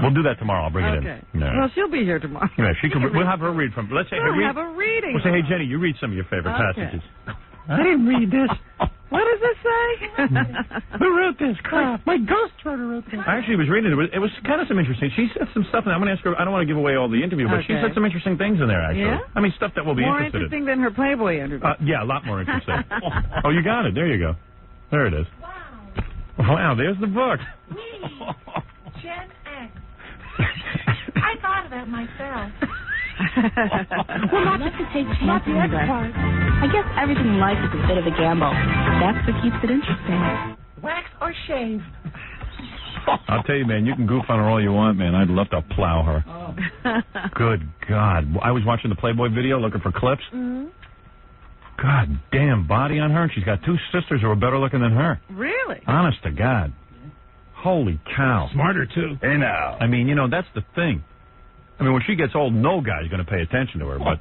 We'll do that tomorrow. I'll bring it in. No. Well, she'll be here tomorrow. Yeah, we'll have her read from. Let's say, We'll have a reading. We'll say, hey, Jenny, you read some of your favorite passages. I didn't read this. What does this say? Who wrote this crap? My ghostwriter wrote this. I actually was reading it. It was kind of some interesting. She said some stuff, and I'm going to ask her. I don't want to give away all the interview, but she Okay. said some interesting things in there, actually. Yeah? I mean, stuff that we'll be More interested interesting than her Playboy interview. Yeah, a lot more interesting. Oh, you got it. There you go. There it is. Wow, there's the book. Gen X. I thought of that myself. Well, not to take chances, but I guess everything in life is a bit of a gamble. That's what keeps it interesting. Wax or shave? I'll tell you, man, you can goof on her all you want, man. I'd love to plow her. Good God. I was watching the Playboy video looking for clips. Mm-hmm. God damn body on her, and she's got 2 sisters who are better looking than her. Really? Honest to God. Holy cow. Smarter, too. Hey, now. I mean, that's the thing. I mean, when she gets old, no guy's going to pay attention to her, but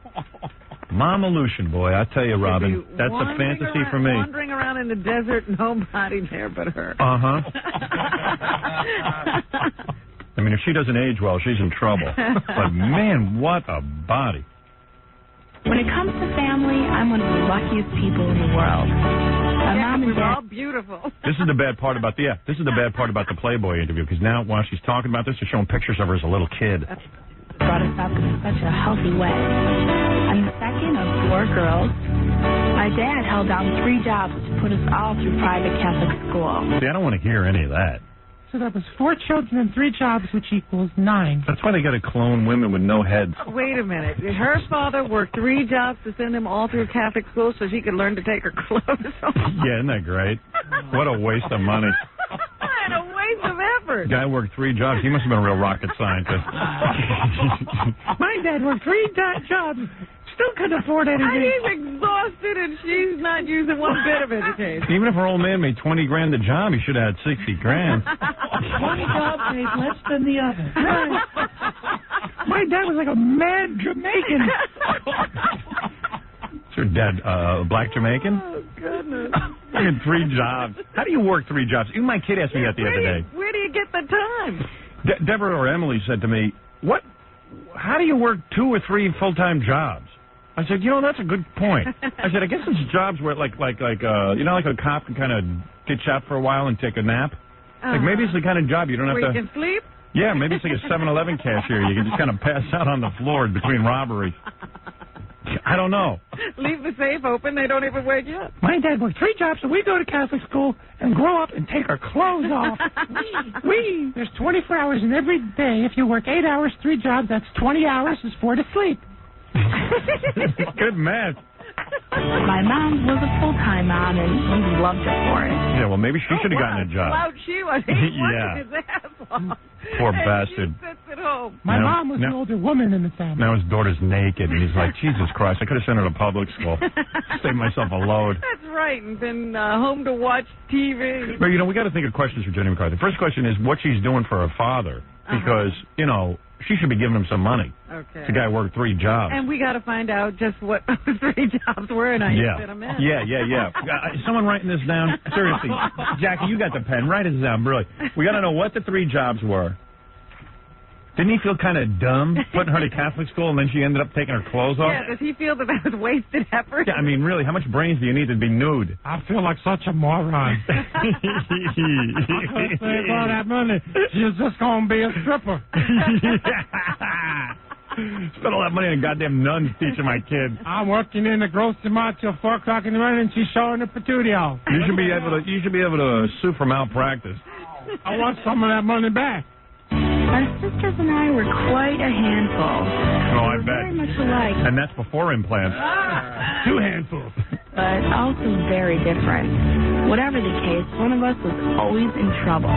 Mama Lucian, boy, I tell you, Robin, that's a fantasy for me. Wandering around in the desert, nobody there but her. Uh-huh. I mean, if she doesn't age well, she's in trouble. But, man, what a body. When it comes to family, I'm one of the luckiest people in the world. My mom and We're dad. all beautiful. This is the bad part about the Playboy interview, because now while she's talking about this, they're showing pictures of her as a little kid. Brought us up in such a healthy way. I'm the second of 4 girls. My dad held down 3 jobs to put us all through private Catholic school. See, I don't want to hear any of that. So that was 4 children and 3 jobs, which equals 9. That's why they got to clone women with no heads. Wait a minute. Her father worked 3 jobs to send them all through Catholic school so she could learn to take her clothes off. Yeah, isn't that great? What a waste of money. And a waste of effort. Guy worked 3 jobs. He must have been a real rocket scientist. My dad worked 3 jobs. Still couldn't afford anything. And he's exhausted, and she's not using one bit of education. Even if her old man made 20 grand a job, he should have had 60 grand. One job paid less than the other. My dad was like a mad Jamaican. Is your dad a black Jamaican? Oh, goodness. I mean, 3 jobs. How do you work 3 jobs? Even my kid asked me that the other day. Where do you get the time? Deborah or Emily said to me, how do you work 2 or 3 full-time jobs? I said, that's a good point. I said, I guess it's jobs where, like a cop can kind of ditch out for a while and take a nap. Like, maybe it's the kind of job you don't have Where to... you can sleep? Yeah, maybe it's like a 7-Eleven cashier. You can just kind of pass out on the floor between robberies. I don't know. Leave the safe open. They don't even wake you up. My dad worked 3 jobs, so we go to Catholic school and grow up and take our clothes off. There's 24 hours in every day. If you work 8 hours, 3 jobs, that's 20 hours is 4 to sleep. Good math. My mom was a full-time mom, and we loved her for it. Yeah, well, maybe she should have gotten a job. Slouch she was. He's Yeah. working his ass off. Poor And bastard. She sits at home. My mom was the older woman in the family. Now his daughter's naked, and he's like, Jesus Christ, I could have sent her to public school. Save myself a load. That's right, and been home to watch TV. But, we got to think of questions for Jenny McCarthy. First question is what she's doing for her father, because, she should be giving him some money. Okay. The guy worked 3 jobs. And we got to find out just what those 3 jobs were, and I fit them in. Yeah. Someone writing this down? Seriously. Jackie, you got the pen. Write it down, really. We got to know what the 3 jobs were. Didn't he feel kind of dumb putting her to Catholic school and then she ended up taking her clothes off? Yeah, does he feel that was wasted effort? Yeah, I mean, really, how much brains do you need to be nude? I feel like such a moron. Save all that money. She's just going to be a stripper. Spent all that money on goddamn nuns teaching my kid. I'm working in the grocery mart till 4 o'clock in the morning, and she's showing the patootie. You should be able to sue for malpractice. I want some of that money back. Our sisters and I were quite a handful. Oh, I bet. Very much alike, And that's before implants. 2 handfuls. but also very different. Whatever the case, one of us was always in trouble.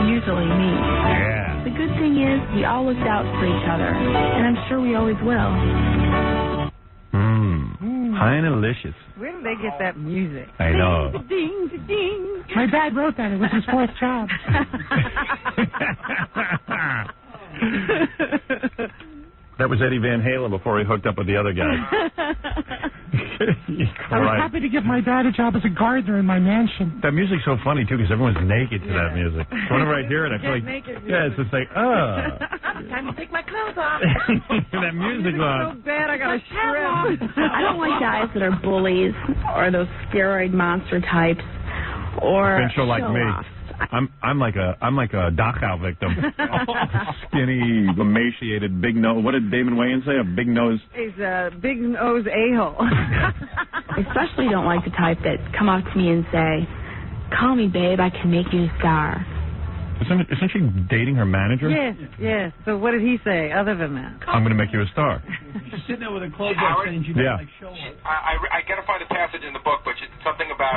Usually me. Yeah. The good thing is we all looked out for each other, and I'm sure we always will. High and delicious. Where did they get that music? I know. Ding, ding, ding. My dad wrote that. It was his 4th job. That was Eddie Van Halen before he hooked up with the other guy. I was happy to give my dad a job as a gardener in my mansion. That music's so funny, too, because everyone's naked to that music. So whenever I hear it, I feel like, it's just like, Time to take my clothes off. that music on. So bad, I got a shrimp. I don't like guys that are bullies or those steroid monster types or Then she'll like me. show-offs. I'm like a Dachau victim. Skinny, emaciated, big nose. What did Damon Wayans say? A big nose. He's a big nose a-hole. Especially don't like the type that come up to me and say, "Call me, babe, I can make you a star." Isn't she dating her manager? Yes. So what did he say other than that? I'm going to make you a star. She's sitting there with her clothes off saying she Yeah. like show up. I gotta find a passage in the book, but it's something about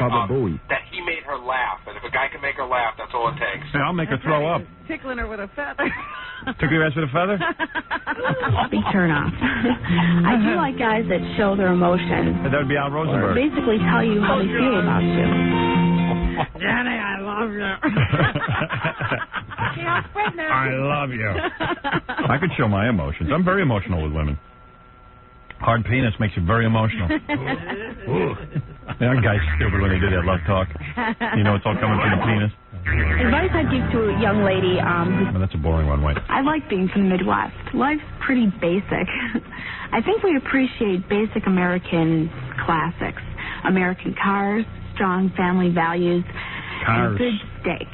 that he made her laugh. And if a guy can make her laugh, that's all it takes. Hey, I'll make her throw up. Tickling her with a feather. Took your ass with a feather? Big turn off. I do like guys that show their emotions. That would be Al Or Rosenberg. basically tell you how they feel about you. Jenny, I love you. I love you. I could show my emotions. I'm very emotional with women. Hard penis makes you very emotional. That guy's stupid when they do that love talk. You know, it's all coming from the penis. Advice I'd give to a young lady Well, that's a boring one, wait. I like being from the Midwest. Life's pretty basic. I think we appreciate basic American classics. American cars, strong family values, and good steak,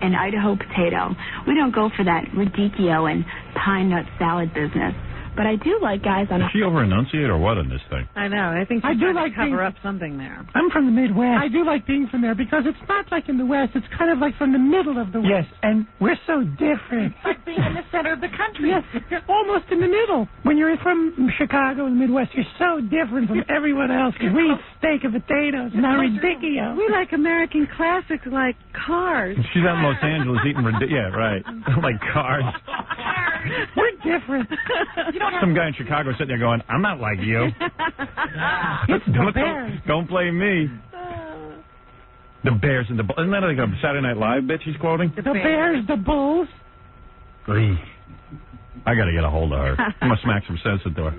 and Idaho potato. We don't go for that radicchio and pine nut salad business. But I do like guys on... Is she over-enunciate or what in this thing? I know. I think she's trying to cover up something there. I'm from the Midwest. I do like being from there because it's not like in the West. It's kind of like from the middle of the West. Yes, and we're so different. It's like being in the center of the country. Yes, you're almost in the middle. When you're from Chicago and the Midwest, you're so different from everyone else because we eat steak and potatoes, not radicchio. We like American classics like Cars. She's out in Los Angeles eating... Yeah, right. Like Cars. We're different. Some guy in Chicago sitting there going, I'm not like you. It's the Bears. Don't blame me. The Bears and the Bulls. Isn't that like a Saturday Night Live bit she's quoting? The Bears, the Bulls. I got to get a hold of her. I'm going to smack some sense into her.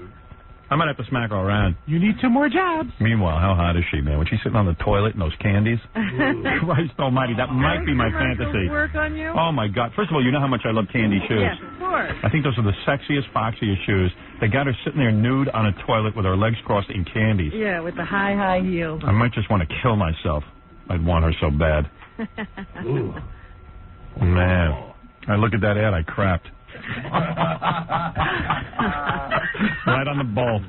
I might have to smack her around. You need 2 more jobs. Meanwhile, how hot is she, man? When she's sitting on the toilet and those candies? Christ almighty, that might be my fantasy. Work on you? Oh, my God. First of all, you know how much I love candy shoes. Yes, of course. I think those are the sexiest, foxiest shoes. They got her sitting there nude on a toilet with her legs crossed eating candies. Yeah, with the high heels. I might just want to kill myself. I'd want her so bad. Man. I look at that ad, I crapped. Right on the ball.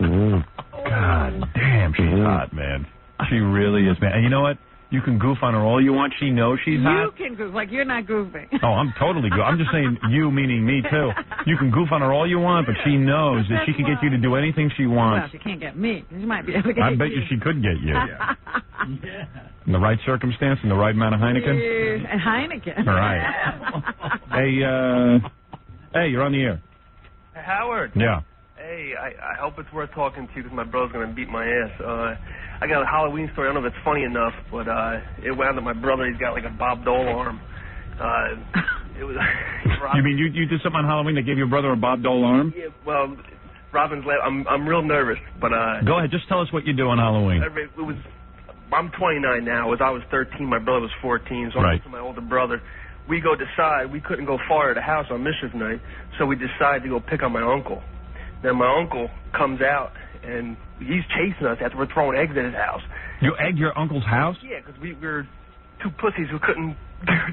Ooh, God damn, she's hot, man. She really is, man. And you know what? You can goof on her all you want. She knows she's hot. You can goof, like you're not goofing. Oh, I'm totally goof. I'm just saying you, meaning me, too. You can goof on her all you want, but she knows that she can get you to do anything she wants. Well, she can't get me. She might be able to get I bet you she could get you. In the right circumstance, in the right amount of Heineken? And Heineken. All right. Hey, you're on the air. Hey, Howard. Yeah. Hey, I hope it's worth talking to you because my brother's going to beat my ass. I got a Halloween story. I don't know if it's funny enough, but it wound up my brother. He's got like a Bob Dole arm. It was. You mean you did something on Halloween that gave your brother a Bob Dole arm? Yeah. Well, Robin's. I'm real nervous, but. Go ahead. Just tell us what you do on Halloween. It was. I'm 29 now. As I was 13, my brother was 14, so I'm with my older brother. We go decide we couldn't go far to the house on Mischief Night, so we decided to go pick on my uncle. Then my uncle comes out, and he's chasing us after we're throwing eggs at his house. You egged your uncle's house? Yeah, because we were 2 pussies who couldn't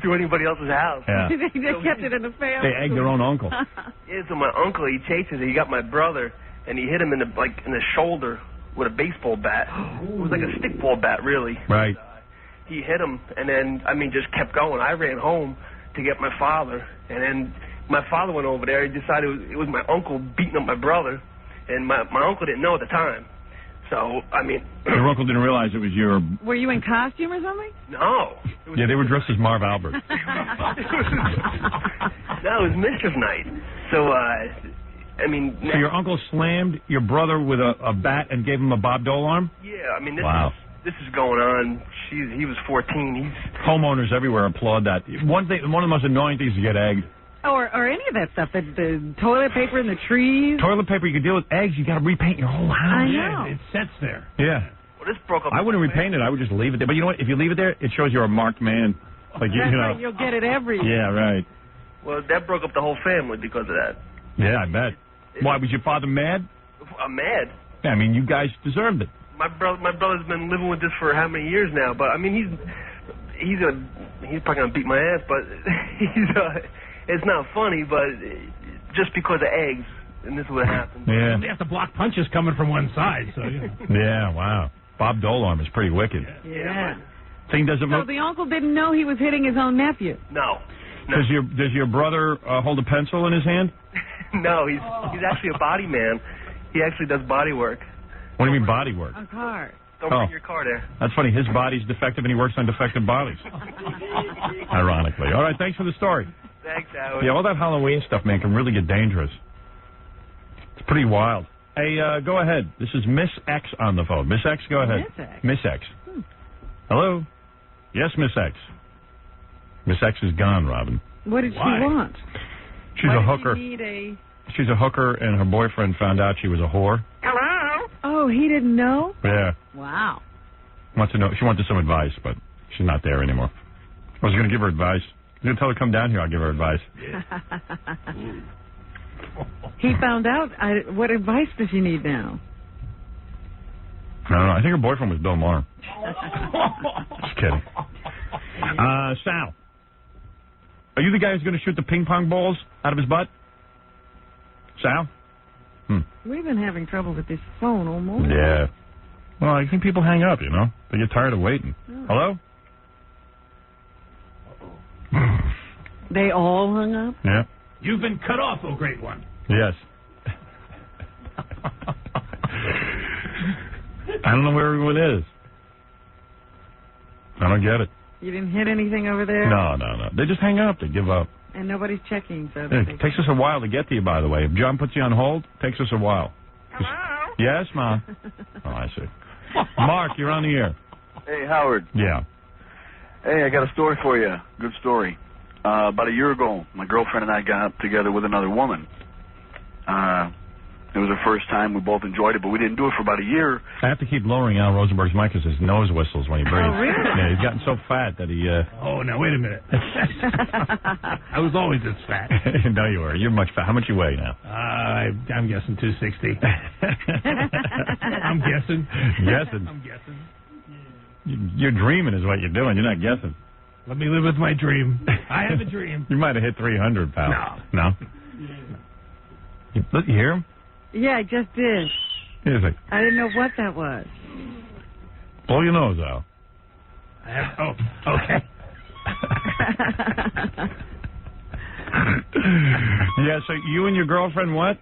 do anybody else's house. Yeah. They kept it in the family. They egged their own uncle. Yeah, so my uncle, he chases it. He got my brother, and he hit him in the shoulder with a baseball bat. It was like a stickball bat, really. Right. He hit him, and then, just kept going. I ran home to get my father, and then my father went over there. He decided it was my uncle beating up my brother, and my uncle didn't know at the time. So, Your uncle didn't realize it was your... Were you in costume or something? No. Yeah, they were dressed as Marv Albert. No, it was Mischief Night. So, So your uncle slammed your brother with a bat and gave him a Bob Dole arm? Yeah, this is going on. He was 14. Homeowners everywhere applaud that. One of the most annoying things is to get egged. Or any of that stuff. The toilet paper in the trees. Toilet paper, you can deal with eggs. You got to repaint your whole house. I know. It sets there. Yeah. Well, this broke up. I wouldn't repaint it. I would just leave it there. But you know what? If you leave it there, it shows you're a marked man. Like That's right. You'll get it every year. Yeah, right. Well, that broke up the whole family because of that. Yeah, I bet. Why, was your father mad? I'm mad. Yeah, you guys deserved it. My brother's been living with this for how many years now? But he's probably gonna beat my ass. But it's not funny. But just because of eggs, and this is what happened. Yeah. They have to block punches coming from one side. So. Yeah. Wow. Bob Dole arm is pretty wicked. Yeah. Thing doesn't. So the uncle didn't know he was hitting his own nephew. No. Does your brother hold a pencil in his hand? No, he's actually a body man. He actually does body work. What do you mean body work? On cars. Don't bring your car there. That's funny. His body's defective and he works on defective bodies. Ironically. All right, thanks for the story. Thanks, Howard. Yeah, all that Halloween stuff, man, can really get dangerous. It's pretty wild. Hey, go ahead. This is Miss X on the phone. Miss X, go ahead. Miss X. Hello? Yes, Miss X. Miss X is gone, Robin. What did she want? She's a hooker. She need a she's a hooker, and her boyfriend found out she was a whore. Hello? Oh, he didn't know? Yeah. Wow. Wants to know. She wanted some advice, but she's not there anymore. I was going to give her advice. I was going to tell her to come down here. I'll give her advice. He found out. What advice does she need now? I don't know. I think her boyfriend was Bill Maher. Just kidding. Sal. Are you the guy who's going to shoot the ping pong balls out of his butt? Sal? We've been having trouble with this phone all morning. Yeah. Well, I think people hang up, you know. They get tired of waiting. Oh. Hello? They all hung up? Yeah. You've been cut off, oh great one. Yes. I don't know where everyone is. I don't get it. You didn't hit anything over there? No. They just hang up. They give up. And nobody's checking, so... It takes us a while to get to you, by the way. If John puts you on hold, it takes us a while. Hello? Yes, Mom? Oh, I see. Mark, you're on the air. Hey, Howard. Yeah. Hey, I got a story for you. Good story. About a year ago, my girlfriend and I got together with another woman. It was the first time. We both enjoyed it, but we didn't do it for about a year. I have to keep lowering Al Rosenberg's mic because his nose whistles when he breathes. Oh, really? Yeah, he's gotten so fat that he... Oh, now, wait a minute. I was always this fat. No, you were. You're much fat. How much you weigh now? I'm guessing 260. I'm guessing. Guessing? I'm guessing. You're dreaming is what you're doing. You're not guessing. Let me live with my dream. I have a dream. You might have hit 300 pounds. No. You hear him? Yeah, I just did. He's like, I didn't know what that was. blow your nose out. Oh, okay. Yeah, so you and your girlfriend what?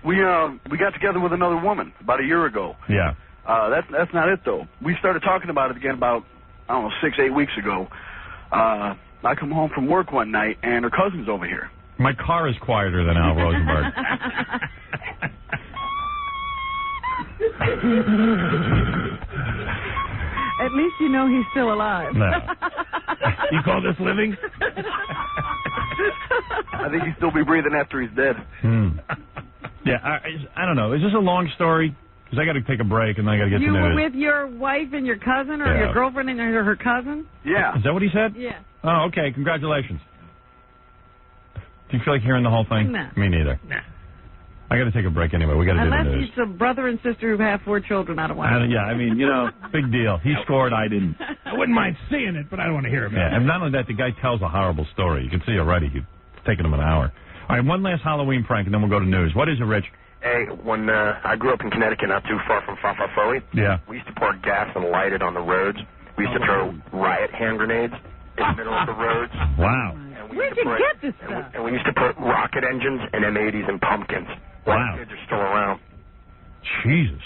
We got together with another woman about a year ago. Yeah. That's not it, though. We started talking about it again about, 6-8 weeks ago. I come home from work one night, and her cousin's over here. My car is quieter than Al Rosenberg. At least you know he's still alive. No. You call this living? I think he'd still be breathing after he's dead. Yeah, I don't know. Is this a long story? Because I got to take a break, and I got to get You to were news. with your wife and your cousin, or Yeah. your girlfriend and her cousin? Yeah. Is that what he said? Yeah. Oh, okay. Congratulations. Do you feel like hearing the whole thing? No. Me neither. Nah. I got to take a break anyway. We got to do the Unless news. it's a brother and sister who have 4 children out of one. Yeah, I mean, big deal. He scored, I didn't. I wouldn't mind seeing it, but I don't want to hear about Yeah, it. and not only that, the guy tells a horrible story. You can see already. It's taken him an hour. All right, one last Halloween prank, and then we'll go to news. What is it, Rich? Hey, when I grew up in Connecticut, not too far from Fafafoe, Yeah. we used to pour gas and light it on the roads. We used to throw riot hand grenades in the middle of the roads. Wow. Where'd you get this stuff? And we used to put rocket engines and M80s and pumpkins. Wow. Kids are still around. Jesus.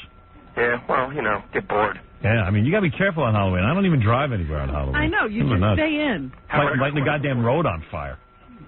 Yeah, well, get bored. Yeah, I mean, you got to be careful on Halloween. I don't even drive anywhere on Halloween. I know. You Those are just nuts. stay in. Lighting the goddamn road on fire.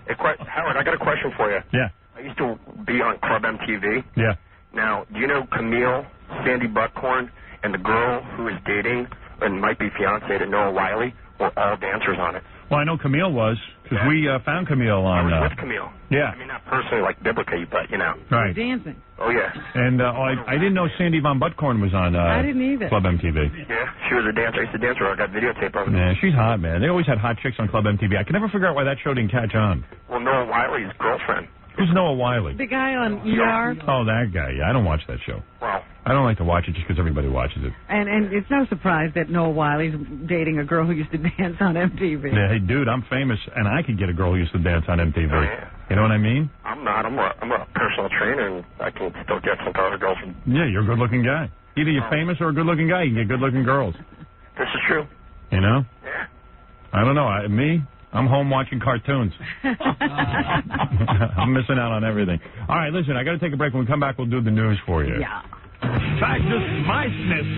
Hey, Howard, I got a question for you. Yeah. I used to be on Club MTV. Yeah. Now, do you know Camille, Sandy Buckhorn, and the girl who is dating and might be fiancée to Noah Wiley were all dancers on it? Well, I know Camille was, because we found Camille on... I was with Camille. Yeah. I mean, not personally like biblically, but, Right. Dancing. Oh, yeah. And I didn't know Sandy Von Buttcorn was on I didn't either. Club MTV. Yeah, she was a dancer. I used to dance with her. I got videotape of it. Yeah, she's hot, man. They always had hot chicks on Club MTV. I can never figure out why that show didn't catch on. Well, Noah Wiley's girlfriend. Who's Noah Wiley? The guy on ER. Oh, that guy. Yeah, I don't watch that show. Wow. I don't like to watch it just because everybody watches it. And it's no surprise that Noah Wiley's dating a girl who used to dance on MTV. Yeah, hey, dude, I'm famous, and I could get a girl who used to dance on MTV. Oh, yeah. You know what I mean? I'm not. I'm a personal trainer, and I can still get some other girls. Yeah, you're a good-looking guy. Either you're famous or a good-looking guy. You can get good-looking girls. This is true. You know? Yeah. I don't know. I'm home watching cartoons. I'm missing out on everything. All right, listen, I got to take a break. When we come back, we'll do the news for you. Yeah. Vagus Meisness.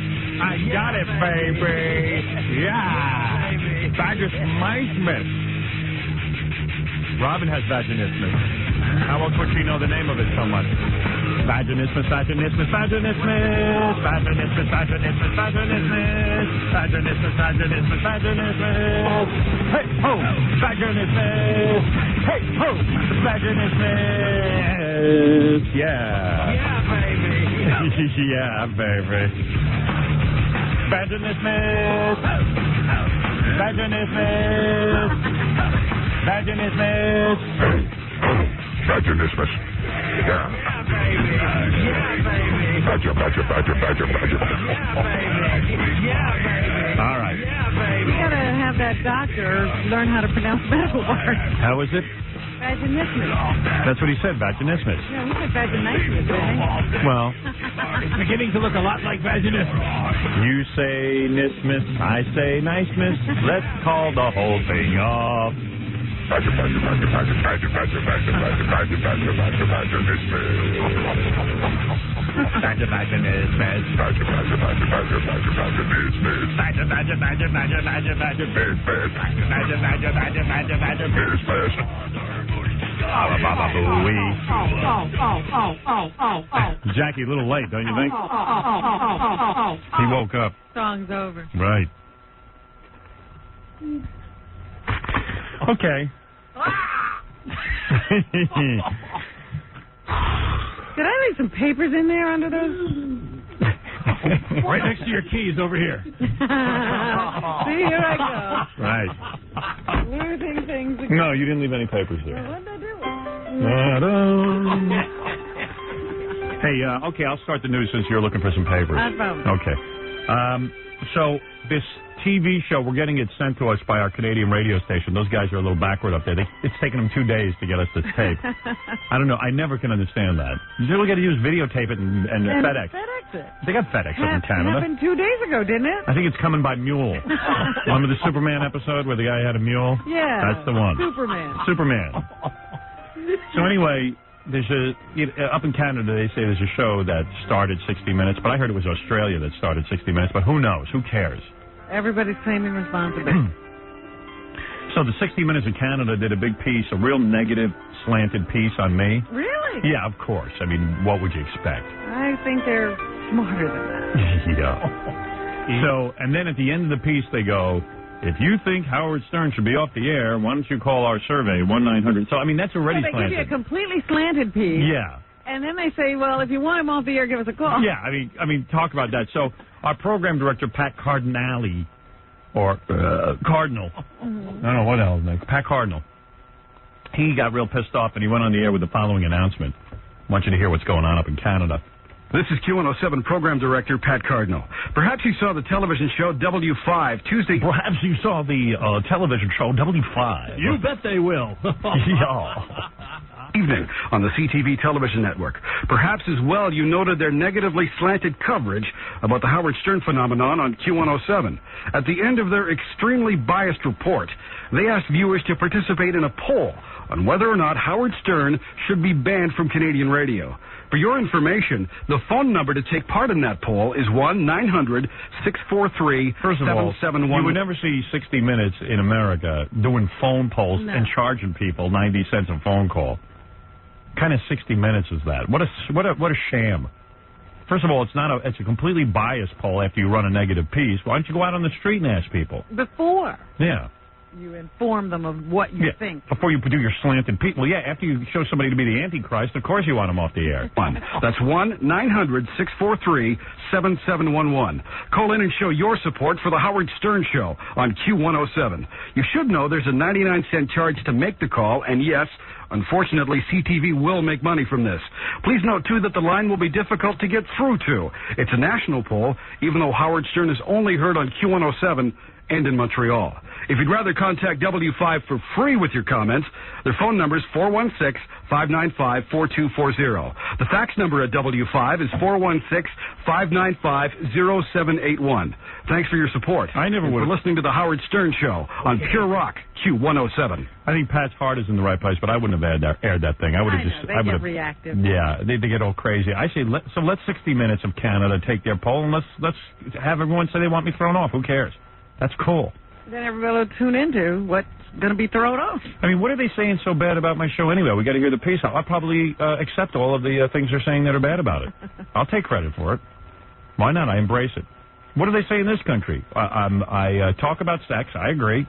I got it, baby. Yeah. Vagus Meisness. Robin has vaginismus. How else would she know the name of it so much? Vaginismus, vaginismus, vaginismus, vaginismus, vaginismus, vaginismus, vaginismus, vaginismus, vaginismus. Hey ho, vaginismus. Hey ho, vaginismus. Yeah. Yeah, baby. Yeah, baby. Vaginismus. Vaginismus. Vaginismus. Vaginismus. Yeah. Yeah, baby. Yeah, baby. Badger. Yeah, baby. Yeah, baby. All right. Yeah, baby. You gotta have that doctor learn how to pronounce medical words. How is it? Vaginismus. That's what he said, vaginismus. No, he said vaginismus, didn't he? Well, It's beginning to look a lot like vaginismus. you say nismus, I say niceness. Let's call the whole thing off. Jackie, a little late, don't you think? He woke up. Song's over. Right. Okay. Did I leave some papers in there under those? Right next to your keys over here. See, here I go. Right. Losing things again. No, you didn't leave any papers there. What did I do? Hey, okay, I'll start the news since you're looking for some papers. I found it. Okay. So this TV show, we're getting it sent to us by our Canadian radio station. Those guys are a little backward up there. It's taken them 2 days to get us this tape. I don't know. I never can understand that. You really got to use videotape it and FedEx. FedEx it. They got FedEx up in Canada. Happened 2 days ago, didn't it? I think it's coming by mule. Remember the Superman episode where the guy had a mule? Yeah. That's the one. Superman. So anyway, there's up in Canada, they say there's a show that started 60 Minutes, but I heard it was Australia that started 60 Minutes, but who knows? Who cares? Everybody's claiming responsibility. So the 60 Minutes of Canada did a big piece, a real negative, slanted piece on me. Really? Yeah, of course. I mean, what would you expect? I think they're smarter than that. Yeah. So, and then at the end of the piece, they go, if you think Howard Stern should be off the air, why don't you call our survey, 1-900. So, I mean, that's already They slanted. give you a completely slanted piece. Yeah. And then they say, well, if you want him off the air, give us a call. Yeah, I mean, talk about that. So, our program director, Pat Cardinale, or Cardinal, I don't know what the hell his name, Pat Cardinal, he got real pissed off and he went on the air with the following announcement. I want you to hear what's going on up in Canada. This is Q107 Program Director Pat Cardinal. Perhaps you saw the television show W5 Tuesday. Perhaps you saw the television show W5. You bet they will. Yeah. Evening on the CTV television network. Perhaps as well you noted their negatively slanted coverage about the Howard Stern phenomenon on Q107. At the end of their extremely biased report, they asked viewers to participate in a poll on whether or not Howard Stern should be banned from Canadian radio. For your information, the phone number to take part in that poll is 1-900-643-7711. First of all, you would never see 60 Minutes in America doing phone polls and charging people 90 cents a phone call. Kind of 60 Minutes is that? What a sham. First of all, it's a completely biased poll after you run a negative piece. Why don't you go out on the street and ask people? Before Yeah. you inform them of what you think. Before you do your slanted piece. Well, yeah, after you show somebody to be the Antichrist, of course you want them off the air. That's 1-900-643-7711. Call in and show your support for the Howard Stern Show on Q107. You should know there's a 99-cent charge to make the call, and yes, unfortunately, CTV will make money from this. Please note, too, that the line will be difficult to get through to. It's a national poll, even though Howard Stern is only heard on Q107 and in Montreal. If you'd rather contact W5 for free with your comments, their phone number is 416-595-4240. The fax number at W5 is 416-595-0781. Thanks for your support. I never would have listening to the Howard Stern Show on Pure Rock Q107. I think Pat's heart is in the right place, but I wouldn't have aired that thing. I would have just. They I would get have reactive. Yeah, they get all crazy. I say let 60 Minutes of Canada take their poll and let's have everyone say they want me thrown off. Who cares? That's cool. Then everybody will tune into what's going to be thrown off. I mean, what are they saying so bad about my show anyway? We got to hear the piece. I'll probably accept all of the things they're saying that are bad about it. I'll take credit for it. Why not? I embrace it. What do they say in this country? I talk about sex. I agree.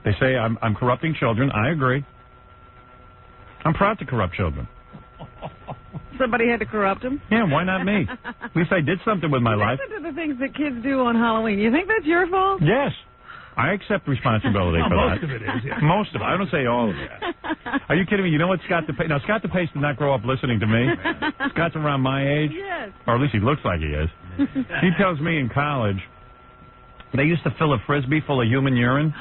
They say I'm corrupting children. I agree. I'm proud to corrupt children. Somebody had to corrupt him. Yeah, why not me? At least I did something with my life. Listen to the things that kids do on Halloween. You think that's your fault? Yes. I accept responsibility for that. Most of it is, yeah. Most of it. I don't say all of it. Are you kidding me? You know what Scott DePace... Now, Scott DePace did not grow up listening to me. Scott's around my age. Yes. Or at least he looks like he is. He tells me in college they used to fill a Frisbee full of human urine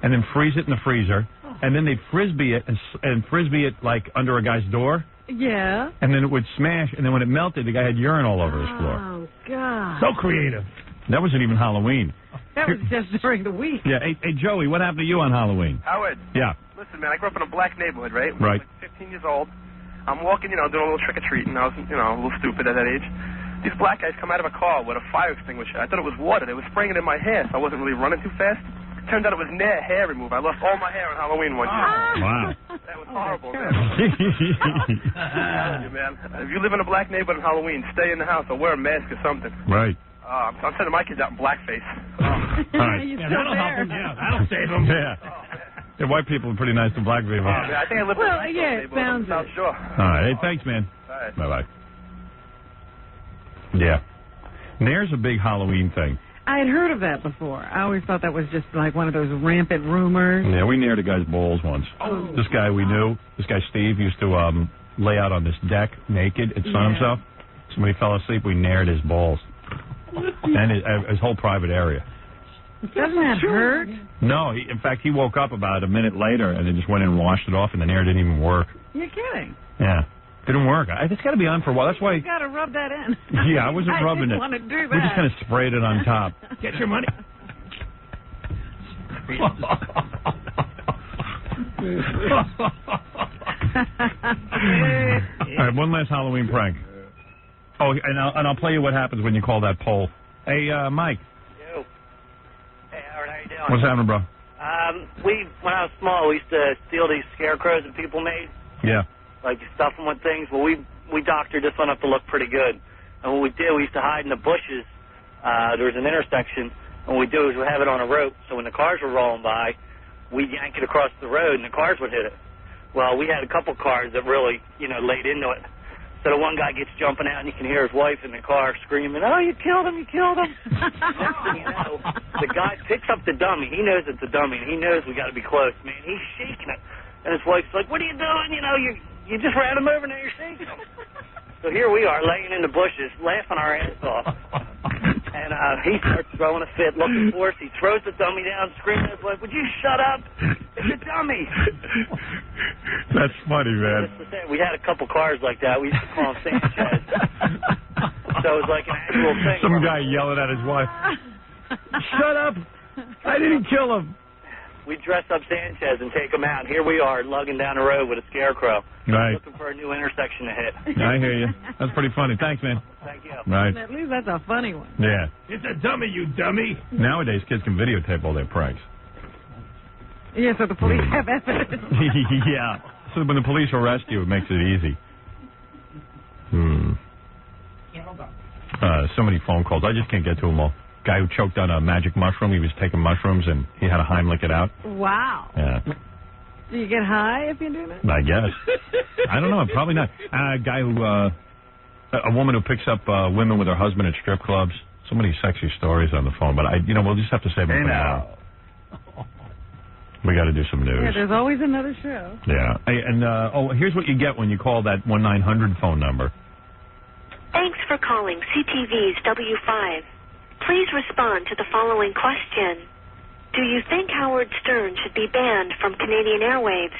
and then freeze it in the freezer. And then they'd Frisbee it and Frisbee it, like, under a guy's door. Yeah. And then it would smash. And then when it melted, the guy had urine all over his floor. Oh, God. So creative. That wasn't even Halloween. That was just during the week. Yeah. Hey, Joey, what happened to you on Halloween? Howard. Yeah. Listen, man, I grew up in a black neighborhood, right? Right. I was like 15 years old. I'm walking, doing a little trick-or-treating. I was, a little stupid at that age. These black guys come out of a car with a fire extinguisher. I thought it was water. They were spraying it in my hair, so I wasn't really running too fast. Turned out it was hair removal. I lost all my hair on Halloween one year. Wow. That was horrible, man. Man. If you live in a black neighborhood on Halloween, stay in the house or wear a mask or something. Right. I'm sending my kids out in blackface. All right. Yeah, that'll help him. Yeah, that'll save him. Yeah. Yeah, white people are pretty nice to black people. Yeah, I think I live in a nice it neighborhood on sounds South Shore. All right. Hey, thanks, man. All right. Bye-bye. Yeah. Nair's a big Halloween thing. I had heard of that before. I always thought that was just like one of those rampant rumors. Yeah, we nared a guy's balls once. Oh. This guy we knew, this guy Steve, used to lay out on this deck naked and sun himself. So when he fell asleep, we nared his balls. And his whole private area. Doesn't that hurt? No, in fact, he woke up about a minute later and then just went in and washed it off, and the nair didn't even work. You're kidding. Yeah. Didn't work. It's got to be on for a while. That's why... You got to rub that in. Yeah, I wasn't rubbing it. I didn't want to do that. We just kind of sprayed it on top. Get your money. All right, one last Halloween prank. Oh, and I'll play you what happens when you call that poll. Hey, Mike. Yo. Hey, Howard, how you doing? What's happening, bro? When I was small, we used to steal these scarecrows that people made. Yeah. Like, you stuff them with things. Well, we doctored this one up to look pretty good. And what we did, we used to hide in the bushes. There was an intersection. And what we do is we have it on a rope, so when the cars were rolling by, we'd yank it across the road, and the cars would hit it. Well, we had a couple cars that really, laid into it. So the one guy gets jumping out, and you can hear his wife in the car screaming, "Oh, you killed him, you killed him." Next thing you know, the guy picks up the dummy. He knows it's a dummy, and he knows we got to be close, man. He's shaking it. And his wife's like, "What are you doing? You just ran him over, now you're shaking him." So here we are, laying in the bushes, laughing our ass off. And he starts throwing a fit, looking for us. He throws the dummy down, screaming at his wife, "Would you shut up? It's a dummy." That's funny, man. We had a couple cars like that. We used to call them Sanchez. So it was like an actual thing. Some guy yelling at his wife. Shut up! I didn't kill him. We dress up Sanchez and take him out. And here we are, lugging down the road with a scarecrow. Right. Looking for a new intersection to hit. I hear you. That's pretty funny. Thanks, man. Thank you. Right. At least that's a funny one. Yeah. It's a dummy, you dummy. Nowadays, kids can videotape all their pranks. Yeah, so the police have evidence. Yeah. So when the police arrest you, it makes it easy. So many phone calls. I just can't get to them all. Guy who choked on a magic mushroom. He was taking mushrooms, and he had to Heimlich it out. Wow. Yeah. Do you get high if you do that? I guess. I don't know. Probably not. A guy who, a woman who picks up women with her husband at strip clubs. So many sexy stories on the phone, but we'll just have to save them for now. We got to do some news. Yeah, there's always another show. Yeah. Hey, and here's what you get when you call that 1-900 phone number. Thanks for calling CTV's W5. Please respond to the following question. Do you think Howard Stern should be banned from Canadian airwaves?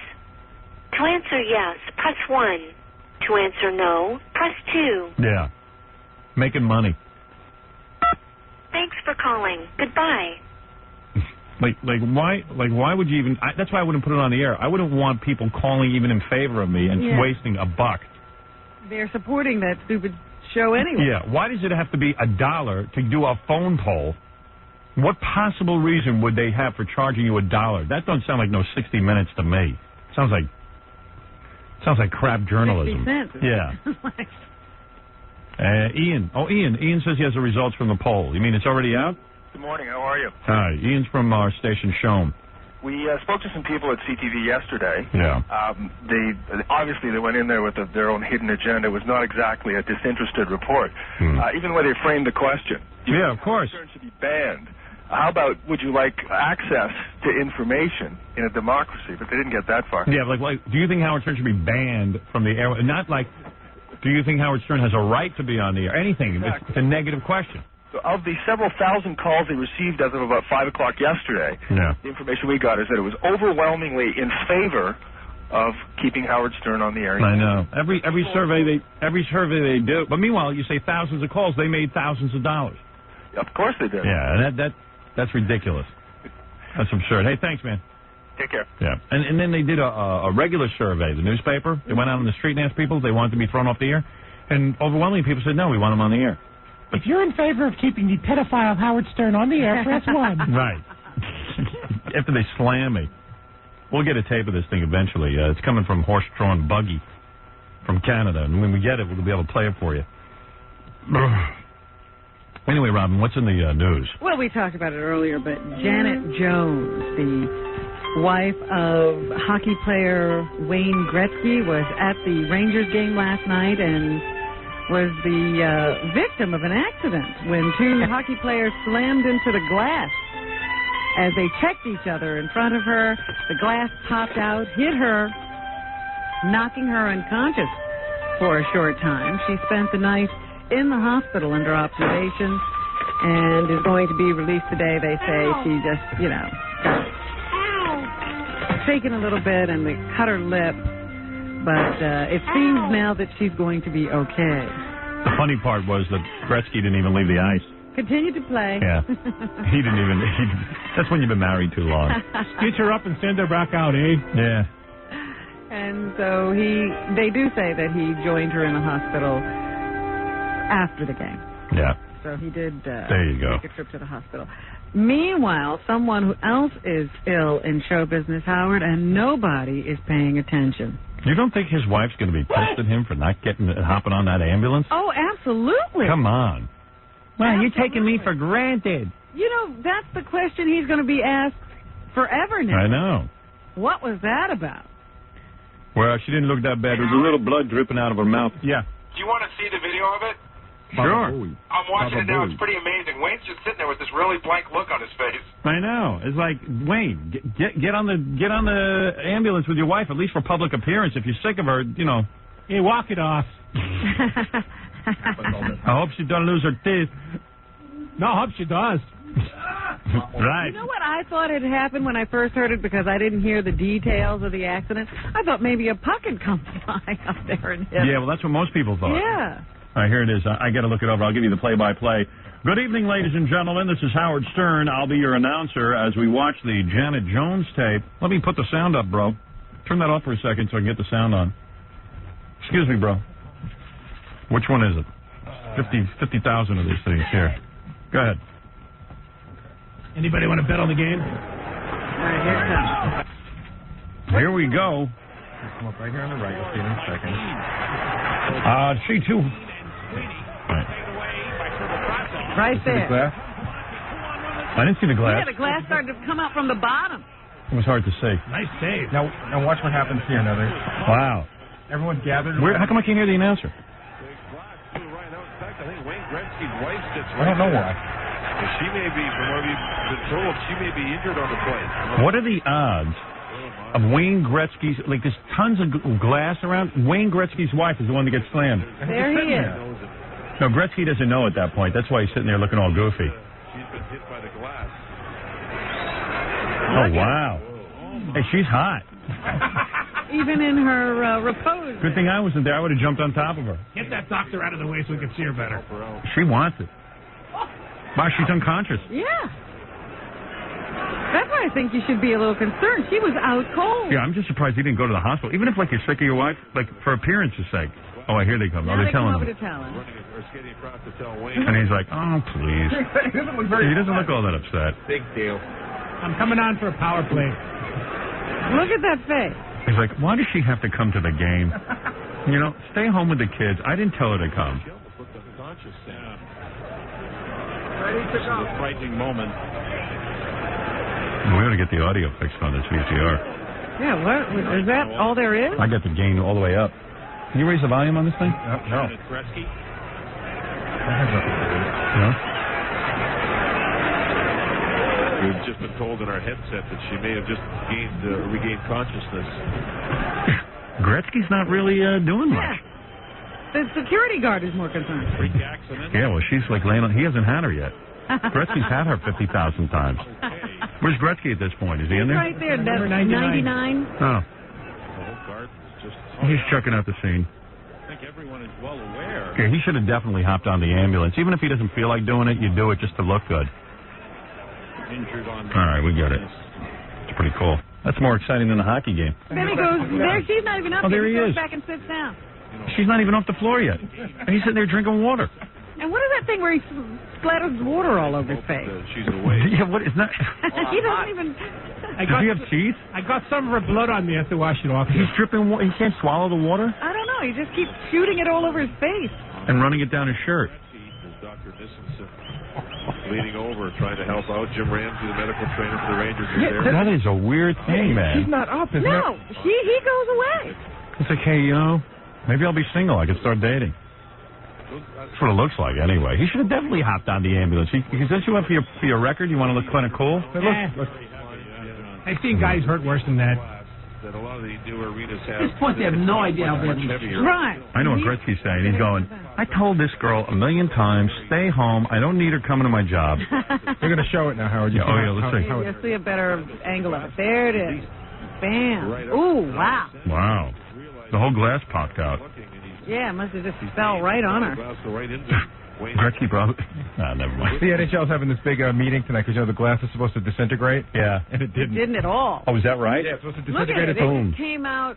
To answer yes, press 1. To answer no, press 2. Yeah. Making money. Thanks for calling. Goodbye. Why would you even... that's why I wouldn't put it on the air. I wouldn't want people calling even in favor of me and wasting $1. They're supporting that stupid show anyway. Yeah. Why does it have to be $1 to do a phone poll? What possible reason would they have for charging you $1? That don't sound like no 60 Minutes to me. Sounds like crap journalism. 60 cents. Yeah. Ian. Oh, Ian says he has the results from the poll. You mean it's already out? Good morning. How are you? Hi. Ian's from our station, Shome. We spoke to some people at CTV yesterday. Yeah. Obviously they went in there with their own hidden agenda. It was not exactly a disinterested report. Even the way they framed the question. Yeah, of course. Stern should be banned. How about would you like access to information in a democracy? But they didn't get that far. Yeah, like do you think Howard Stern should be banned from the air? Not like, do you think Howard Stern has a right to be on the air? Anything. Exactly. It's a negative question. So of the several thousand calls they received as of about 5 o'clock yesterday, the information we got is that it was overwhelmingly in favor of keeping Howard Stern on the air. I know. Every survey they do. But meanwhile, you say thousands of calls, they made thousands of dollars. Of course they did. Yeah, and that's ridiculous. That's absurd. Hey, thanks, man. Take care. Yeah, and then they did a regular survey, the newspaper. They went out on the street and asked people if they wanted to be thrown off the air, and overwhelmingly people said no, we want them on the air. If you're in favor of keeping the pedophile Howard Stern on the air, press 1. Right. After they slam me. We'll get a tape of this thing eventually. It's coming from Horse-Drawn Buggy from Canada, and when we get it, we'll be able to play it for you. Anyway, Robin, what's in the news? Well, we talked about it earlier, but Janet Jones, the wife of hockey player Wayne Gretzky, was at the Rangers game last night and was the victim of an accident when two hockey players slammed into the glass. As they checked each other in front of her, the glass popped out, hit her, knocking her unconscious for a short time. She spent the night in the hospital under observation and is going to be released today. They say she just, got shaken a little bit and they cut her lip. But it seems now that she's going to be okay. The funny part was that Gretzky didn't even leave the ice. Continue to play. Yeah. He didn't even... that's when you've been married too long. Stitch her up and send her back out, eh? Yeah. And so they do say that he joined her in the hospital after the game. Yeah. So he did there you go. take a trip to the hospital. Meanwhile, someone who else is ill in show business, Howard, and nobody is paying attention. You don't think his wife's going to be pissed at him for not hopping on that ambulance? Oh, absolutely. Come on. Well, you're taking me for granted. That's the question he's going to be asked forever now. I know. What was that about? Well, she didn't look that bad. There was a little blood dripping out of her mouth. Yeah. Do you want to see the video of it? Sure. I'm watching it now. It's pretty amazing. Wayne's just sitting there with this really blank look on his face. I know. It's like, Wayne, get on the ambulance with your wife, at least for public appearance. If you're sick of her, Hey, walk it off. I hope she don't lose her teeth. No, I hope she does. Right. You know what I thought had happened when I first heard it because I didn't hear the details of the accident? I thought maybe a puck had come flying up there and hit. Yeah, well, that's what most people thought. Yeah. All right, here it is. I got to look it over. I'll give you the play-by-play. Good evening, ladies and gentlemen. This is Howard Stern. I'll be your announcer as we watch the Janet Jones tape. Let me put the sound up, bro. Turn that off for a second so I can get the sound on. Excuse me, bro. Which one is it? 50,000 of these things here. Go ahead. Anybody want to bet on the game? All right, here it comes. Here we go. Come up right here on the right. You'll see it in a second. She too. Right there. I didn't see the glass. Yeah, the glass started to come out from the bottom. It was hard to see. Nice save. Now watch what happens here. Now, wow. Everyone gathered. How come I can't hear the announcer? I don't know why. She may be, from what we've been told, she may be injured on the play. What are the odds of Wayne Gretzky's, like there's tons of glass around, Wayne Gretzky's wife is the one that gets slammed. There he is. No, Gretzky doesn't know at that point. That's why he's sitting there looking all goofy. She's been hit by the glass. Oh, wow. Hey, she's hot. Even in her repose. Good thing I wasn't there. I would have jumped on top of her. Get that doctor out of the way so we can see her better. She wants it. Wow, she's unconscious. Yeah. That's why I think you should be a little concerned. She was out cold. Yeah, I'm just surprised he didn't go to the hospital. Even if, like, you're sick of your wife, like, for appearance's sake. Oh, here they come. Now they're they come telling over him. to tell him. And he's like, oh, please. He doesn't look all that upset. Big deal. I'm coming on for a power play. Look at that face. He's like, why does she have to come to the game? Stay home with the kids. I didn't tell her to come. Ready to go. A frightening moment. We ought to get the audio fixed on this VCR. Yeah, what? Is that all there is? I got the gain all the way up. Can you raise the volume on this thing? No. Gretzky? No? We've just been told in our headset that she may have just regained consciousness. Gretzky's not really doing much. The security guard is more concerned. Yeah, well, she's like laying on. He hasn't had her yet. Gretzky's had her 50,000 times. Where's Gretzky at this point? Is he in there? Right there, number 99. Oh. He's checking out the scene. I think everyone is well aware. Yeah, he should have definitely hopped on the ambulance. Even if he doesn't feel like doing it, you do it just to look good. All right, we get it. It's pretty cool. That's more exciting than a hockey game. Then he goes, there, she's not even up Oh, yet. there he goes is. back and sits down. She's not even off the floor yet. He's sitting there drinking water. And what is that thing where he splatters water all over his face? She's away. Yeah, what is that? He doesn't even... Does he have teeth? I got some of her blood on me. I have to wash it off. He's dripping water. He can't swallow the water? I don't know. He just keeps shooting it all over his face. And running it down his shirt. Dr. Nissenson leaning over, trying to help out. Jim Ramsey, the medical trainer for the Rangers, is there. That is a weird thing, man. She's not up, isn't it? No, he goes away. It's like, hey, maybe I'll be single. I could start dating. That's what it looks like, anyway. He should have definitely hopped on the ambulance. Because since you went for your record, you want to look kind of cool? I've seen guys hurt worse than that. That a lot of the new arenas have. At this point, they have no idea how bad Right. I know what Gretzky's saying. He's going, I told this girl 1,000,000 times, stay home. I don't need her coming to my job. They're going to show it now, Howard. Yeah, let's see. You'll see a better angle of it. There it is. Bam. Ooh, wow. Wow. The whole glass popped out. Yeah, it must have just fell right on her. Gretzky probably. Never mind. The NHL's having this big meeting tonight because the glass is supposed to disintegrate. Yeah. And it didn't. It didn't at all. Oh, is that right? Yeah, it's supposed to Look disintegrate. at it. It just came out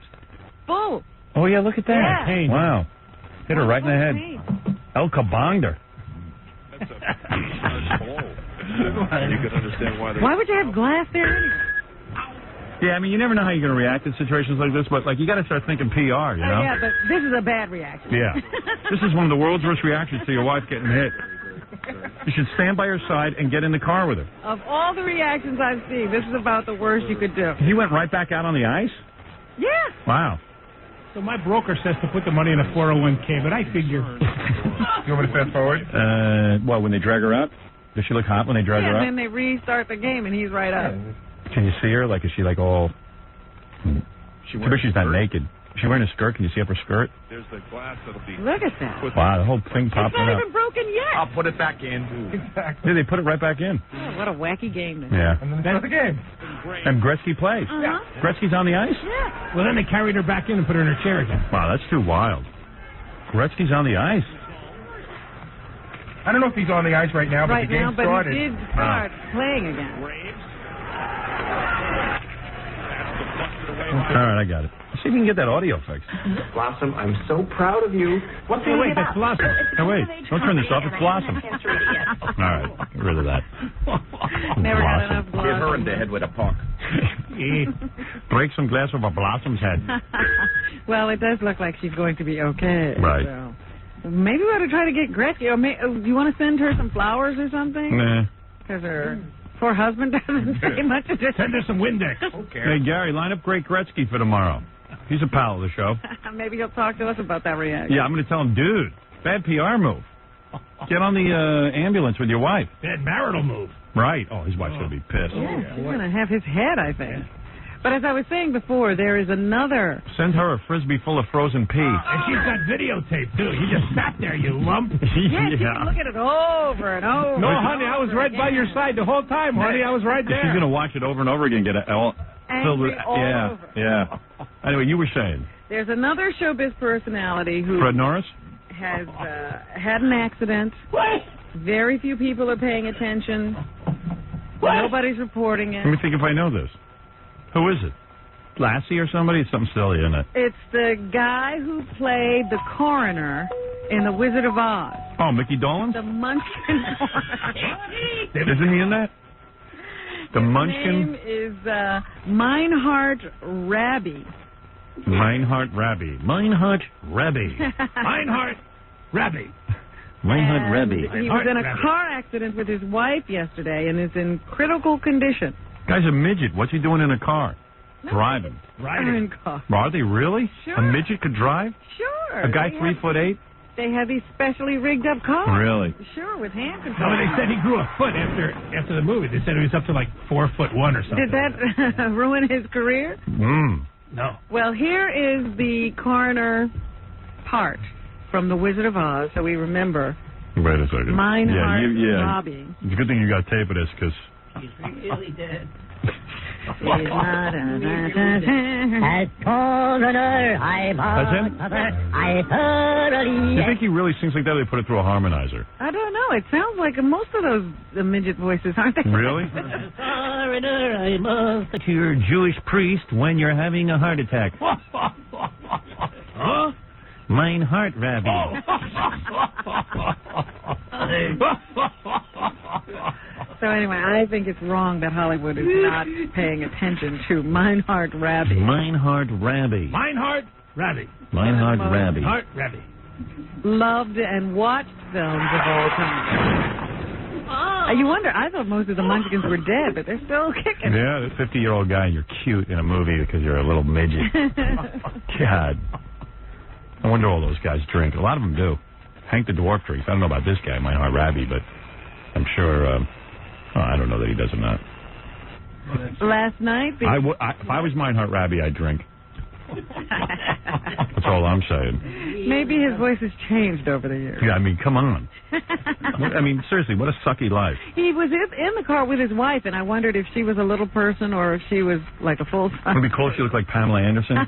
full. Oh, yeah, look at that. Yeah. Wow. Hit her right in the head. El Kabongder. You can understand why. Why would you have glass there anyway? Yeah, I mean, you never know how you're going to react in situations like this, but, you got to start thinking PR, you know? Yeah, but this is a bad reaction. Yeah. This is one of the world's worst reactions to your wife getting hit. You should stand by her side and get in the car with her. Of all the reactions I've seen, this is about the worst you could do. He went right back out on the ice? Yeah. Wow. So my broker says to put the money in a 401k, but I figure... You want me to fast forward? When they drag her out? Does she look hot when they drag her and out? then they restart the game, and he's right up. Can you see her? Is she all... She's not naked. Is she wearing a skirt? Can you see up her skirt? There's the glass that'll be... Look at that. Wow, the whole thing popped It's not out. even broken yet. I'll put it back in. Exactly. Yeah, they put it right back in. Oh, what a wacky game this Yeah. And then that's the game. And Gretzky plays. Uh-huh. Gretzky's on the ice? Yeah. Well, then they carried her back in and put her in her chair again. Wow, that's too wild. Gretzky's on the ice. I don't know if he's on the ice right now, but the game started. He did start playing again. All right, I got it. See if we can get that audio fixed. Blossom, I'm so proud of you. What's the wait? That's Blossom. No, wait. Don't turn this off. It's Blossom. All right, get rid of that. Never got enough Hit Blossom. her in the head with a puck. Break some glass over Blossom's head. Well, it does look like she's going to be okay. Right. So maybe we ought to try to get Gretzky. Or do you want to send her some flowers or something? Nah. Because her poor husband doesn't say much. Send her some Windex. Hey, Gary, line up Great Gretzky for tomorrow. He's a pal of the show. Maybe he'll talk to us about that reaction. Yeah, I'm going to tell him, dude, bad PR move. Get on the ambulance with your wife. Bad marital move. Right. Oh, his wife's going to be pissed. Yeah, she's going to have his head, I think. But as I was saying before, there is another. Send her a Frisbee full of frozen pea. And she's got videotape, too. You just sat there, you lump. Yeah, she can look at it over and over. No, honey, I was right by your side the whole time, honey. I was right there. She's going to watch it over and over again, get it all filled with... all Yeah, over. yeah. Anyway, you were saying. There's another showbiz personality who Fred Norris? has had an accident. Very few people are paying attention. Nobody's reporting it. Let me think if I know this. Who is it? Lassie or somebody? It's something silly, isn't it? It's the guy who played the coroner in The Wizard of Oz. Oh, Mickey Dolenz? The Munchkin coroner. Isn't he in that? The His Munchkin? name is Meinhard Rabi. Meinhard Rabi. Meinhard Rabi. Meinhard Rabi. Meinhard And Rabi. He was in a car accident with his wife yesterday and is in critical condition. Guy's a midget. What's he doing in a car? Driving. Riding. Car. Are they really? Sure. A midget could drive? Sure. A guy 3'8"? They have these specially rigged up cars. Really? Sure, with hand control. No, they said he grew a foot after the movie. They said he was up to like 4'1" or something. Did that ruin his career? No. Well, here is the coroner part from The Wizard of Oz, so we remember. Wait a second. Meinhardt robbing. It's a good thing you got tape of this, because... He's really dead. He's not As coroner, That's him? You think he really sings like that, or they put it through a harmonizer? I don't know. It sounds like most of those midget voices, aren't they? Really? Coroner, I must. You're a Jewish priest when you're having a heart attack. Huh? Meinhardt Rabbi. So anyway, I think it's wrong that Hollywood is not paying attention to Meinhardt Rabbi. Meinhardt Rabbi. Meinhardt Rabbi. Meinhardt Rabbi. Meinhardt Rabbi. Loved and watched films of all time. You wonder, I thought most of the Munchkins were dead, but they're still kicking. Yeah, this 50-year-old guy, and you're cute in a movie because you're a little midget. God. No wonder all those guys drink. A lot of them do. Hank the Dwarf drinks. I don't know about this guy, Meinhardt Rabbi, but I'm sure... I don't know that he does or not. Last night... if I was Meinhardt Rabbi, I'd drink. That's all I'm saying. Maybe his voice has changed over the years. Yeah, I mean, come on. I mean, seriously, what a sucky life. He was in the car with his wife, and I wondered if she was a little person or if she was like a full-time... Would it be cool if she looked like Pamela Anderson?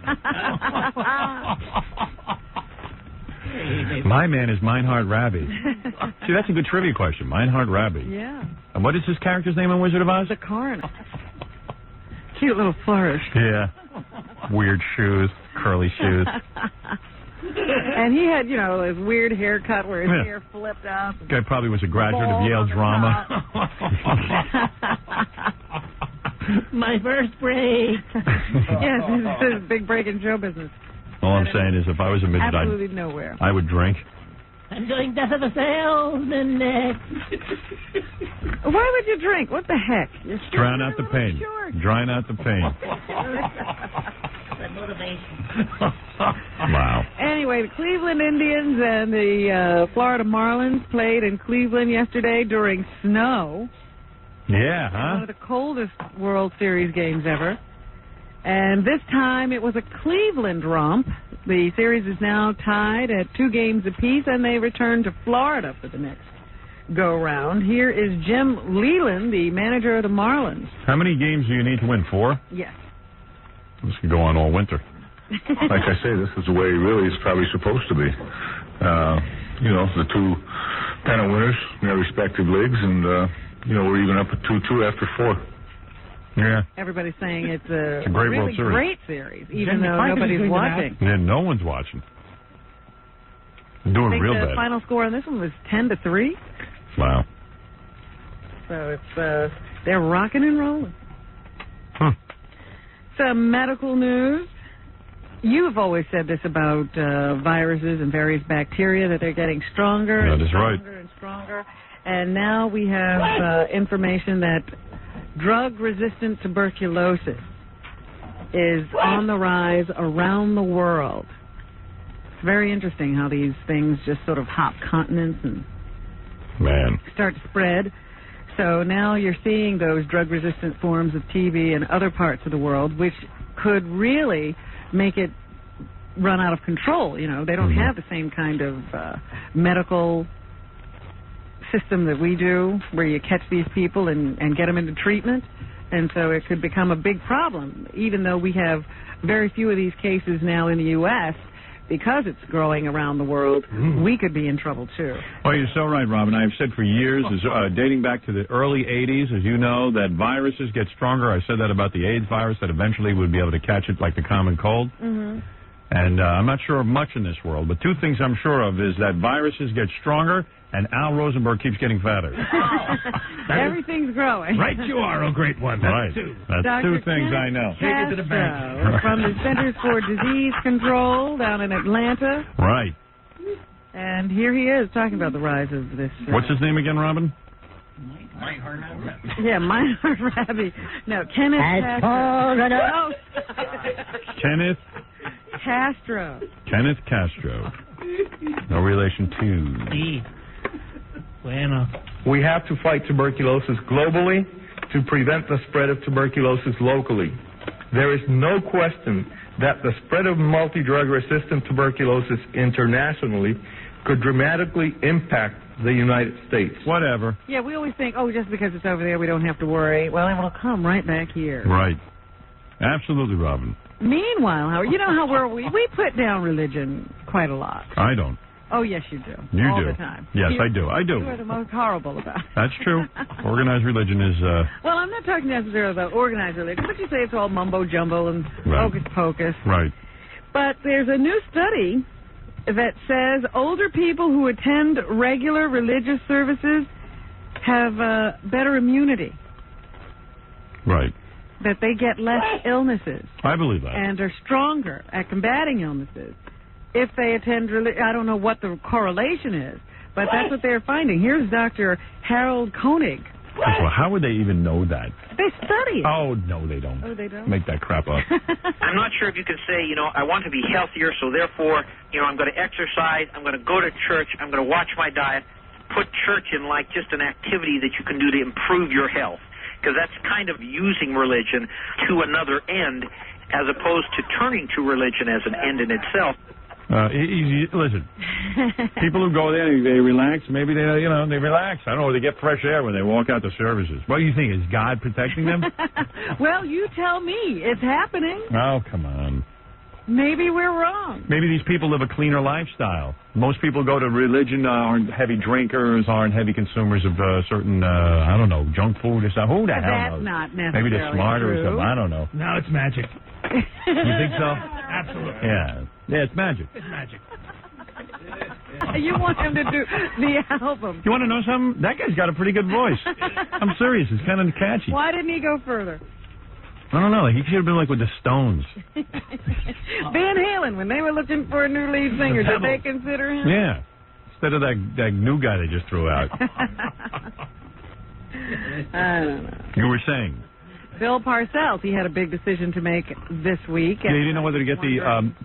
My man is Meinhardt Rabbi. See, that's a good trivia question. Meinhardt Rabbi. Yeah. And what is his character's name in Wizard of Oz? The coroner. Cute little flourish. Yeah. Weird shoes, curly shoes. And he had, his weird haircut where his hair flipped up. Guy probably was a graduate of Yale drama. My first break. Yes, this is a big break in show business. All I'm saying is, if I was a midget, absolutely nowhere. I would drink. I'm doing Death of a Salesman next. Why would you drink? What the heck? Drown out the pain. Drown out the pain. That motivation. Wow. Anyway, the Cleveland Indians and the Florida Marlins played in Cleveland yesterday during snow. Yeah, huh? One of the coldest World Series games ever. And this time it was a Cleveland romp. The series is now tied at 2 games apiece, and they return to Florida for the next go-round. Here is Jim Leyland, the manager of the Marlins. How many games do you need to win? 4? Yes. This could go on all winter. Like I say, this is the way really it's probably supposed to be. The 2 pennant winners in their respective leagues, and, we're even up at 2-2 after 4. Yeah. Everybody's saying it's a great really World Series. Great series, even though nobody's watching. Yeah, no one's watching. They're doing real bad. The final score on this one was 10-3. Wow. So it's they're rocking and rolling. Some medical news. You've always said this about viruses and various bacteria, that they're getting stronger and stronger and stronger. And now we have information that drug-resistant tuberculosis is on the rise around the world. It's very interesting how these things just sort of hop continents and start to spread. So now you're seeing those drug-resistant forms of TB in other parts of the world, which could really make it run out of control. They don't have the same kind of medical system that we do, where you catch these people and get them into treatment. And so it could become a big problem, even though we have very few of these cases now in the U.S., because it's growing around the world, we could be in trouble, too. Well, you're so right, Robin. I've said for years, dating back to the early 80s, as you know, that viruses get stronger. I said that about the AIDS virus, that eventually we'd be able to catch it like the common cold. And I'm not sure of much in this world, but 2 things I'm sure of is that viruses get stronger and Al Rosenberg keeps getting fatter. Everything's growing. Right you are, oh great one. That's right. 2. That's Dr. 2 things I know. Take it to the bank. From the Centers for Disease Control down in Atlanta. Right. And here he is talking about the rise of this. What's his name again, Robin? Yeah, Meinhard Rabbie. No, Kenneth Castro. Kenneth Castro. Kenneth Castro. No relation to. Bueno. We have to fight tuberculosis globally to prevent the spread of tuberculosis locally. There is no question that the spread of multi-drug-resistant tuberculosis internationally could dramatically impact the United States. Whatever. Yeah, we always think, oh, just because it's over there, we don't have to worry. Well, it'll come right back here. Right. Absolutely, Robin. Meanwhile, Howard, you know how we put down religion quite a lot. I don't. Oh, yes, you do. You all do. the time. Yes, I do. I do. You are the most horrible about it. That's true. Organized religion is... Well, I'm not talking necessarily about organized religion, but you say it's all mumbo-jumbo and Right. hocus-pocus. Right. But there's a new study that says older people who attend regular religious services have better immunity, Right. that they get less illnesses I believe that. and are stronger at combating illnesses if they attend I don't know what the correlation is, but that's what they're finding. Here's Dr. Harold Koenig. Well, how would they even know that? They study it. Oh, no, they don't. Oh, they don't? Make that crap up. I'm not sure if you can say, I want to be healthier, so therefore, I'm going to exercise, I'm going to go to church, I'm going to watch my diet, put church in like just an activity that you can do to improve your health, because that's kind of using religion to another end as opposed to turning to religion as an end in itself. Listen, people who go there, they relax. Maybe they relax. I don't know. They get fresh air when they walk out the services. What do you think? Is God protecting them? Well, you tell me. It's happening. Oh, come on. Maybe we're wrong. Maybe these people live a cleaner lifestyle. Most people go to religion aren't heavy drinkers, aren't heavy consumers of certain, I don't know, junk food or something. Who the hell knows? That's not necessarily Maybe they're smarter true. or something. I don't know. No, it's magic. You think so? Absolutely. Yeah. Yeah, it's magic. It's magic. You want him to do the album. You want to know something? That guy's got a pretty good voice. I'm serious. It's kind of catchy. Why didn't he go further? I don't know. He should have been like with the Stones. Van Halen, when they were looking for a new lead singer, did they consider him? Yeah. Instead of that new guy they just threw out. I don't know. You were saying. Bill Parcells, he had a big decision to make this week. Yeah, he didn't know whether to get the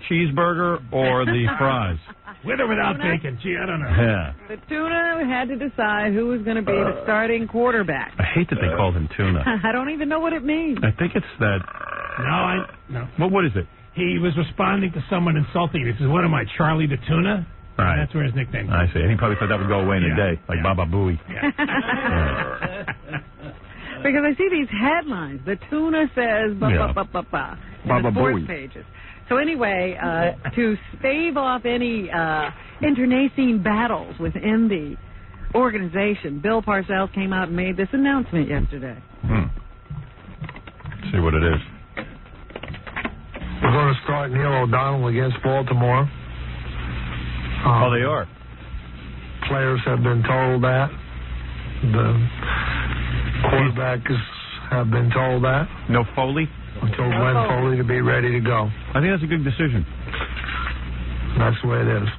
cheeseburger or the fries. With or without bacon? Gee, I don't know. Yeah. The tuna had to decide who was going to be the starting quarterback. I hate that they called him tuna. I don't even know what it means. I think it's that. No. What is it? He was responding to someone insulting him. He says, "What am I, Charlie the Tuna?" Right. That's where his nickname I see. And he probably thought that would go away in a day, like Baba Booey. Because I see these headlines. The tuna says in the sports pages. So anyway, to stave off any internecine battles within the organization, Bill Parcells came out and made this announcement yesterday. See what it is. We're going to start Neil O'Donnell against Baltimore. They are. Players have been told that. The quarterbacks have been told that. No Foley? I told Glenn Foley to be ready to go. I think that's a good decision. That's the way it is.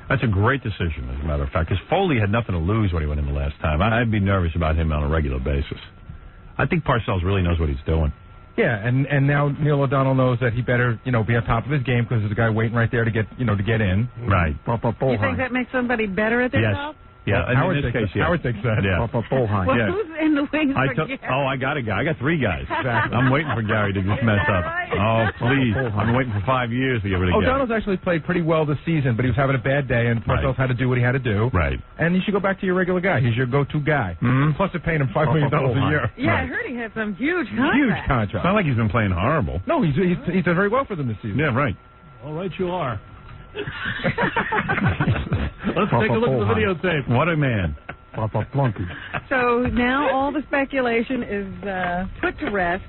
That's a great decision, as a matter of fact, because Foley had nothing to lose when he went in the last time. I'd be nervous about him on a regular basis. I think Parcells really knows what he's doing. Yeah, and now Neil O'Donnell knows that he better, be on top of his game because there's a guy waiting right there to get in. Right. You think that makes somebody better at their job? Yeah, Howard in this thinks case, Howard thinks that. Yeah. Well, who's in the wings for Gary? I got a guy. I got three guys. I'm waiting for Gary to just mess up. Oh, please. I've been waiting for 5 years to get rid of Gary. O'Donnell's actually played pretty well this season, but he was having a bad day, and Parcells had to do what he had to do. Right. And you should go back to your regular guy. He's your go-to guy. Mm-hmm. Plus, they're paying him $5 million a year. Yeah, I heard he had some huge contract. Huge contract. It's not like he's been playing horrible. No, he's done very well for them this season. Yeah, right. All right, you are. Let's take a look at the videotape. What a man. So now all the speculation is put to rest.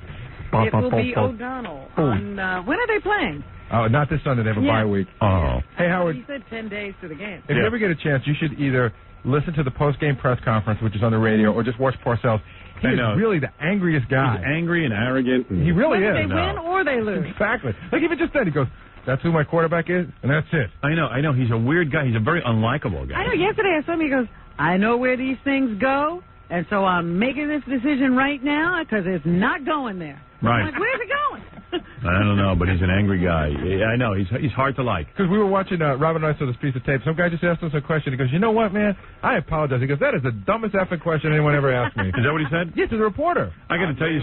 It will be O'Donnell. When are they playing? Oh, not this Sunday. They have a bye week. Oh. Hey, Howard. He said 10 days to the game. If you ever get a chance, you should either listen to the post-game press conference, which is on the radio, or just watch Parcells. He is really the angriest guy. He's angry and arrogant. He really is. They win or they lose. Exactly. Like even just then, he goes, "That's who my quarterback is, and that's it." I know. He's a weird guy. He's a very unlikable guy. I know. Yesterday I saw him. He goes, "I know where these things go, And so I'm making this decision right now because it's not going there. Right. I'm like, where's it going? I don't know, but he's an angry guy. Yeah, I know. He's hard to like. Because we were watching, Robin and I saw this piece of tape. Some guy just asked us a question. He goes, you know what, man? I apologize. He goes, that is the dumbest effing question anyone ever asked me. Is that what he said? Yes, to the reporter. I got to tell you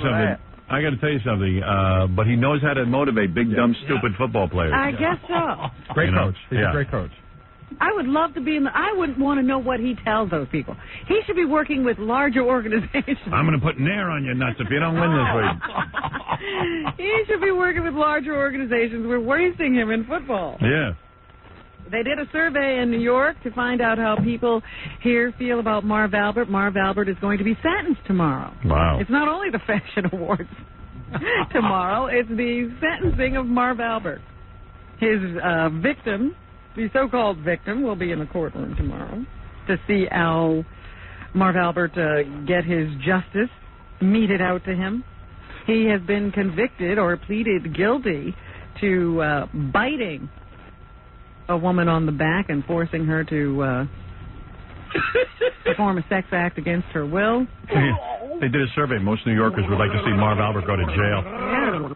something. But he knows how to motivate big, dumb, stupid football players. I guess so. Great coach. He's a great coach. I would love to be in the... I would want to know what he tells those people. He should be working with larger organizations. I'm going to put Nair on your nuts if you don't win this week. He should be working with larger organizations. We're wasting him in football. Yeah. They did a survey in New York to find out how people here feel about Marv Albert. Marv Albert is going to be sentenced tomorrow. Wow. It's not only the Fashion Awards tomorrow, it's the sentencing of Marv Albert. His victim, the so-called victim, will be in the courtroom tomorrow to see how Marv Albert get his justice meted out to him. He has been convicted or pleaded guilty to biting a woman on the back and forcing her to perform a sex act against her will. They did a survey. Most New Yorkers would like to see Marv Albert go to jail. Yeah.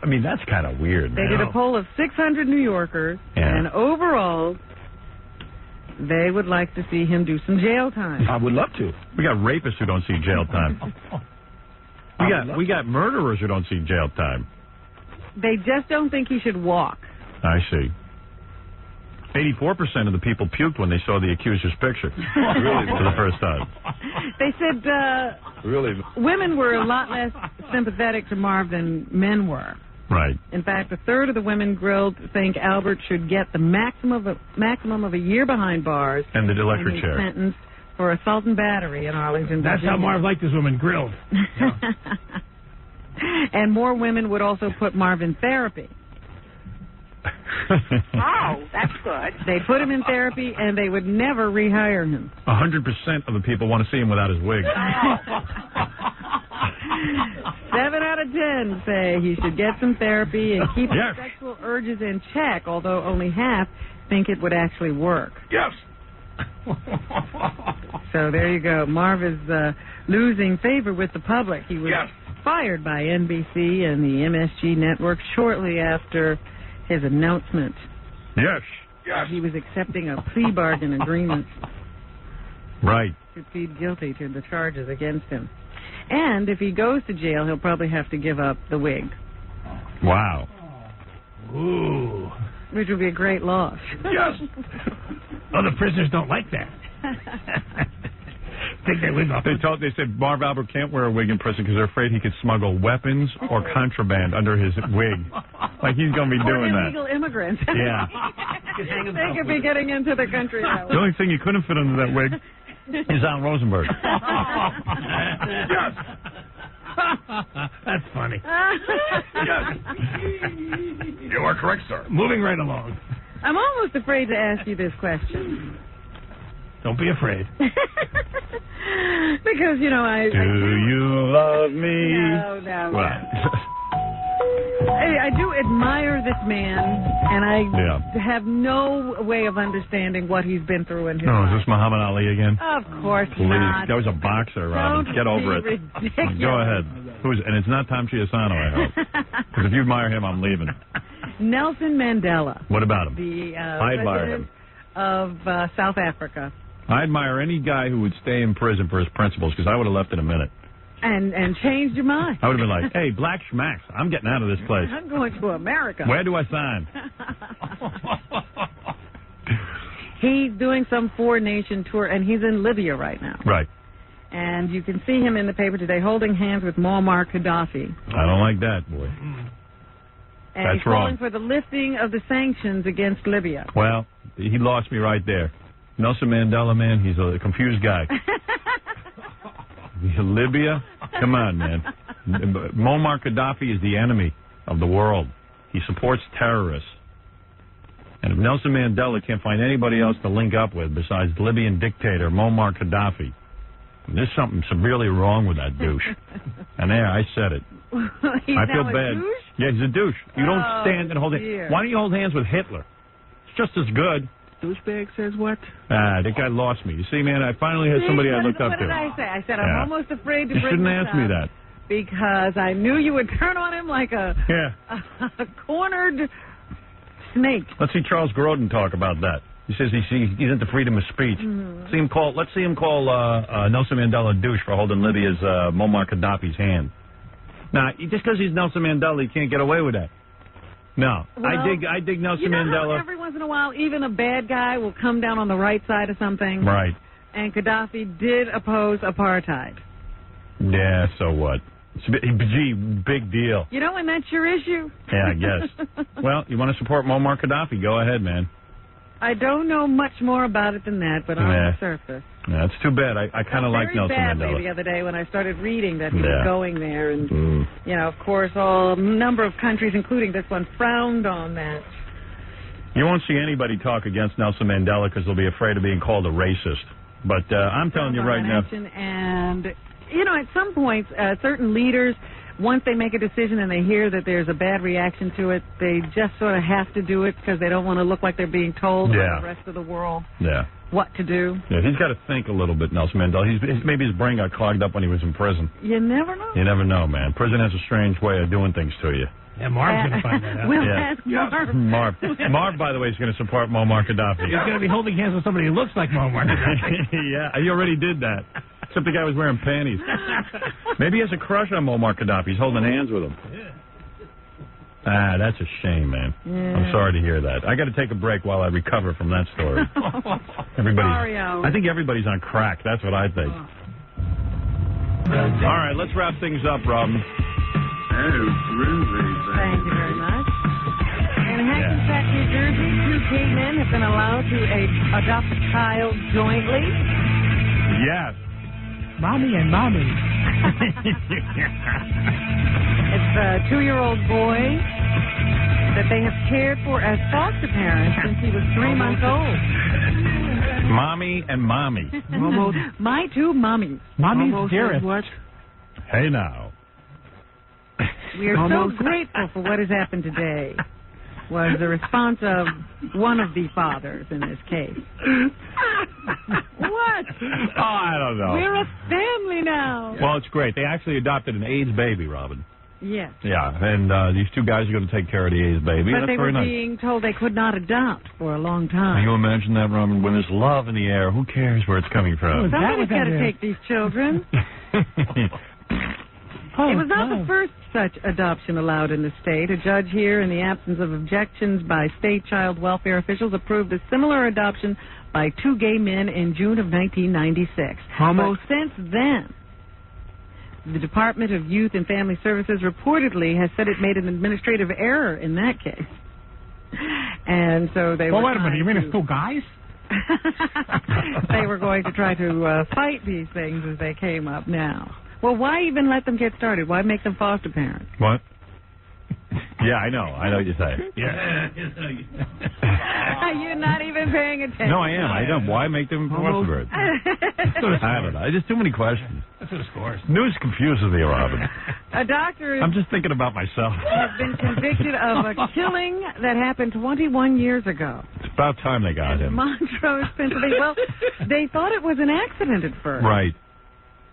I mean, that's kind of weird. They did a poll of 600 New Yorkers, and overall, they would like to see him do some jail time. I would love to. We got rapists who don't see jail time. We got murderers who don't see jail time. They just don't think he should walk. I see. 84% of the people puked when they saw the accuser's picture. Really? For the first time. They said really? Women were a lot less sympathetic to Marv than men were. Right. In fact, a third of the women grilled think Albert should get the maximum of a year behind bars. And the electric chair. Sentenced for assault and battery in Arlington, That's Virginia. how Marv liked his women grilled. And more women would also put Marv in therapy. Oh, that's good. They'd put him in therapy, and they would never rehire him. 100% of the people want to see him without his wig. 7 out of 10 say he should get some therapy and keep his sexual urges in check, although only half think it would actually work. Yes. So there you go. Marv is losing favor with the public. He was fired by NBC and the MSG network shortly after his announcement. Yes. That he was accepting a plea bargain agreement. Right. To plead guilty to the charges against him. And if he goes to jail, he'll probably have to give up the wig. Wow. Ooh. Which would be a great loss. Yes. Other prisoners don't like that. Take that wig off. They said Marv Albert can't wear a wig in prison because they're afraid he could smuggle weapons or contraband under his wig. Like he's going to be doing that. Illegal immigrants. Yeah. They could be getting into the country that way. The only thing you couldn't fit under that wig is Al Rosenberg. Yes. That's funny. You are correct, sir. Moving right along. I'm almost afraid to ask you this question. Don't be afraid. Because, you know, Do you love me? No. Well. I do admire this man, and I have no way of understanding what he's been through in his life. Is this Muhammad Ali again? Of course Please. not. That was a boxer, Robin. Don't Get over it. be ridiculous. Go ahead. And it's not Tom Chiasano, I hope. Because if you admire him, I'm leaving. Nelson Mandela. What about him? The I admire him. Of South Africa. I admire any guy who would stay in prison for his principles, because I would have left in a minute. And changed your mind. I would have been like, hey, Black Schmacks, I'm getting out of this place. I'm going to America. Where do I sign? He's doing some four-nation tour, and he's in Libya right now. Right. And you can see him in the paper today holding hands with Muammar Gaddafi. I don't like that, boy. And That's he's calling wrong. for the lifting of the sanctions against Libya. Well, he lost me right there. Nelson Mandela, man, he's a confused guy. Libya? Come on, man. Muammar Gaddafi is the enemy of the world. He supports terrorists. And if Nelson Mandela can't find anybody else to link up with besides Libyan dictator Muammar Gaddafi, there's something severely wrong with that douche. And there, I said it. I feel bad. Douche? Yeah, he's a douche. You don't stand and hold hands. dear. Why don't you hold hands with Hitler? It's just as good. Douchebag says what? That guy lost me. You see, man, I finally had somebody I looked up What to. did I say? I said I'm almost afraid to You bring shouldn't this ask me up that. because I knew you would turn on him like a cornered snake. Let's see Charles Grodin talk about that. He says he's into freedom of speech. Mm-hmm. Let's see him call Nelson Mandela a douche for holding Libya's Muammar Gaddafi's hand. Now, just because he's Nelson Mandela, he can't get away with that. No, Well, I dig Nelson you know Mandela. How every once in a while, even a bad guy will come down on the right side of something. Right. And Gaddafi did oppose apartheid. Yeah, so what? Gee, big deal. You know, and that's your issue. Yeah, I guess. Well, you want to support Muammar Gaddafi? Go ahead, man. I don't know much more about it than that, but on the surface. Yeah, it's too bad. I kind of like Nelson badly Mandela. the other day when I started reading that he Yeah. was going there, and you know, of course, a number of countries, including this one, frowned on that. You won't see anybody talk against Nelson Mandela because they'll be afraid of being called a racist. But I'm telling you right now. And you know, at some points, certain leaders, once they make a decision and they hear that there's a bad reaction to it, they just sort of have to do it because they don't want to look like they're being told by the rest of the world what to do. Yeah, he's got to think a little bit, Nelson Mandela. Maybe his brain got clogged up when he was in prison. You never know. You never know, man. Prison has a strange way of doing things to you. Yeah, Marv's going to find that out. We'll ask Marv. Marv, by the way, is going to support Muammar Gaddafi. He's going to be holding hands with somebody who looks like Muammar Gaddafi. Yeah, he already did that. Except the guy was wearing panties. Maybe he has a crush on Muammar Gaddafi. He's holding hands with him. That's a shame, man. Yeah. I'm sorry to hear that. I got to take a break while I recover from that story. I think everybody's on crack. That's what I think. All right, let's wrap things up, Robin. Thank you very much. In Hackensack, New Jersey, 2 gay men have been allowed to adopt a child jointly. Yes. Mommy and mommy. It's a 2-year-old boy that they have cared for as foster parents since he was 3 months old. Mommy and mommy. My 2 mummies. Mommy's dearest. What? Hey, now. We are so grateful for what has happened today, was the response of one of the fathers in this case. What? Oh, I don't know. We're a family now. Well, it's great. They actually adopted an AIDS baby, Robin. Yes. Yeah, and these 2 guys are going to take care of the AIDS baby. But That's they were very nice. being told they could not adopt for a long Can time. you imagine that, Robin? When there's love in the air, who cares where it's coming from? Somebody's got to take these children. It was not the first such adoption allowed in the state. A judge here, in the absence of objections by state child welfare officials, approved a similar adoption by 2 gay men in June of 1996. But since then, the Department of Youth and Family Services reportedly has said it made an administrative error in that case. And so they were wait a minute. You mean trying it's 2 guys? they were going to try to fight these things as they came up now. Well, why even let them get started? Why make them foster parents? What? Yeah, I know what you're saying. Yeah. You're not even paying attention. No, I am. I don't. Why make them foster birds? I don't know. Just too many questions. That's what it scores. News confuses me, Robin. A doctor I'm just thinking about myself. has been convicted of a killing that happened 21 years ago. It's about time they got him. Montrose, Pennsylvania. Well, they thought it was an accident at first. Right.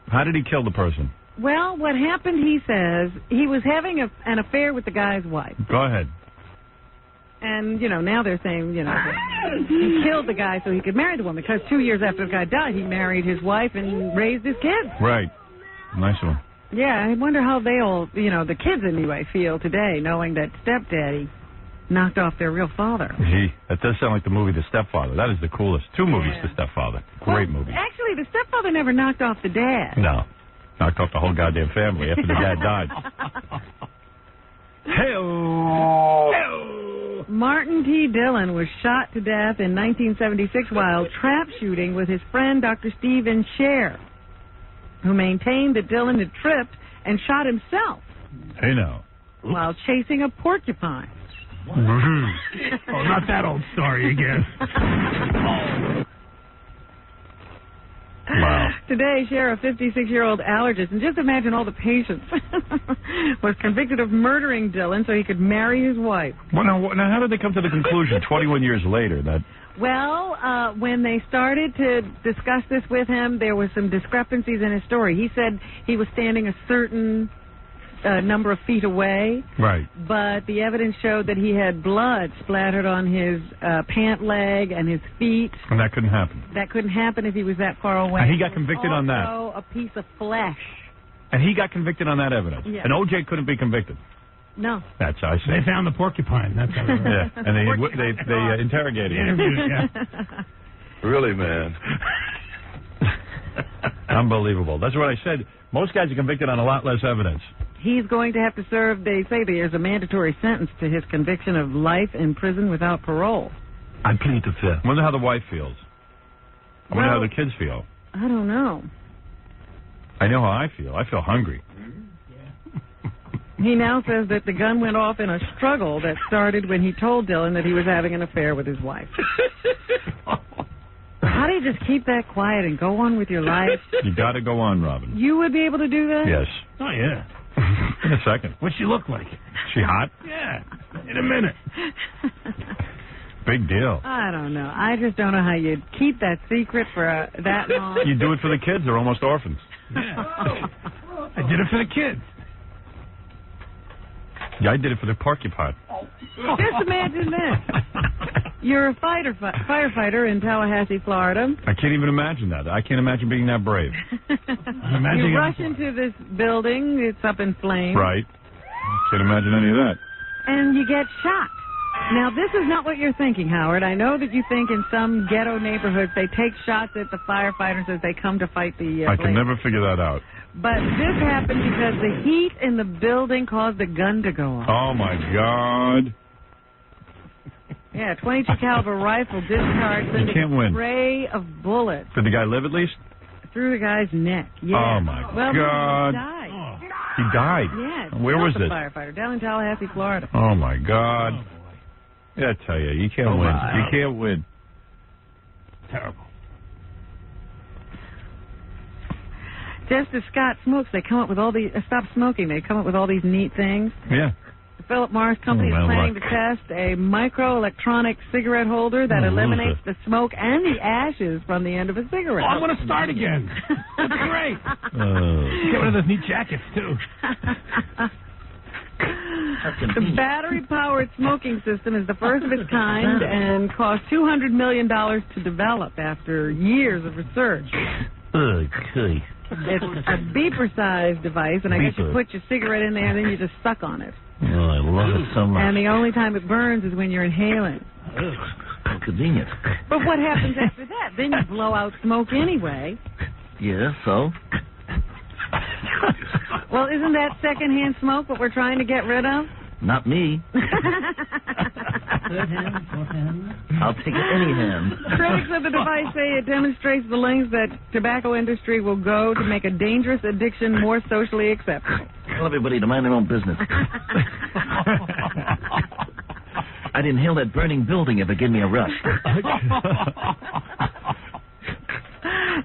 How did he kill the person? Well, what happened, he says, he was having an affair with the guy's wife. Go ahead. And, you know, now they're saying, you know, that he killed the guy so he could marry the woman. Because 2 years after the guy died, he married his wife and raised his kids. Right. Nice one. Yeah, I wonder how they all, you know, the kids anyway, feel today, knowing that stepdaddy knocked off their real father. Gee, that does sound like the movie The Stepfather. That is the coolest. 2 movies, The Stepfather. Great movie. Actually, the stepfather never knocked off the dad. No. Knocked off the whole goddamn family after the dad died. Hey-oh. Martin T. Dillon was shot to death in 1976 while trap shooting with his friend Dr. Stephen Scher, who maintained that Dillon had tripped and shot himself Hey, now. while chasing a porcupine. Oh, not that old story again. Wow. today, Sheriff, 56-year-old allergist, and just imagine all the patients, was convicted of murdering Dylan so he could marry his wife. Well, now, how did they come to the conclusion 21 years later that... Well, when they started to discuss this with him, there was some discrepancies in his story. He said he was standing a certain number of feet away. Right. But the evidence showed that he had blood splattered on his pant leg and his feet. And that couldn't happen. That couldn't happen if he was that far away. And he got convicted on that. Also a piece of flesh. And he got convicted on that evidence. Yeah. And O.J. couldn't be convicted. No. That's how I say. They found the porcupine. That's how yeah. And they interrogated him. Yeah. Really, man. Unbelievable. That's what I said. Most guys are convicted on a lot less evidence. He's going to have to serve, they say there's a mandatory sentence to his conviction of life in prison without parole. I plead the fifth. I wonder how the wife feels. I wonder how the kids feel. I don't know. I know how I feel. I feel hungry. He now says that the gun went off in a struggle that started when he told Dylan that he was having an affair with his wife. How do you just keep that quiet and go on with your life? You got to go on, Robin. You would be able to do that? Yes. Oh, yeah. In a second. What's she look like? She hot? Yeah. In a minute. Big deal. I don't know. I just don't know how you'd keep that secret for that long. You do it for the kids. They're almost orphans. Yeah. I did it for the kids. Yeah, I did it for the porcupine. Just imagine this. You're a firefighter in Tallahassee, Florida. I can't even imagine that. I can't imagine being that brave. You rush into this building. It's up in flames. Right. Can't imagine any of that. And you get shot. Now, this is not what you're thinking, Howard. I know that you think in some ghetto neighborhoods they take shots at the firefighters as they come to fight the I can never figure that out. But this happened because the heat in the building caused the gun to go off. Oh, my God. Yeah, .22 caliber rifle discharged into a spray of bullets. Did the guy live at least? Through the guy's neck. Yeah. Oh, my well, God. He died. He died? Yeah. Where was this? this? Firefighter down in Tallahassee, Florida. Oh, my God. Yeah, I tell you, you can't win. You can't win. Terrible. Just as Scott smokes, they come up with all these. Stop smoking. They come up with all these neat things. Yeah. The Philip Morris Company is planning to test a microelectronic cigarette holder that eliminates the smoke and the ashes from the end of a cigarette. Oh, I'm going to start again. That's great. Get one of those neat jackets, too. The battery-powered smoking system is the first of its kind and cost $200 million to develop after years of research. Okay. It's a beeper-sized device, and I guess you put your cigarette in there and then you just suck on it. Oh, I love it so much. And the only time it burns is when you're inhaling. How convenient. But what happens after that? Then you blow out smoke anyway. Yeah, so? Well, isn't that secondhand smoke what we're trying to get rid of? Not me. I'll take it any hand. Critics of the device say it demonstrates the lengths that tobacco industry will go to make a dangerous addiction more socially acceptable. Tell everybody to mind their own business. I'd inhale that burning building if it gave me a rush.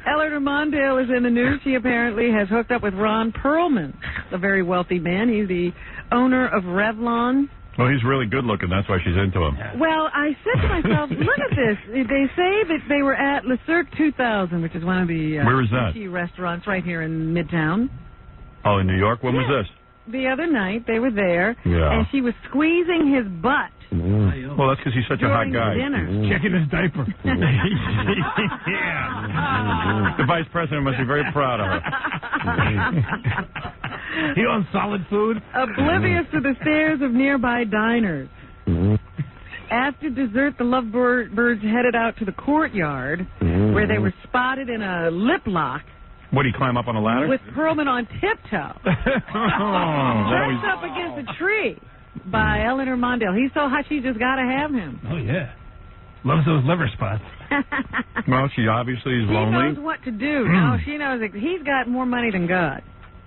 Eleanor Mondale is in the news. She apparently has hooked up with Ron Perlman, a very wealthy man. He's the owner of Revlon. Well, he's really good looking. That's why she's into him. Well, I said to myself, look at this. They say that they were at Le Cirque 2000, which is one of the Where is that? sushi restaurants right here in Midtown. Oh, in New York? When was this? The other night, they were there, Yeah. and she was squeezing his butt. Well, that's because he's such a hot guy. Dinner. Checking his diaper. Yeah. The vice president must be very proud of her. He on solid food? Oblivious to the stares of nearby diners. After dessert, the lovebirds headed out to the courtyard, where they were spotted in a lip lock. What, did he climb up on a ladder? With Perlman on tiptoe. Pressed up against a tree by Eleanor Mondale. He's so hot, she just got to have him. Oh, yeah. Loves those liver spots. Well, she obviously is lonely. She knows what to do. No, she knows that he's got more money than God.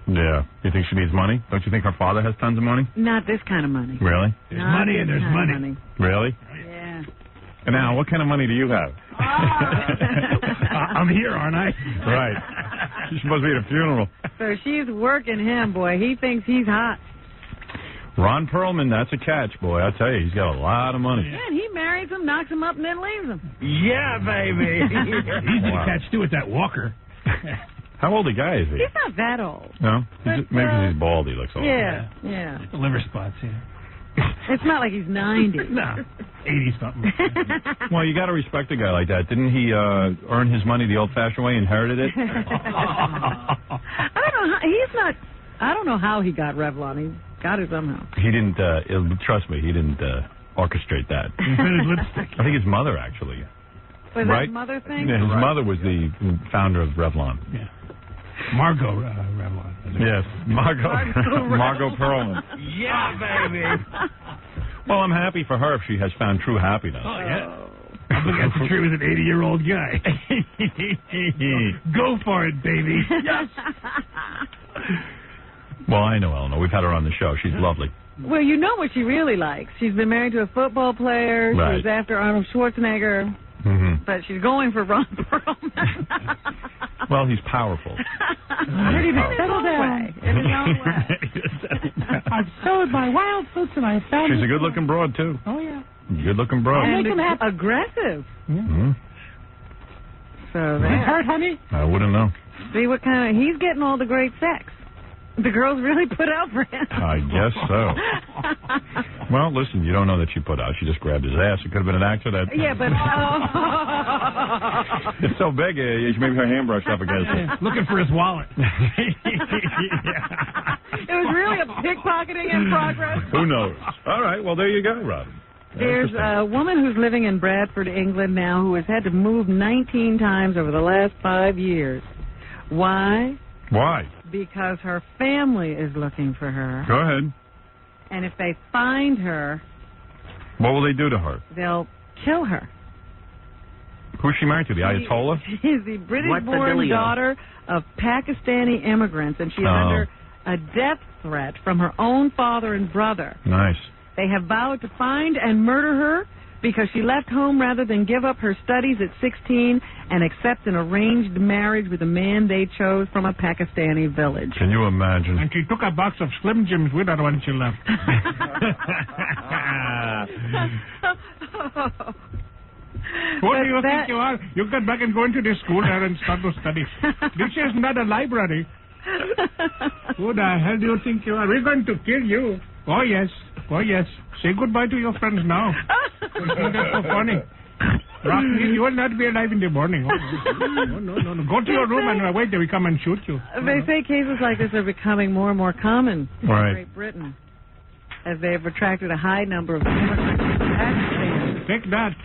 Yeah. You think she needs money? Don't you think her father has tons of money? Not this kind of money. Really? There's money and there's money. Really? Yeah. And now, what kind of money do you have? I'm here, aren't I? Right. She's supposed to be at a funeral. So she's working him, boy. He thinks he's hot. Ron Perlman, that's a catch, boy. I tell you, he's got a lot of money. Yeah, and he marries him, knocks him up, and then leaves him. Yeah, baby. Easy to catch, too, with that walker. How old a guy is he? He's not that old. No? But, Maybe he's bald. He looks old. Yeah. The liver spots, yeah. It's not like he's 90. No, 80-something. Well, you got to respect a guy like that. Didn't he earn his money the old-fashioned way, inherited it? I don't know. I don't know how he got Revlon. He got it somehow. He didn't, trust me, he didn't orchestrate that. I think his mother, actually. Was right? that mother thing? Yeah, his mother was the founder of Revlon. Yeah. Margot Revlon. Yes, Margot Perlman. Yeah, baby. Well, I'm happy for her if she has found true happiness. Oh, yeah. I'm looking at the tree with an 80-year-old guy. Go for it, baby. Yes. Well, I know Eleanor. We've had her on the show. She's lovely. Well, you know what she really likes. She's been married to a football player. Right. She was after Arnold Schwarzenegger. Mm-hmm. But she's going for Ron Perlman. Well, he's powerful. Ready to settle down. In his own way. I've sowed my wild fruits and I found She's a good-looking broad, too. Oh, yeah. Good-looking broad. I'll make him happy. Aggressive. Mm-hmm. So Is it there. hurt, honey? I wouldn't know. See what kind of... He's getting all the great sex. The girls really put out for him. I guess so. Well, listen, you don't know that she put out. She just grabbed his ass. It could have been an accident. Yeah, but... It's so big, maybe her hand brushed up against it. Looking for his wallet. It was really a pickpocketing in progress. Who knows? All right, well, there you go, Robin. There's a woman who's living in Bradford, England now, who has had to move 19 times over the last 5 years. Why? Why? Because her family is looking for her. Go ahead. And if they find her, what will they do to her? they'll kill her. Who's she married to? The Ayatollah? She's the British-born daughter of Pakistani immigrants, and she's under a death threat from her own father and brother. Nice. They have vowed to find and murder her because she left home rather than give up her studies at 16 and accept an arranged marriage with a man they chose from a Pakistani village. Can you imagine? And she took a box of Slim Jims with her when she left. What do you think you are? You get back and go into the school there and start to study. This is not a library. Who the hell do you think you are? We're going to kill you. Oh, yes. Oh, yes. Say goodbye to your friends now. That's so funny. Rocky, you will not be alive in the morning. Oh, no. Go to your room and wait till we come and shoot you. They say cases like this are becoming more and more common in Great Britain as they have attracted a high number of immigrants from Pakistan. Take that.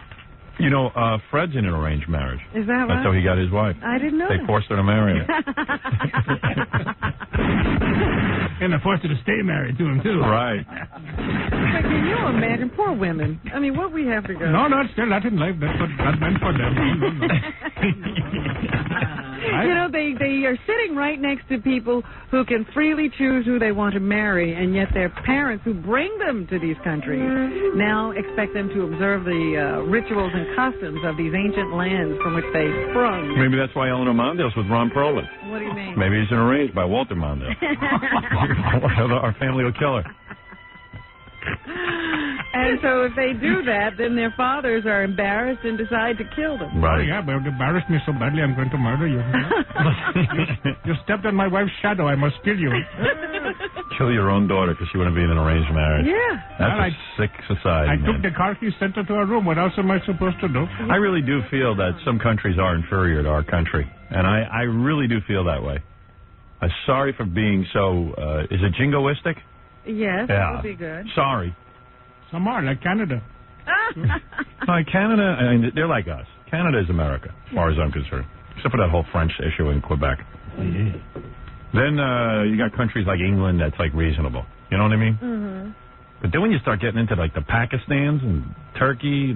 You know, Fred's in an arranged marriage. Is that right? That's how he got his wife. I didn't know They that. forced her to marry him. And they forced her to stay married to him, too. Right. But can you imagine? Poor women. I mean, what we have to go. No, it's still not in life. That's what God meant for them. No. You know, they are sitting right next to people who can freely choose who they want to marry, and yet their parents who bring them to these countries now expect them to observe the rituals and customs of these ancient lands from which they sprung. Maybe that's why Eleanor Mondale's with Ron Perlman. What do you mean? Maybe he's arranged by Walter Mondale. Our family will kill her. And so if they do that, then their fathers are embarrassed and decide to kill them. Right. Oh, yeah, but it embarrassed me so badly I'm going to murder you. You stepped on my wife's shadow. I must kill you. Kill your own daughter because she wouldn't be in an arranged marriage. Yeah. That's a sick society, I man. took the car keys, sent her to her room. What else am I supposed to do? I really do feel that some countries are inferior to our country. And I really do feel that way. I'm sorry for being so, is it jingoistic? Yes, that would be good. Sorry. Some are, like Canada. Like Canada, I mean, they're like us. Canada is America, as far as I'm concerned. Except for that whole French issue in Quebec. Yeah. Then you got countries like England that's like reasonable. You know what I mean? Mm-hmm. But then when you start getting into like the Pakistans and Turkey,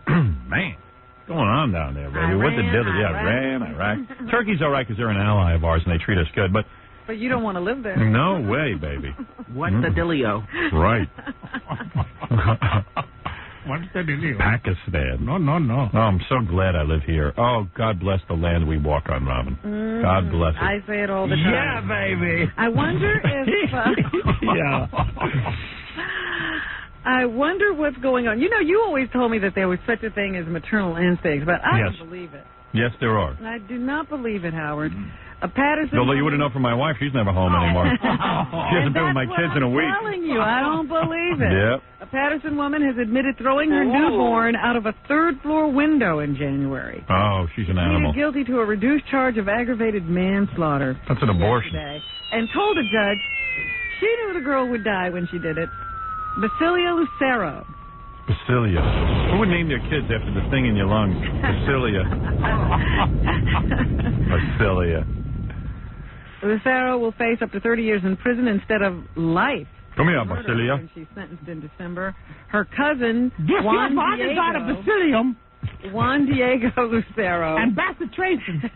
man, what's going on down there, baby? What the deal? Yeah, Iraq. Turkey's all right because they're an ally of ours and they treat us good, but you don't want to live there. No way, baby. What the dealio? Right. What's that in here? Pakistan. No. Oh, I'm so glad I live here. Oh, God bless the land we walk on, Robin. God bless it. I say it all the time. Yeah, baby. I wonder if... Yeah. I wonder what's going on. You know, you always told me that there was such a thing as maternal instincts, but I don't believe it. Yes, there are. I do not believe it, Howard. A Patterson... Although you wouldn't know from my wife, she's never home anymore. She hasn't been with my kids in a week. I'm telling you, I don't believe it. Yep. A Patterson woman has admitted throwing her newborn out of a third-floor window in January. Oh, she's an animal. Pleaded guilty to a reduced charge of aggravated manslaughter. That's an abortion. And told a judge she knew the girl would die when she did it. Basilia Lucero. Basilia. Who would name their kids after the thing in your lungs? Basilia. Basilia. Lucero will face up to 30 years in prison instead of life. Come here, Basilia. When she's sentenced in December. Her cousin, Guess Juan your father died of Bacillium. Juan Diego Lucero. And Bacitracin.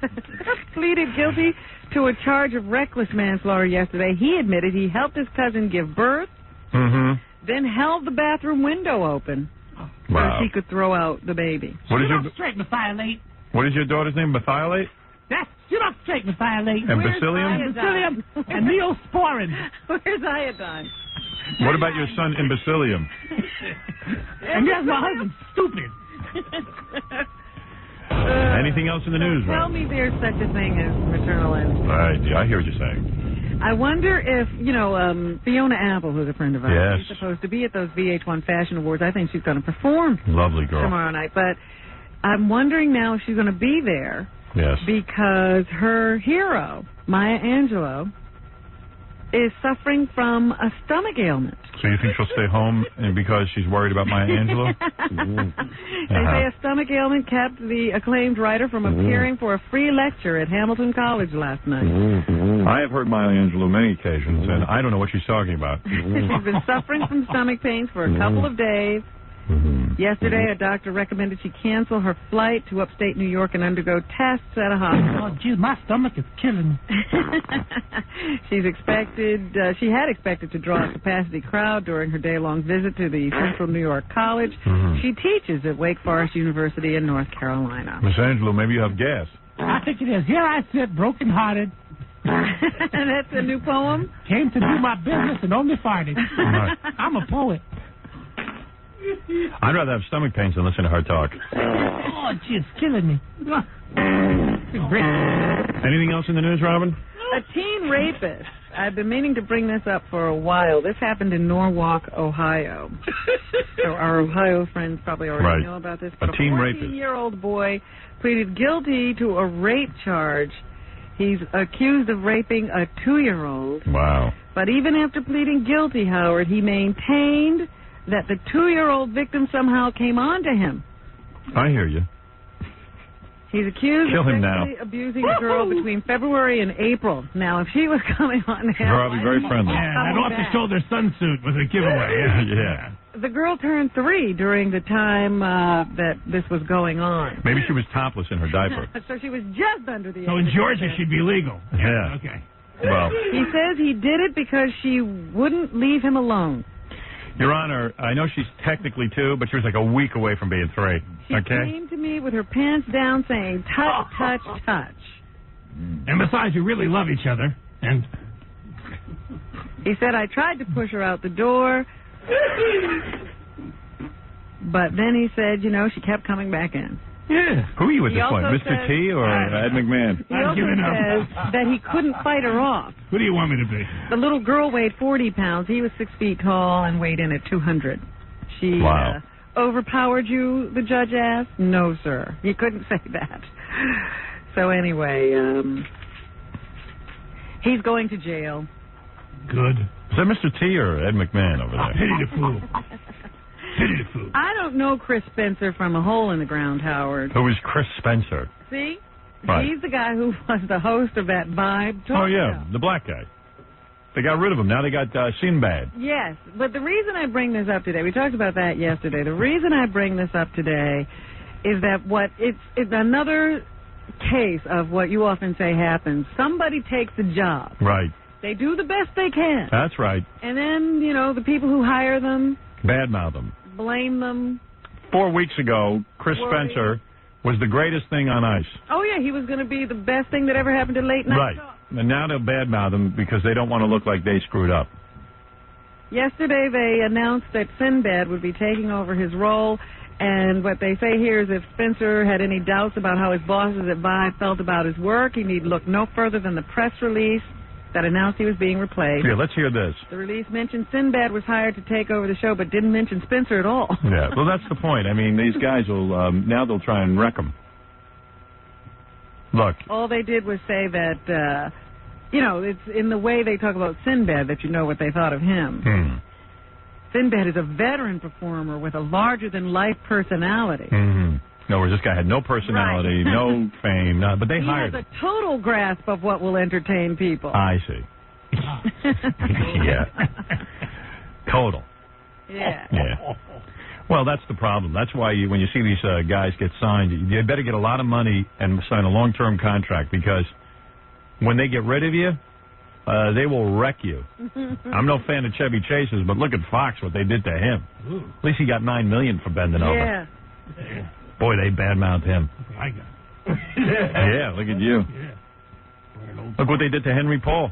Pleaded guilty to a charge of reckless manslaughter yesterday. He admitted he helped his cousin give birth, then held the bathroom window open so she could throw out the baby. What is your straight, methylate? What is your daughter's name? Methylate? That's sit up straight, methylate. And Bacillium? And Bacillium and Neosporin. Where's iodine? What about your son, Imbecilium? And there's my husband, stupid. Anything else in the news, Tell me there's such a thing as maternal instinct. All right, I hear what you're saying. I wonder if, Fiona Apple, who's a friend of ours, Yes. is supposed to be at those VH1 Fashion Awards. I think she's going to perform Lovely girl. tomorrow night. But I'm wondering now if she's going to be there. Yes. Because her hero, Maya Angelou, is suffering from a stomach ailment. So you think she'll stay home and because she's worried about Maya Angelou? They say a stomach ailment kept the acclaimed writer from appearing for a free lecture at Hamilton College last night. I have heard Maya Angelou many occasions, and I don't know what she's talking about. She's been suffering from stomach pains for a couple of days. Yesterday, a doctor recommended she cancel her flight to upstate New York and undergo tests at a hospital. Oh, geez, my stomach is killing me. She had expected to draw a capacity crowd during her day-long visit to the Central New York College. She teaches at Wake Forest University in North Carolina. Miss Angelou, maybe you have gas. I think it is. Here I sit, broken-hearted. And that's a new poem? Came to do my business and only farted. I'm a poet. I'd rather have stomach pains than listen to her talk. Oh, gee, it's killing me. Anything else in the news, Robin? A teen rapist. I've been meaning to bring this up for a while. This happened in Norwalk, Ohio. So our Ohio friends probably already know about this. But a teen rapist. A 14-year-old boy pleaded guilty to a rape charge. He's accused of raping a 2-year-old. Wow. But even after pleading guilty, Howard, he maintained that the 2-year-old victim somehow came on to him. I hear you. He's accused Kill of him sexually now. abusing the girl between February and April. Now, if she was coming on to him... Probably very friendly. Yeah, that off-the-shoulder sunsuit was a giveaway. Yeah. The girl turned 3 during the time that this was going on. Maybe she was topless in her diaper. So she was just under the age. So in Georgia, she'd be legal. Yeah. Okay. Well, he says he did it because she wouldn't leave him alone. Your Honor, I know she's technically 2, but she was like a week away from being 3. She okay? came to me with her pants down saying, touch, touch, touch. And besides, you really love each other. And he said, I tried to push her out the door, but then he said, she kept coming back in. Yeah. Who are you at He this point, also Mr. T or Ed McMahon? He also says that he couldn't fight her off. Who do you want me to be? The little girl weighed 40 pounds. He was 6 feet tall and weighed in at 200. She overpowered you, the judge asked? No, sir. You couldn't say that. So anyway, he's going to jail. Good. Is that Mr. T or Ed McMahon over there? Pity the fool. Pity the fool. I don't know Chris Spencer from A Hole in the Ground, Howard. Who is Chris Spencer? See? Right. He's the guy who was the host of that Vibe talk Oh, yeah, show. the black guy. They got rid of him. Now they got Sinbad. Yes, but the reason I bring this up today, we talked about that yesterday. The reason I bring this up today is that it's another case of what you often say happens. Somebody takes a job. Right. They do the best they can. That's right. And then, the people who hire them Badmouth them. blame them. 4 weeks ago, Chris Spencer was the greatest thing on ice. Oh, yeah, he was going to be the best thing that ever happened to late night. Right. And now they'll badmouth him because they don't want to look like they screwed up. Yesterday they announced that Sinbad would be taking over his role, and what they say here is if Spencer had any doubts about how his bosses at Vibe felt about his work, he need look no further than the press release that announced he was being replaced. Yeah, let's hear this. The release mentioned Sinbad was hired to take over the show, but didn't mention Spencer at all. Yeah, well, that's the point. I mean, these guys will, now they'll try and wreck him. Look. All they did was say that, it's in the way they talk about Sinbad that you know what they thought of him. Sinbad is a veteran performer with a larger-than-life personality. No, whereas this guy had no personality, no fame, but they hired him. He has a total grasp of what will entertain people. I see. Yeah. Total. Yeah. Well, that's the problem. That's why when you see these guys get signed, you better get a lot of money and sign a long-term contract, because when they get rid of you, they will wreck you. I'm no fan of Chevy Chase's, but look at Fox, what they did to him. At least he got $9 million for bending over. Yeah. Boy, they badmouthed him. I got. Yeah, look at you. Look what they did to Henry Paul.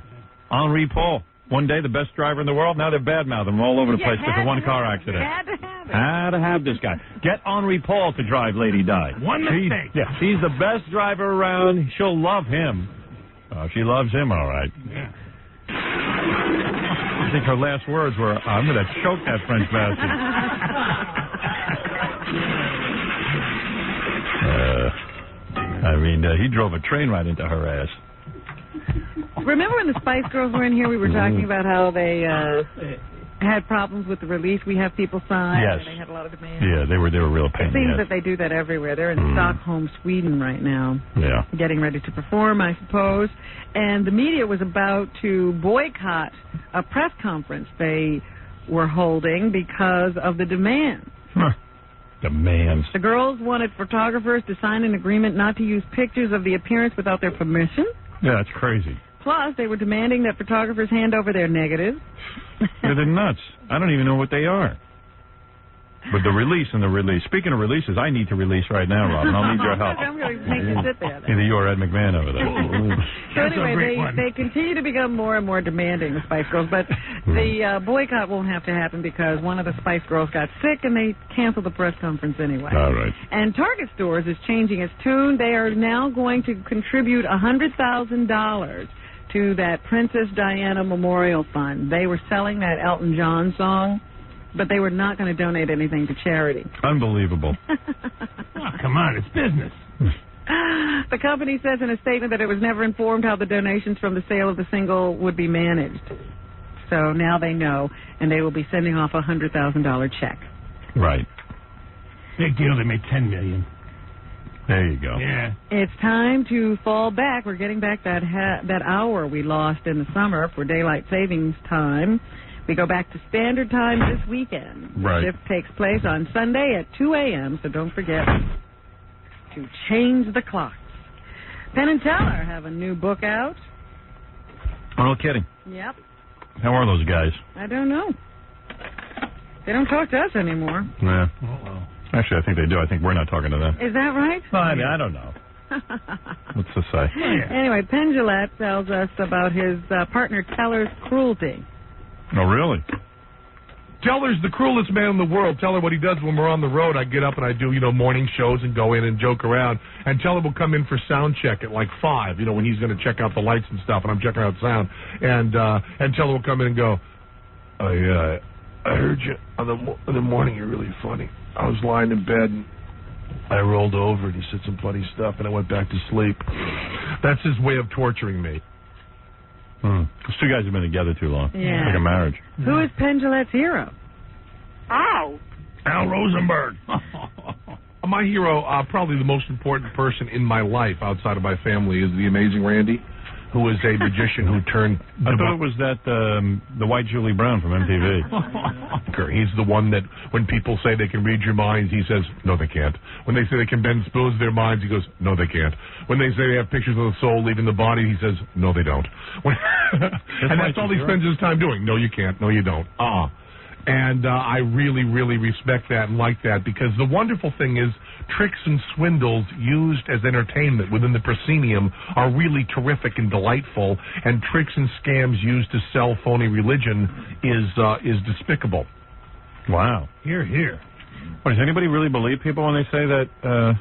Henri Paul. One day the best driver in the world, now they're badmouthing him all over the place because of one car accident. Had to have this guy. Get Henri Paul to drive Lady Di. One mistake. He's the best driver around. She'll love him. She loves him, all right. Yeah. I think her last words were, I'm going to choke that French bastard. He drove a train right into her ass. Remember when the Spice Girls were in here, we were talking about how they had problems with the release. We have people sign. Yes. And they had a lot of demand. Yeah, they were real pain in the It seems ass. that they do that everywhere. They're in Stockholm, Sweden right now. Yeah. Getting ready to perform, I suppose. And the media was about to boycott a press conference they were holding because of the demands. Demands. The girls wanted photographers to sign an agreement not to use pictures of the appearance without their permission. Yeah, that's crazy. Plus, they were demanding that photographers hand over their negatives. They're nuts. I don't even know what they are. But the release. Speaking of releases, I need to release right now, Robin. I'll need your help. I'm going to make you sit there. Either you or Ed McMahon over there. So anyway, they continue to become more and more demanding, the Spice Girls, but the boycott won't have to happen because one of the Spice Girls got sick and they canceled the press conference anyway. All right. And Target Stores is changing its tune. They are now going to contribute $100,000 to that Princess Diana Memorial Fund. They were selling that Elton John song, but they were not going to donate anything to charity. Unbelievable. Come on, it's business. The company says in a statement that it was never informed how the donations from the sale of the single would be managed. So now they know, and they will be sending off a $100,000 check. Right. Big deal. They made $10 million. There you go. Yeah. It's time to fall back. We're getting back that hour we lost in the summer for daylight savings time. We go back to standard time this weekend. Right. The shift takes place on Sunday at 2 a.m., so don't forget to change the clocks. Penn and Teller have a new book out. Oh, no kidding. Yep. How are those guys? I don't know. They don't talk to us anymore. Yeah. Actually, I think they do. I think we're not talking to them. Is that right? Well, I mean, I don't know. What's to say? Anyway, Penn Jillette tells us about his partner Teller's cruelty. Oh, really? Teller's the cruelest man in the world. Teller, what he does when we're on the road, I get up and I do, morning shows and go in and joke around. And Teller will come in for sound check at like 5, when he's going to check out the lights and stuff, and I'm checking out sound. And Teller will come in and go, I heard you in the morning. You're really funny. I was lying in bed and I rolled over and you said some funny stuff and I went back to sleep. That's his way of torturing me. Those two guys have been together too long. Yeah. It's like a marriage. Who is Penn Jillette's hero? Oh. Al Rosenberg. My hero, probably the most important person in my life outside of my family, is the amazing Randy, who is a magician who turned... I thought it was that the white Julie Brown from MTV. He's the one that when people say they can read your minds, he says, no, they can't. When they say they can bend spoons to their minds, he goes, no, they can't. When they say they have pictures of the soul leaving the body, he says, no, they don't. And that's all he spends his time doing. No, you can't. No, you don't. And I really, really respect that and like that, because the wonderful thing is tricks and swindles used as entertainment within the proscenium are really terrific and delightful, and tricks and scams used to sell phony religion is despicable. Wow. Here, here. What, does anybody really believe people when they say that?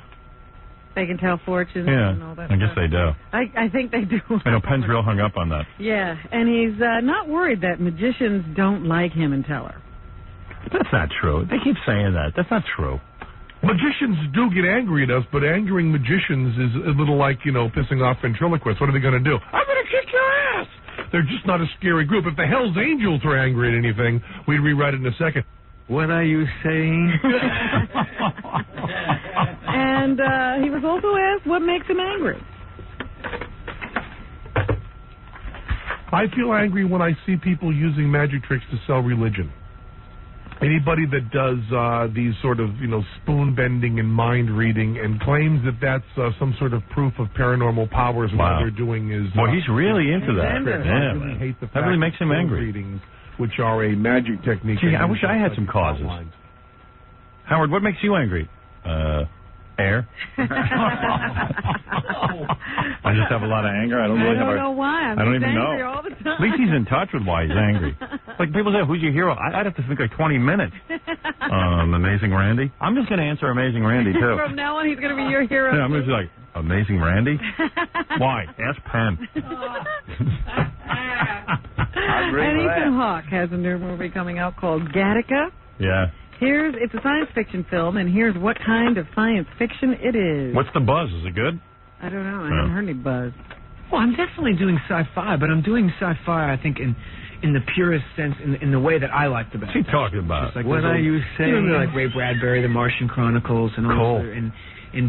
They can tell fortunes Yeah, and all that I guess stuff. they do. I think they do. I know Penn's real hung up on that. Yeah, and he's not worried that magicians don't like him and Teller. That's not true. They keep saying that. That's not true. Magicians do get angry at us, but angering magicians is a little like, pissing off ventriloquists. What are they going to do? I'm going to kick your ass! They're just not a scary group. If the Hells Angels were angry at anything, we'd rewrite it in a second. What are you saying? And he was also asked what makes him angry. I feel angry when I see people using magic tricks to sell religion. Anybody that does these sort of, spoon bending and mind reading and claims that that's some sort of proof of paranormal powers, what they're doing is. Well, he's really into that. I really hate the fact that really makes him angry. Readings, which are a magic technique. Gee, I wish I had some causes. Howard, what makes you angry? Air. I just have a lot of anger. I don't really know why. I don't even angry know. all the time. At least he's in touch with why he's angry. Like people say, who's your hero? I'd have to think like 20 minutes. Amazing Randy. I'm just going to answer Amazing Randy too. From now on, he's going to be your hero. Yeah, I'm going to be like, Amazing Randy? Why? Ask Penn. And Ethan Hawke has a new movie coming out called Gattaca. Yeah. It's a science fiction film, and here's what kind of science fiction it is. What's the buzz? Is it good? I don't know. I haven't heard any buzz. Well, I'm definitely doing sci-fi, but I'm doing sci-fi, I think, in the purest sense, in the way that I like the best. What's he talking about? Like what are you saying? Like Ray Bradbury, The Martian Chronicles, and all in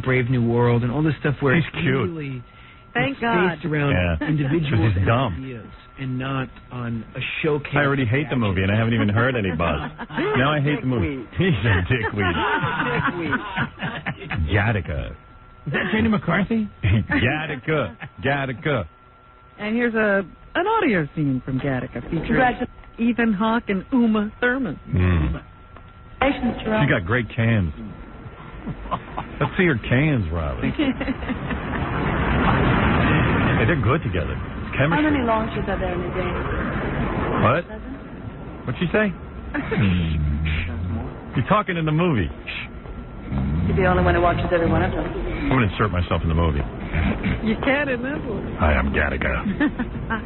Brave New World, and all this stuff where he's it's cute. Really Thank God. based around individuals he's and dumb. ideas, and not on a showcase. I already hate the movie, and I haven't even heard any buzz. Now I hate the movie. He's a dickweed. Gattaca. Is that Jenny McCarthy? Gattaca. And here's an audio scene from Gattaca featuring Ethan Hawke and Uma Thurman. She got great cans. Let's see her cans, Robin. Hey, they're good together. Chemistry. How many launches are there in a day? What? What'd she say? You're talking in the movie. You're the only one who watches every one of them. I'm going to insert myself in the movie. You can in this one. Hi, I'm Gattaca.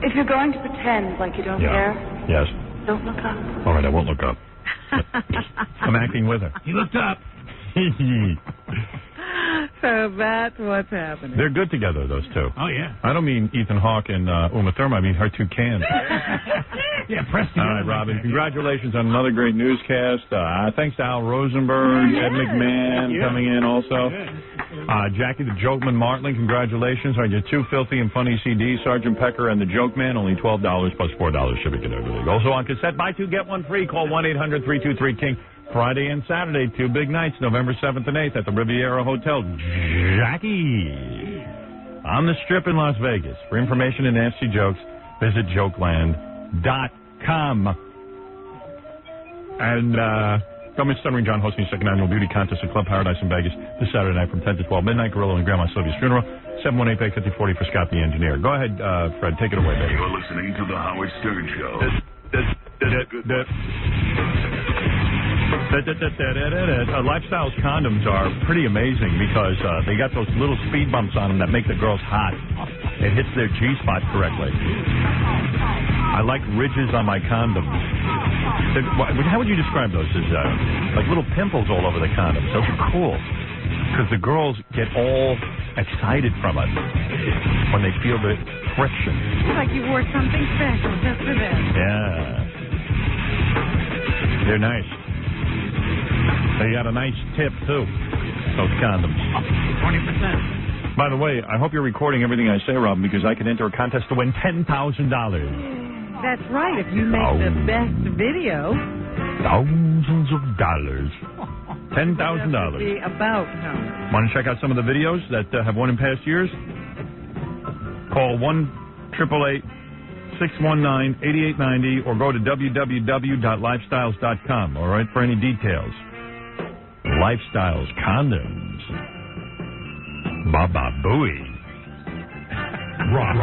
If you're going to pretend like you don't care, Yes. don't look up. All right, I won't look up. I'm acting with her. He looked up. So that's what's happening. They're good together, those two. Oh, yeah. I don't mean Ethan Hawke and Uma Thurman. I mean her two cans. Yeah, press together. All right, Robin, congratulations on another great newscast. Thanks to Al Rosenberg, Ed McMahon coming in also. Jackie the Jokeman Martling, congratulations on your two filthy and funny CDs, Sergeant Pecker and the Joke Man, only $12 plus $4 shipping and everything. Also on cassette, buy two, get one free. Call 1-800-323-KING. Friday and Saturday, two big nights, November 7th and 8th at the Riviera Hotel. Jackie on the Strip in Las Vegas. For information and nasty jokes, visit jokeland.com. And don't miss Stuttering John hosting his second annual beauty contest at Club Paradise in Vegas this Saturday night from 10 to 12 midnight. Gorilla and Grandma Sylvia's funeral. 718-5040 for Scott the Engineer. Go ahead, Fred. Take it away, baby. You're listening to the Howard Stern Show. Lifestyles condoms are pretty amazing because they got those little speed bumps on them that make the girls hot. It hits their G-spot correctly. I like ridges on my condoms. How would you describe those? As like little pimples all over the condoms. Those are cool because the girls get all excited from it when they feel the friction. It's like you wore something special just for them. Yeah. They're nice. They got a nice tip, too, those condoms. 20%. By the way, I hope you're recording everything I say, Robin, because I can enter a contest to win $10,000. That's right. If you make the best video. Thousands of dollars. $10,000. Be about how much? Want to check out some of the videos that have won in past years? Call 1-888 619-8890, or go to www.lifestyles.com, all right, for any details. Lifestyles Condoms. Baba Booey. Rock.